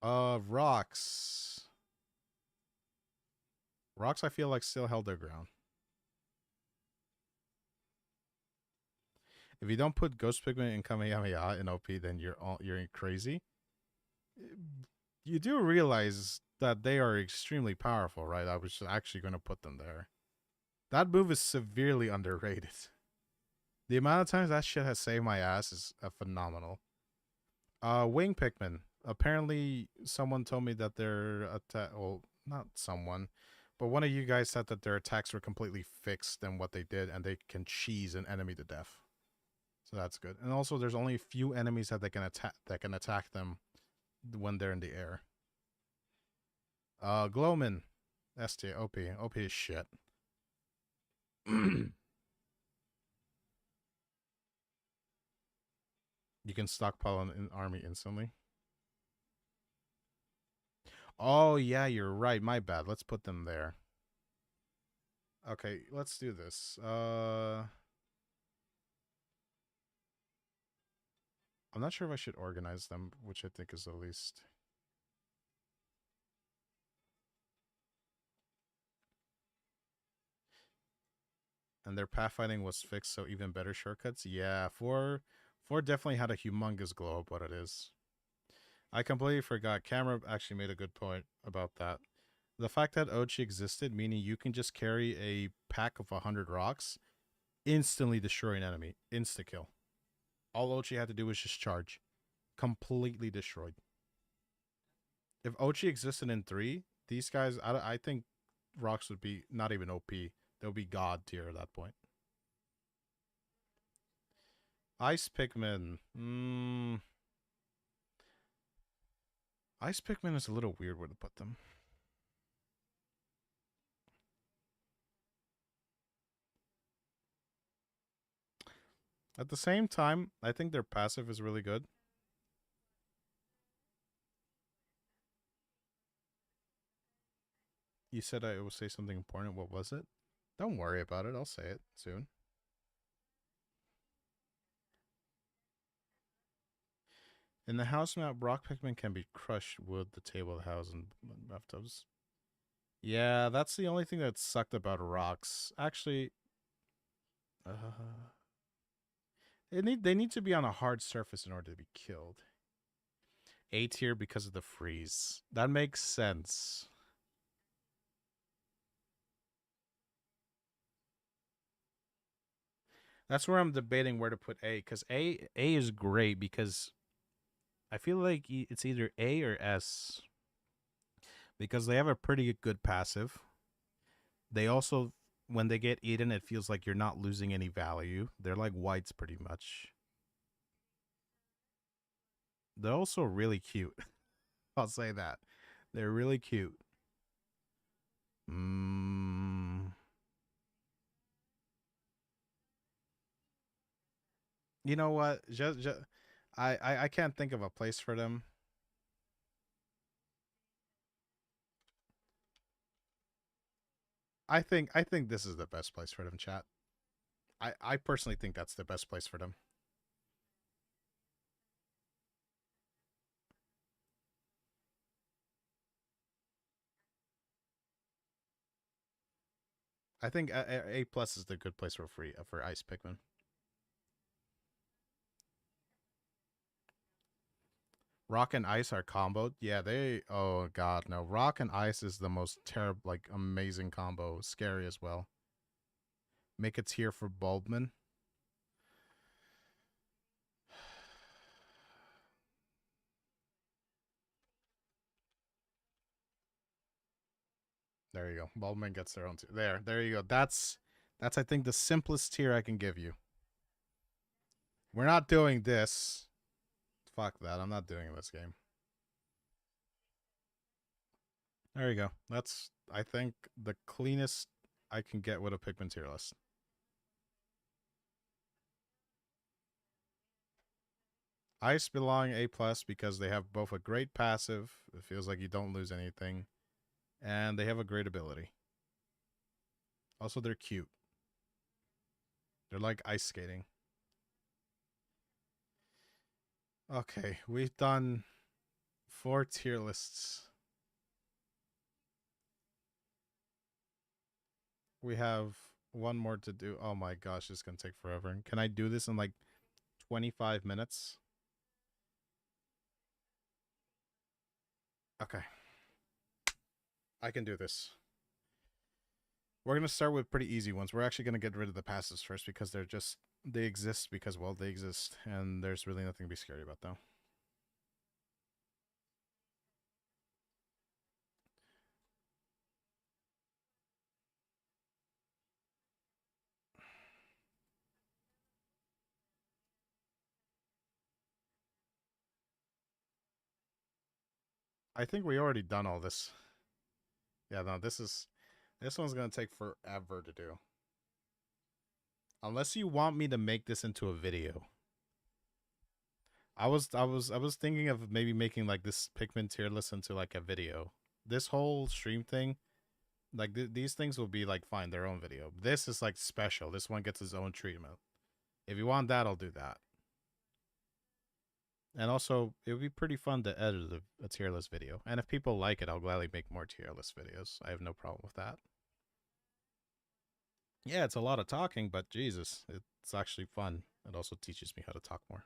Rocks. Rocks, I feel like still held their ground. If you don't put Ghost Pigment and Kamehameha in OP, then you're crazy. You do realize that they are extremely powerful, right? I was actually going to put them there. That move is severely underrated. The amount of times that shit has saved my ass is phenomenal. Wing Pikmin. Apparently, someone told me that their attack. Well, not someone, but one of you guys said that their attacks were completely fixed and what they did, and they can cheese an enemy to death. So that's good. And also, there's only a few enemies that they can attack them when they're in the air. Glowman, ST, OP, OP is shit. You can stockpile an army instantly. Oh yeah, you're right. My bad. Let's put them there. Okay, let's do this. I'm not sure if I should organize them, which I think is the least. And their pathfinding was fixed, so even better shortcuts. Yeah, four definitely had a humongous glow up. What it is, I completely forgot. Camera actually made a good point about that. The fact that Ochi existed, meaning you can just carry a pack of 100 rocks, instantly destroy an enemy, insta kill. All Ochi had to do was just charge, completely destroyed. If Ochi existed in 3, these guys, I think rocks would be not even OP. They'll be god tier at that point. Ice Pikmin. Ice Pikmin is a little weird where to put them. At the same time, I think their passive is really good. You said I would say something important. What was it? Don't worry about it. I'll say it soon. In the house map, rock Pikmin can be crushed wood, the table, the house, and bathtubs. Yeah, that's the only thing that sucked about rocks. Actually, they need to be on a hard surface in order to be killed. A tier because of the freeze. That makes sense. That's where I'm debating where to put A, because A is great because I feel like it's either A or S because they have a pretty good passive. They also, when they get eaten, it feels like you're not losing any value. They're like whites pretty much. They're also really cute. I'll say that. They're really cute. Mm, you know what? Just I can't think of a place for them. I think this is the best place for them, chat. I personally think that's the best place for them. I think A plus is the good place for free for Ice Pikmin. Rock and ice are comboed. Yeah, they. Oh god, no. Rock and ice is the most terrible, like amazing combo. Scary as well. Make a tier for Bulbman. There you go. Bulbman gets their own tier. There you go. That's I think the simplest tier I can give you. We're not doing this. Fuck that. I'm not doing this game. There you go. That's I think the cleanest I can get with a Pikmin tier list. Ice belong A plus because they have both a great passive. It feels like you don't lose anything, and they have a great ability. Also, they're cute. They're like ice skating. Okay, we've done 4 tier lists. We have one more to do. Oh my gosh, it's gonna take forever. Can I do this in like 25 minutes? Okay. I can do this. We're gonna start with pretty easy ones. We're actually gonna get rid of the passes first because they exist because well they exist and there's really nothing to be scary about though. I think we already done all this. Yeah, no, this one's gonna take forever to do. Unless you want me to make this into a video. I was thinking of maybe making like this Pikmin tier list into like a video. This whole stream thing, like these things will be like fine, their own video. This is like special. This one gets its own treatment. If you want that, I'll do that. And also, it would be pretty fun to edit a tier list video. And if people like it, I'll gladly make more tier list videos. I have no problem with that. Yeah, it's a lot of talking, but Jesus, it's actually fun. It also teaches me how to talk more.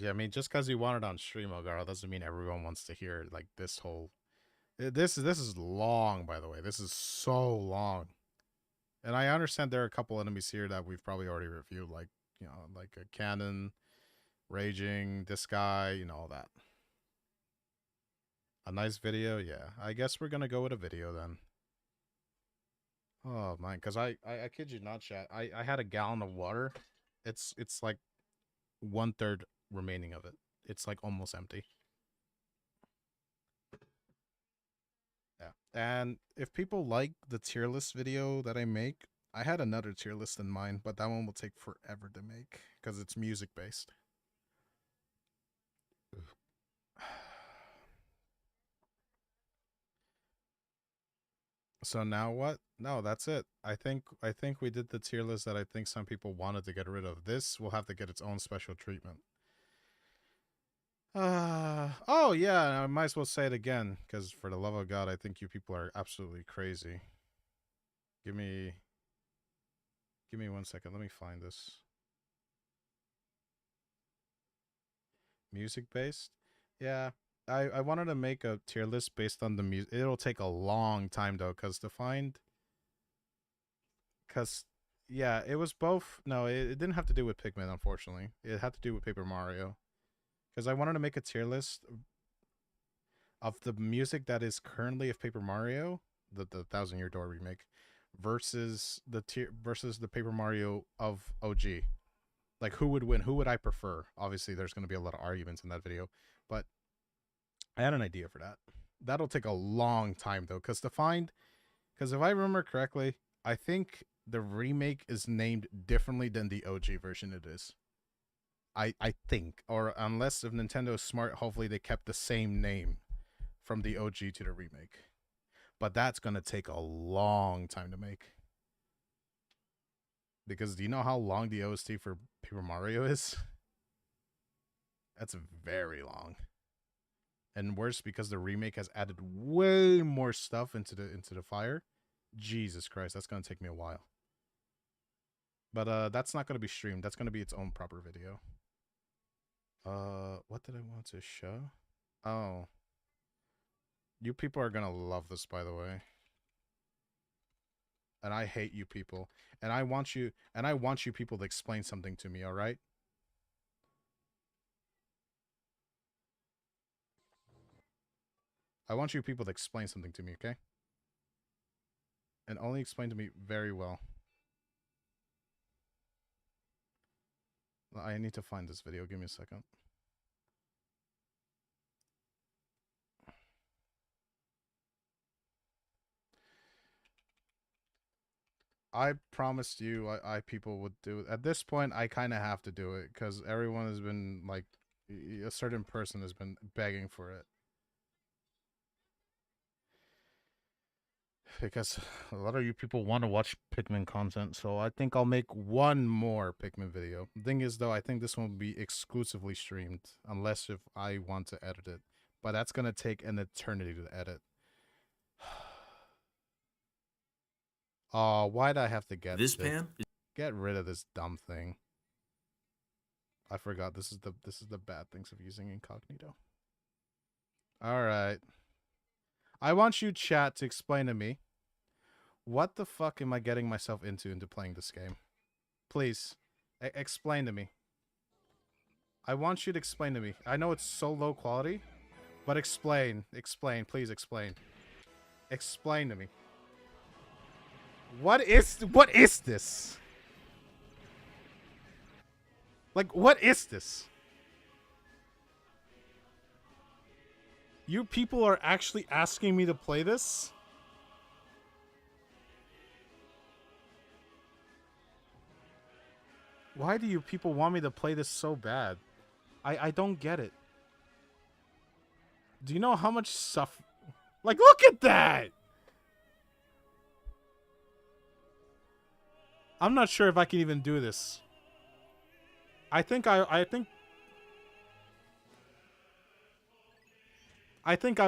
Yeah, I mean, just because you want it on stream, Ogaro, doesn't mean everyone wants to hear like this whole. This is long, by the way. This is so long, and I understand there are a couple enemies here that we've probably already reviewed, like like a cannon, raging, this guy, all that. A nice video, yeah. I guess we're gonna go with a video then. Oh man, because I kid you not, chat. I had a gallon of water. It's like 1/3 remaining of it. It's like almost empty. Yeah. And if people like the tier list video that I make, I had another tier list in mind, but that one will take forever to make because it's music based. So now what? No, that's it. I think we did the tier list that I think some people wanted to get rid of. This will have to get its own special treatment. Oh yeah, I might as well say it again because for the love of God, I think you people are absolutely crazy. Give me, give me 1 second. Let me find this. Music based. Yeah, I wanted to make a tier list based on the music. It'll take a long time though, cause yeah, it was both. No, it didn't have to do with Pikmin, unfortunately. It had to do with Paper Mario. Because I wanted to make a tier list of the music that is currently of Paper Mario, the Thousand Year Door remake, versus the Paper Mario of OG. Like who would win? Who would I prefer? Obviously, there's going to be a lot of arguments in that video, but I had an idea for that. That'll take a long time though, because if I remember correctly, I think the remake is named differently than the OG version. It is. I think, or unless if Nintendo's smart, hopefully they kept the same name from the OG to the remake. But that's gonna take a long time to make. Because do you know how long the OST for Paper Mario is? That's very long. And worse because the remake has added way more stuff into the fire. Jesus Christ, that's gonna take me a while. But that's not gonna be streamed. That's gonna be its own proper video. What did I want to show? Oh. You people are gonna love this, by the way. And I hate you people. And I want you people to explain something to me, alright? I want you people to explain something to me, okay? And only explain to me very well. I need to find this video. Give me a second. I promised you I people would do it. At this point, I kind of have to do it because everyone has been, like, a certain person has been begging for it. Because a lot of you people want to watch Pikmin content, so I think I'll make one more Pikmin video. The thing is, though, I think this one will be exclusively streamed, unless if I want to edit it. But that's gonna take an eternity to edit. Oh, why'd I have to get This pan? Get rid of this dumb thing. I forgot this is the bad things of using incognito. All right. I want you, chat, to explain to me what the fuck am I getting myself into playing this game? Please, explain to me. I want you to explain to me. I know it's so low quality, but explain, please explain. Explain to me. What is this? Like, what is this? You people are actually asking me to play this? Why do you people want me to play this so bad? I don't get it. Do you know how much stuff... Like, look at that! I'm not sure if I can even do this. I think I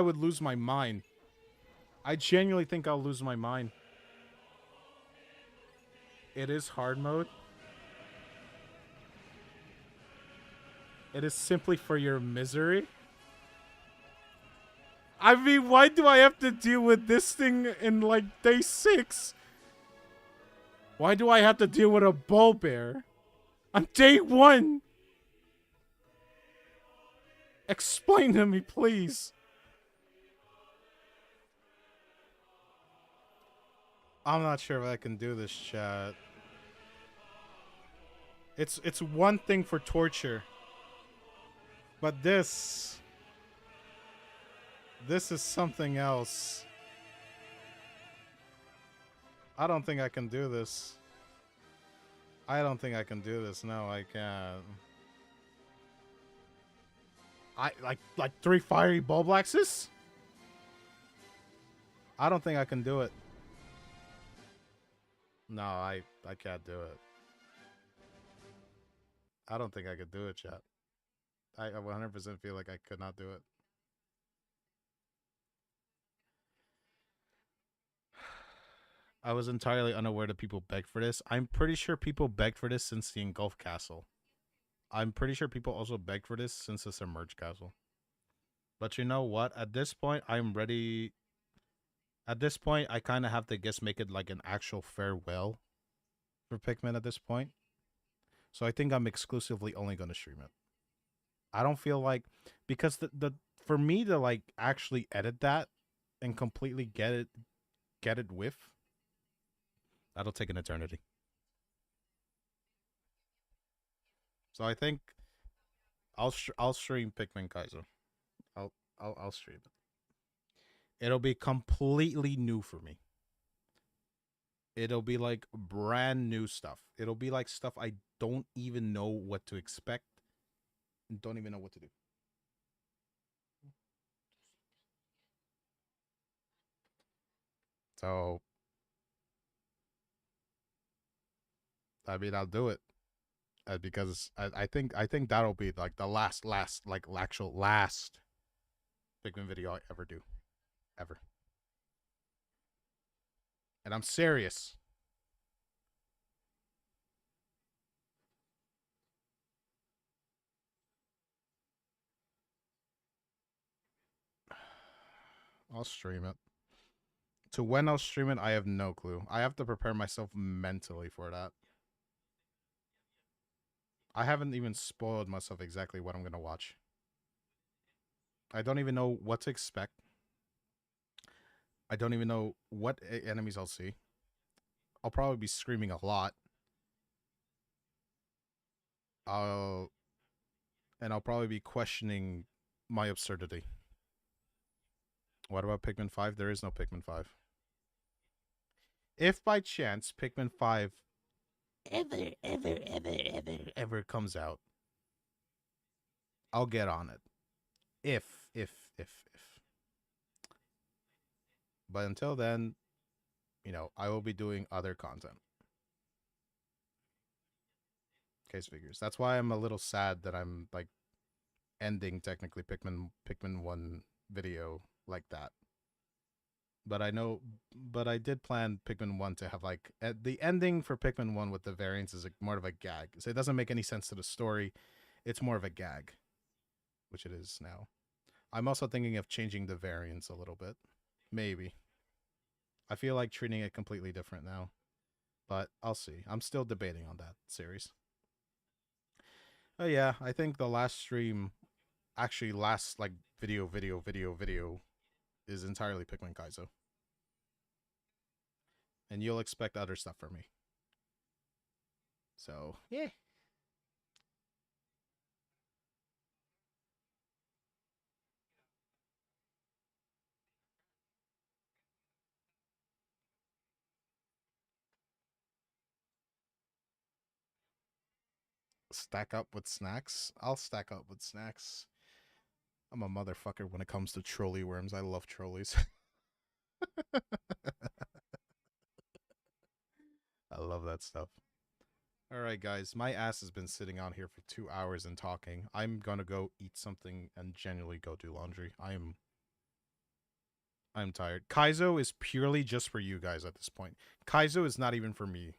would lose my mind. I genuinely think I'll lose my mind. It is hard mode. It is simply for your misery. I mean, why do I have to deal with this thing in, like, day 6? Why do I have to deal with a bull bear on day 1? Explain to me, please. I'm not sure if I can do this, chat. It's one thing for torture. But this is something else. I don't think I can do this. I don't think I can do this. No, I can't. Like 3 fiery Bulblaxes? I don't think I can do it. No, I can't do it. I don't think I could do it, chat. I 100% feel like I could not do it. I was entirely unaware that people begged for this. I'm pretty sure people begged for this since the Engulf Castle. I'm pretty sure people also begged for this since the Submerged Castle. But you know what? At this point, I'm ready. At this point, I kind of have to guess make it like an actual farewell for Pikmin at this point. So I think I'm exclusively only going to stream it. I don't feel like, because the for me to like actually edit that and completely get it with, that'll take an eternity. So I think I'll stream Pikmin Kaizo. I'll stream it. It'll be completely new for me. It'll be like brand new stuff. It'll be like stuff I don't even know what to expect. Don't even know what to do. So, I mean, I'll do it because I think that'll be like the last like actual last Pikmin video I ever do, ever. And I'm serious. I'll stream it. To when I'll stream it, I have no clue. I have to prepare myself mentally for that. I haven't even spoiled myself exactly what I'm gonna watch. I don't even know what to expect. I don't even know what enemies I'll see. I'll probably be screaming a lot. I'll I'll probably be questioning my absurdity. What about Pikmin 5? There is no Pikmin 5. If by chance Pikmin 5 ever comes out, I'll get on it. If. But until then, I will be doing other content. Case figures. That's why I'm a little sad that I'm like ending technically Pikmin 1 video like that. But I did plan Pikmin 1 to have like the ending for Pikmin 1 with the variants is more of a gag. So it doesn't make any sense to the story. It's more of a gag, which it is now. I'm also thinking of changing the variants a little bit. Maybe. I feel like treating it completely different now. But I'll see. I'm still debating on that series. Oh yeah, I think the last stream, actually last like video is entirely Pikmin Kaizo. And you'll expect other stuff from me. So, yeah. Stack up with snacks? I'll stack up with snacks. I'm a motherfucker when it comes to trolley worms. I love trolleys. I love that stuff. All right, guys. My ass has been sitting on here for 2 hours and talking. I'm gonna go eat something and genuinely go do laundry. I'm tired. Kaizo is purely just for you guys at this point. Kaizo is not even for me.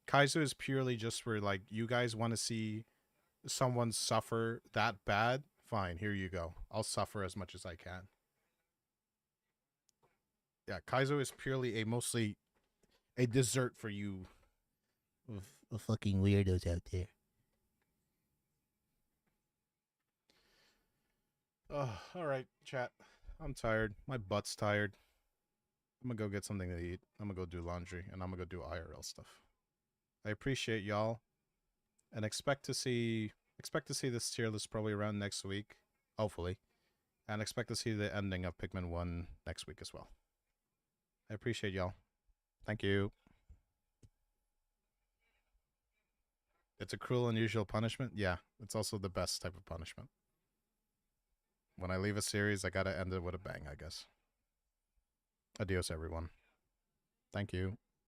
Kaizo is purely just for like you guys want to see someone suffer that bad. Fine, here you go. I'll suffer as much as I can. Yeah, Kaizo is purely mostly a dessert for you fucking weirdos out there. Oh, all right, chat. I'm tired. My butt's tired. I'm gonna go get something to eat. I'm gonna go do laundry, and I'm gonna go do IRL stuff. I appreciate y'all, and expect to see this tier list probably around next week, hopefully, and expect to see the ending of Pikmin 1 next week as well. I appreciate y'all. Thank you. It's a cruel, unusual punishment. Yeah, it's also the best type of punishment. When I leave a series, I gotta end it with a bang, I guess. Adios, everyone. Thank you.